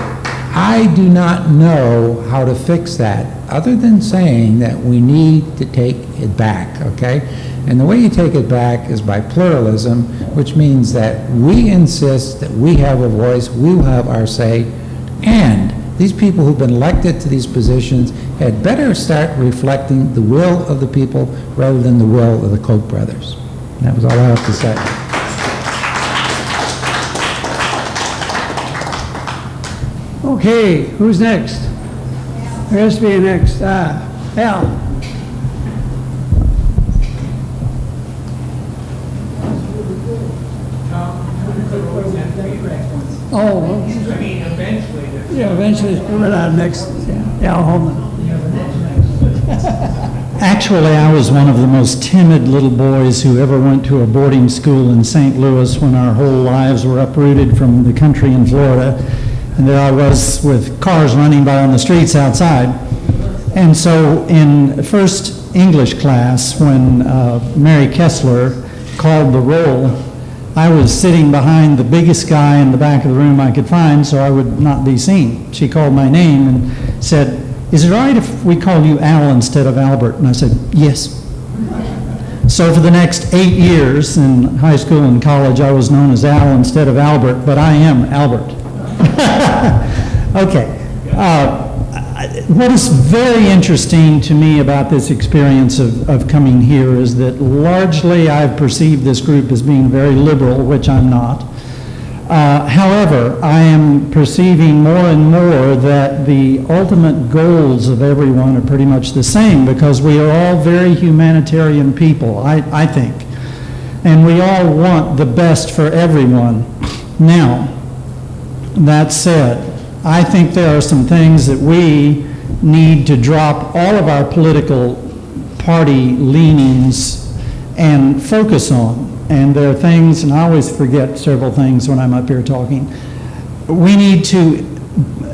I do not know how to fix that other than saying that we need to take it back, okay? And the way you take it back is by pluralism, which means that we insist that we have a voice, we will have our say, and these people who've been elected to these positions had better start reflecting the will of the people rather than the will of the Koch brothers. And that was all I have to say. Okay, who's next? There has to be a next. Al. Oh, I mean, eventually. Yeah, eventually. We're not next. Yeah, Al Holman. Actually, I was one of the most timid little boys who ever went to a boarding school in St. Louis when our whole lives were uprooted from the country in Florida. And there I was with cars running by on the streets outside. And so in first English class, when Mary Kessler called the roll, I was sitting behind the biggest guy in the back of the room I could find so I would not be seen. She called my name and said, "Is it all right if we call you Al instead of Albert?" And I said, "Yes." So for the next 8 years in high school and college, I was known as Al instead of Albert, but I am Albert. Okay. What is very interesting to me about this experience of coming here is that largely I've perceived this group as being very liberal, which I'm not. However, I am perceiving more and more that the ultimate goals of everyone are pretty much the same because we are all very humanitarian people, I think. And we all want the best for everyone. Now, that said, I think there are some things that we need to drop all of our political party leanings and focus on. And there are things, and I always forget several things when I'm up here talking. We need to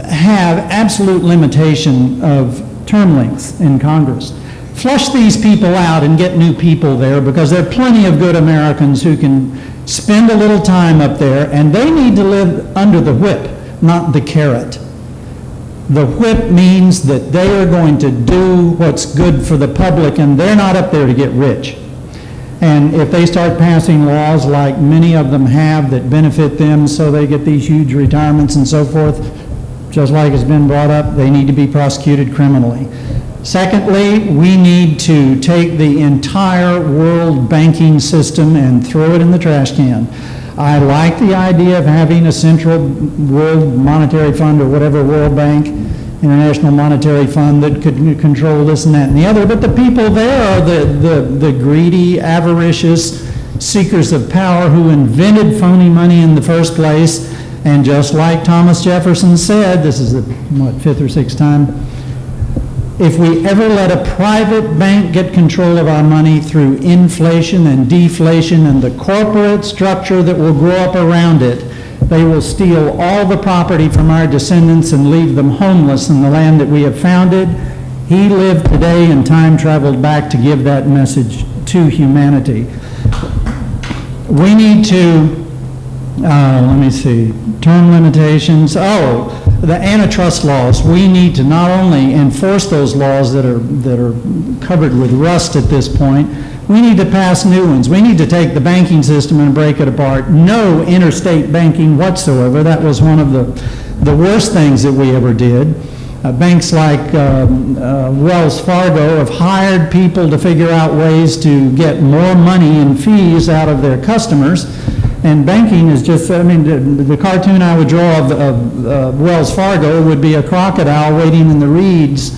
have absolute limitation of term lengths in Congress. Flush these people out and get new people there, because there are plenty of good Americans who can spend a little time up there, and they need to live under the whip, not the carrot. The whip means that they are going to do what's good for the public, and they're not up there to get rich. And if they start passing laws like many of them have that benefit them, so they get these huge retirements and so forth, just like has been brought up, they need to be prosecuted criminally. Secondly, we need to take the entire world banking system and throw it in the trash can. I like the idea of having a central World Monetary Fund, or whatever, World Bank, International Monetary Fund, that could control this and that and the other, but the people there are the greedy, avaricious seekers of power who invented phony money in the first place. And just like Thomas Jefferson said, this is the, fifth or sixth time, if we ever let a private bank get control of our money through inflation and deflation and the corporate structure that will grow up around it, they will steal all the property from our descendants and leave them homeless in the land that we have founded. He lived today and time traveled back to give that message to humanity. We need to, let me see, term limitations. Oh, the antitrust laws. We need to not only enforce those laws that are covered with rust at this point, we need to pass new ones. We need to take the banking system and break it apart. No interstate banking whatsoever. That was one of the worst things that we ever did. Banks like Wells Fargo have hired people to figure out ways to get more money in fees out of their customers. And banking is just, I mean, the cartoon I would draw of Wells Fargo would be a crocodile waiting in the reeds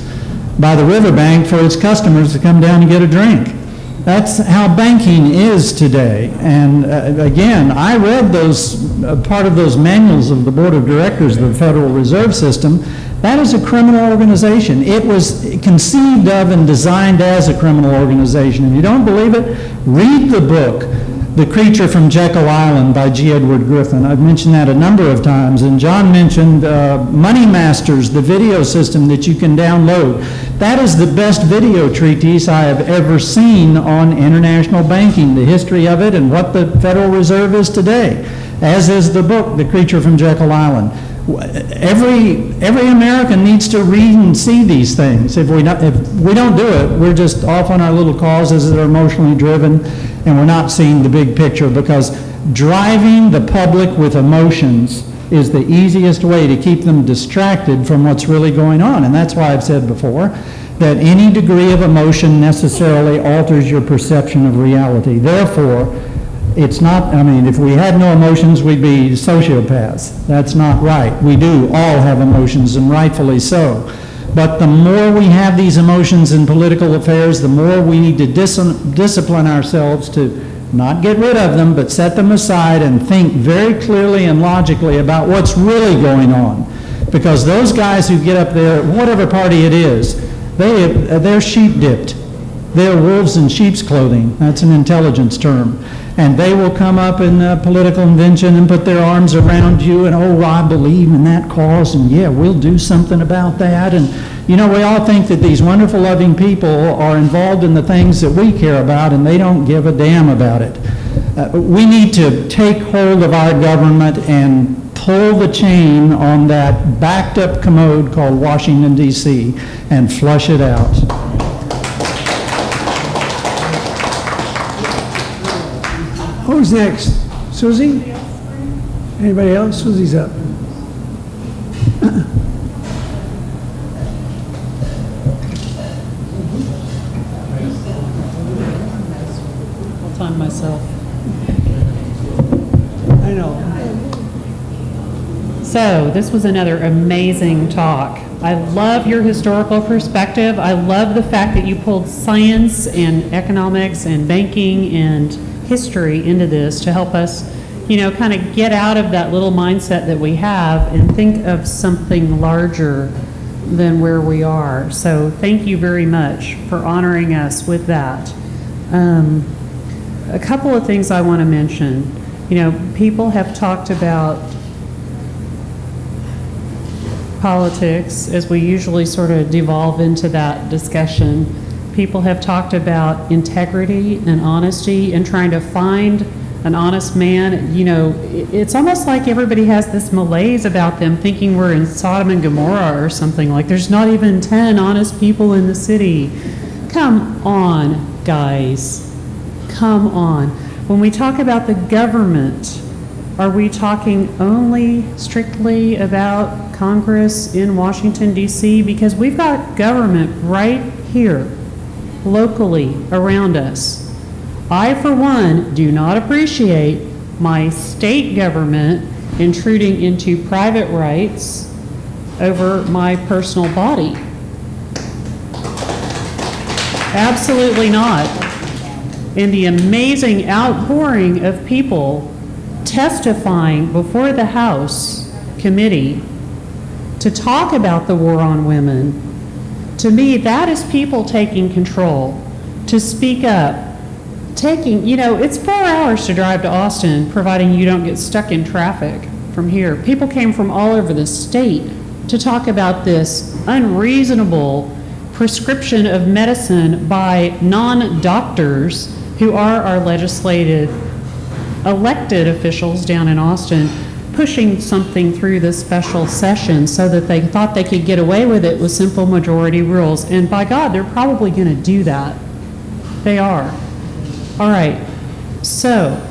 by the riverbank for its customers to come down and get a drink. That's how banking is today. And again, I read those, part of those manuals of the Board of Directors of the Federal Reserve System. That is a criminal organization. It was conceived of and designed as a criminal organization. If you don't believe it, read the book, The Creature from Jekyll Island by G. Edward Griffin. I've mentioned that a number of times, and John mentioned Money Masters, the video system that you can download. That is the best video treatise I have ever seen on international banking, the history of it and what the Federal Reserve is today, as is the book, The Creature from Jekyll Island. Every American needs to read and see these things. If we don't do it, we're just off on our little causes that are emotionally driven, and we're not seeing the big picture, because driving the public with emotions is the easiest way to keep them distracted from what's really going on. And that's why I've said before that any degree of emotion necessarily alters your perception of reality. Therefore, it's not, I mean, if we had no emotions, we'd be sociopaths. That's not right. We do all have emotions, and rightfully so. But the more we have these emotions in political affairs, the more we need to discipline ourselves to not get rid of them, but set them aside and think very clearly and logically about what's really going on. Because those guys who get up there, whatever party it is, they're sheep-dipped. They're wolves in sheep's clothing. That's an intelligence term. And they will come up in political invention and put their arms around you and, oh, I believe in that cause, and yeah, we'll do something about that. And, you know, we all think that these wonderful, loving people are involved in the things that we care about, and they don't give a damn about it. We need to take hold of our government and pull the chain on that backed up commode called Washington, D.C., and flush it out. Who's next? Susie? Anybody else? Susie's up. I'll time myself. I know. So, this was another amazing talk. I love your historical perspective. I love the fact that you pulled science and economics and banking and history into this to help us, you know, kind of get out of that little mindset that we have and think of something larger than where we are. So thank you very much for honoring us with that. A couple of things I want to mention. You know, people have talked about politics as we usually sort of devolve into that discussion. People have talked about integrity and honesty and trying to find an honest man. You know, it's almost like everybody has this malaise about them, thinking we're in Sodom and Gomorrah or something. Like there's not even 10 honest people in the city. Come on, guys. Come on. When we talk about the government, are we talking only strictly about Congress in Washington, D.C.? Because we've got government right here, locally around us. I, for one, do not appreciate my state government intruding into private rights over my personal body. Absolutely not. And the amazing outpouring of people testifying before the House committee to talk about the war on women, to me, that is people taking control, to speak up. Taking, you know, it's 4 hours to drive to Austin, providing you don't get stuck in traffic from here. People came from all over the state to talk about this unreasonable prescription of medicine by non-doctors who are our legislative elected officials down in Austin, pushing something through this special session so that they thought they could get away with it with simple majority rules. And by God, they're probably going to do that. They are. All right. So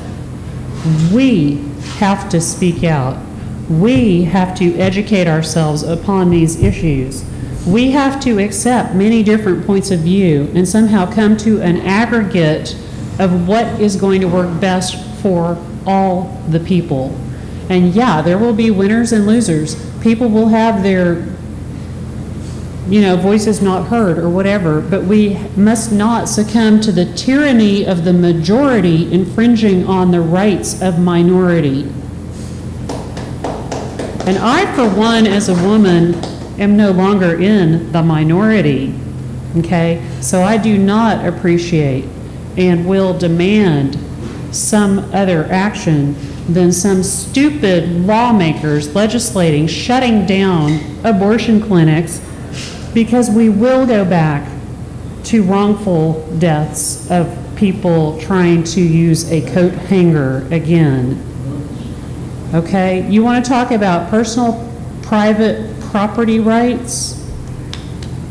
we have to speak out. We have to educate ourselves upon these issues. We have to accept many different points of view and somehow come to an aggregate of what is going to work best for all the people. And yeah, there will be winners and losers. People will have their, you know, voices not heard or whatever, but we must not succumb to the tyranny of the majority infringing on the rights of minority. And I, for one, as a woman, am no longer in the minority, okay? So I do not appreciate and will demand some other action than some stupid lawmakers legislating shutting down abortion clinics, because we will go back to wrongful deaths of people trying to use a coat hanger again. Okay? You want to talk about personal private property rights?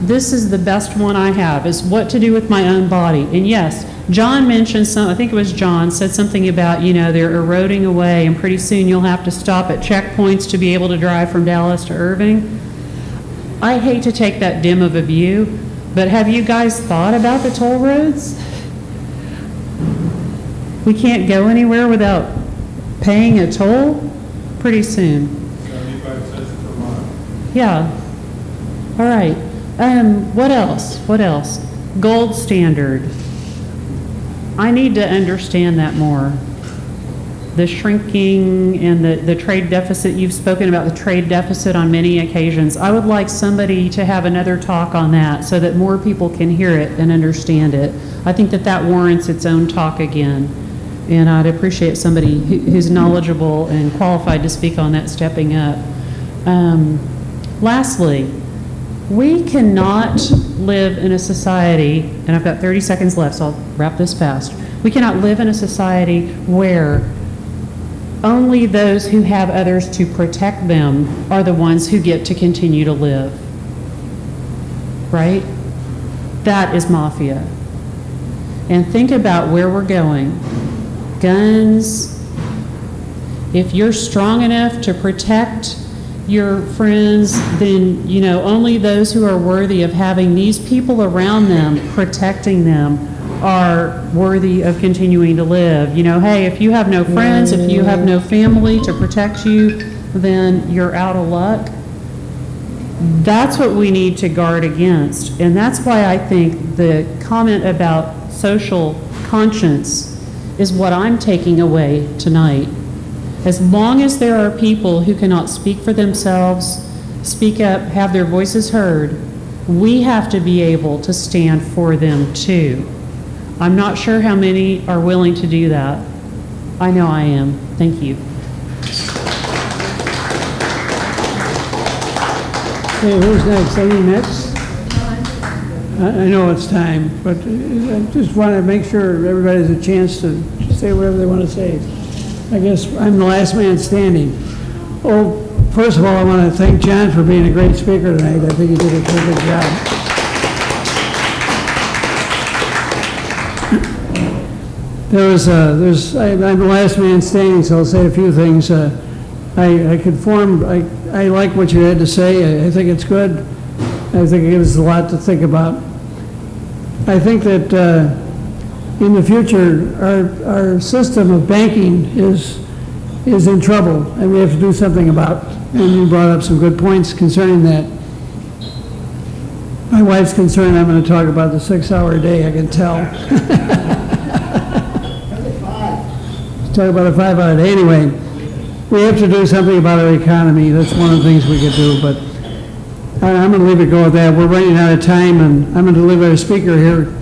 This is the best one I have, is what to do with my own body. And yes, John mentioned some, I think it was John, said something about, you know, they're eroding away and pretty soon you'll have to stop at checkpoints to be able to drive from Dallas to Irving. I hate to take that dim of a view, but have you guys thought about the toll roads? We can't go anywhere without paying a toll pretty soon. 75 cents per mile. Yeah. All right. What else? What else? Gold standard. I need to understand that more. The shrinking and the trade deficit. You've spoken about the trade deficit on many occasions. I would like somebody to have another talk on that so that more people can hear it and understand it. I think that that warrants its own talk again. And I'd appreciate somebody who's knowledgeable and qualified to speak on that stepping up. Lastly, we cannot live in a society, and I've got 30 seconds left, so I'll wrap this fast. We cannot live in a society where only those who have others to protect them are the ones who get to continue to live. Right? That is mafia. And think about where we're going. Guns. If you're strong enough to protect your friends, then, you know, only those who are worthy of having these people around them protecting them are worthy of continuing to live. You know, hey, if you have no friends, if you have no family to protect you, then you're out of luck. That's what we need to guard against. And that's why I think the comment about social conscience is what I'm taking away tonight. As long as there are people who cannot speak for themselves, speak up, have their voices heard, we have to be able to stand for them too. I'm not sure how many are willing to do that. I know I am. Thank you. Okay, who's next? Any next? I know it's time, but I just want to make sure everybody has a chance to say whatever they want to say. I guess I'm the last man standing. Oh, first of all, I want to thank John for being a great speaker tonight. I think he did a terrific job. I'm the last man standing, so I'll say a few things. I like what you had to say. I think it's good. I think it gives us a lot to think about. I think that in the future, our system of banking is in trouble, and we have to do something about it. And you brought up some good points concerning that. My wife's concerned I'm going to talk about the 6-hour day, I can tell. Talk about a 5-hour day. Anyway, we have to do something about our economy. That's one of the things we could do, but I'm going to leave it go at that. We're running out of time, and I'm going to leave our speaker here.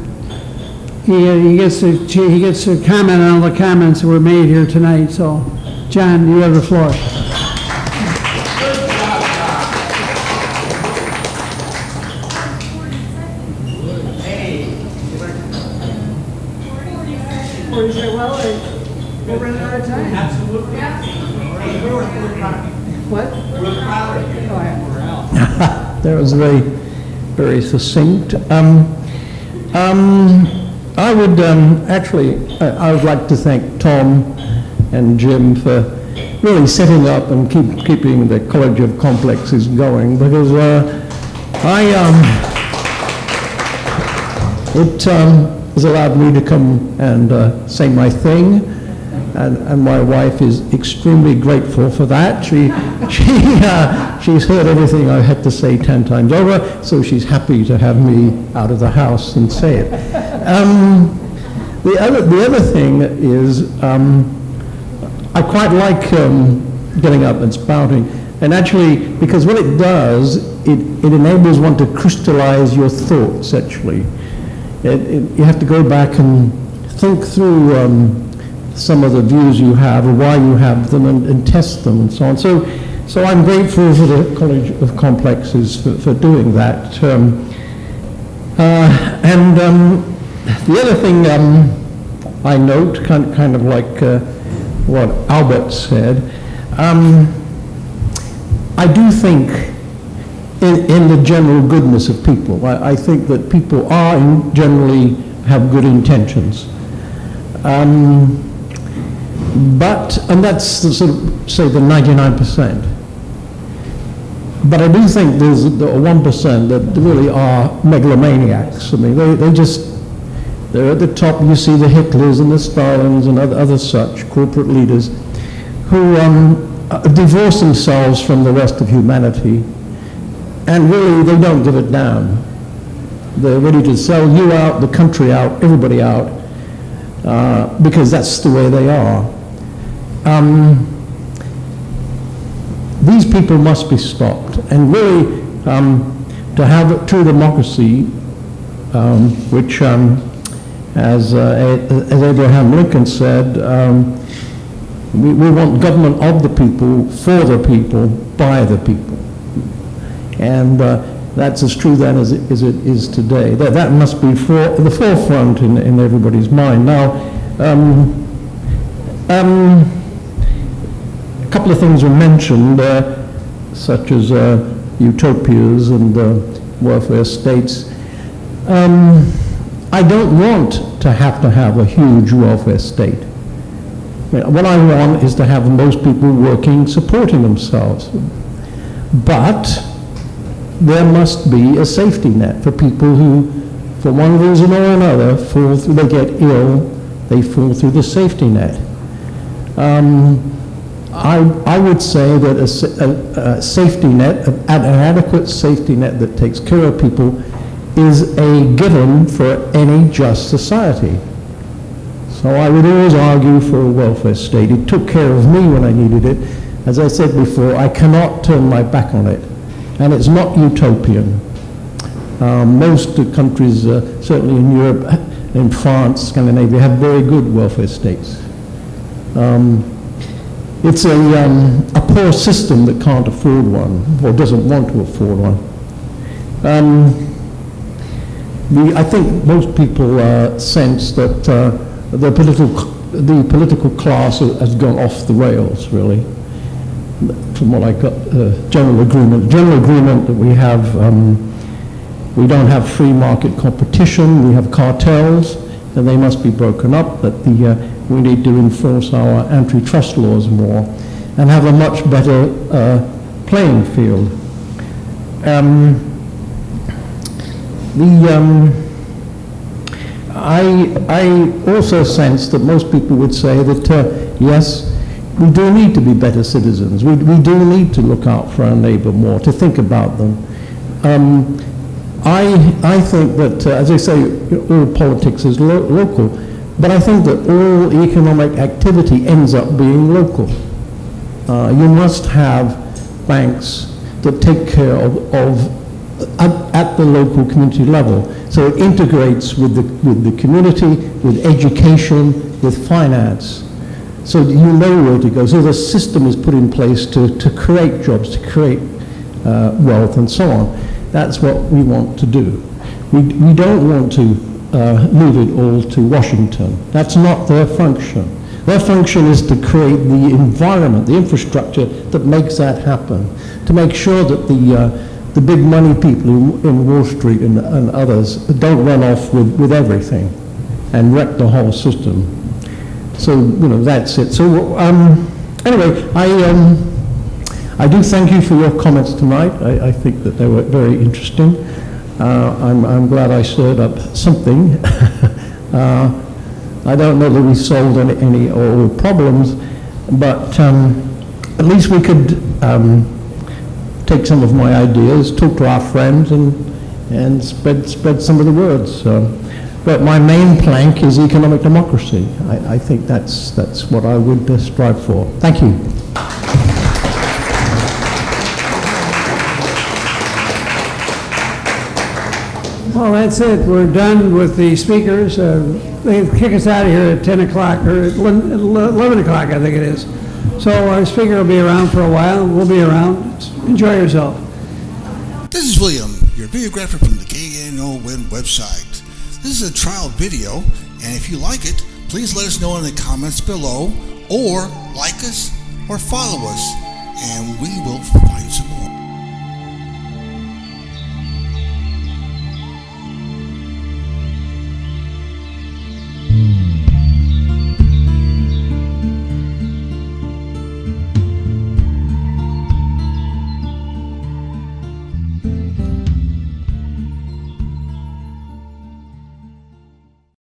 He gets to comment on all the comments that were made here tonight. So, John, you have the floor. We're running out of time. Absolutely. What? We're proud of you. That was very, very succinct. I would I would like to thank Tom and Jim for really setting up and keeping the College of Complexes going, because it has allowed me to come and say my thing. And my wife is extremely grateful for that. She's heard everything I had to say 10 times over, so she's happy to have me out of the house and say it. The other thing is, I quite like getting up and spouting, and actually, because what it does, it enables one to crystallize your thoughts. Actually, you have to go back and think through some of the views you have, or why you have them, and test them, and so on. So I'm grateful for the College of Complexes for doing that. The other thing I note, kind of like what Albert said, I do think in the general goodness of people. I think that people generally have good intentions. And that's sort of, say, the 99%. But I do think there's the 1% that really are megalomaniacs. I mean, they're at the top. You see the Hitlers and the Stalins and other such corporate leaders who divorce themselves from the rest of humanity, and really they don't give it down. They're ready to sell you out, the country out, everybody out, because that's the way they are. These people must be stopped, and really to have a true democracy, which, as Abraham Lincoln said, we want government of the people, for the people, by the people. And that's as true then as it is today. That must be the forefront in everybody's mind. Now, a couple of things were mentioned, such as utopias and welfare states. I don't want to have a huge welfare state. What I want is to have most people working, supporting themselves. But there must be a safety net for people who, for one reason or another, they get ill, they fall through the safety net. I would say that a safety net, an adequate safety net that takes care of people, is a given for any just society. So I would always argue for a welfare state. It took care of me when I needed it. As I said before, I cannot turn my back on it. and it's not utopian. Most countries, certainly in Europe, in France, Scandinavia, have very good welfare states. It's a poor system that can't afford one, or doesn't want to afford one. I think most people sense that the political class has gone off the rails, really. From what I got, general agreement that we have, we don't have free market competition, we have cartels, and they must be broken up, that we need to enforce our antitrust laws more and have a much better playing field. I also sense that most people would say that, yes, we do need to be better citizens. We do need to look out for our neighbor more, to think about them. I think that, as I say, all politics is local, but I think that all economic activity ends up being local. You must have banks that take care of at the local community level. So it integrates with the community, with education, with finance. So you know where to go. So the system is put in place to create jobs, to create wealth and so on. That's what we want to do. We don't want to move it all to Washington. That's not their function. Their function is to create the environment, the infrastructure that makes that happen, to make sure that the big money people in Wall Street and others don't run off with everything and wreck the whole system. So, you know, that's it. So, anyway, I do thank you for your comments tonight. I think that they were very interesting. I'm glad I stirred up something. I don't know that we solved any all the problems, but at least we could take some of my ideas, talk to our friends, and spread some of the words. But my main plank is economic democracy. I think that's what I would strive for. Thank you. Well, that's it. We're done with the speakers. They kick us out of here at 10 o'clock, or at 11 o'clock, I think it is. So our speaker will be around for a while. We'll be around. Enjoy yourself. This is William, your videographer from the KNOWin website. This is a trial video, and if you like it, please let us know in the comments below, or like us, or follow us, and we will find some more.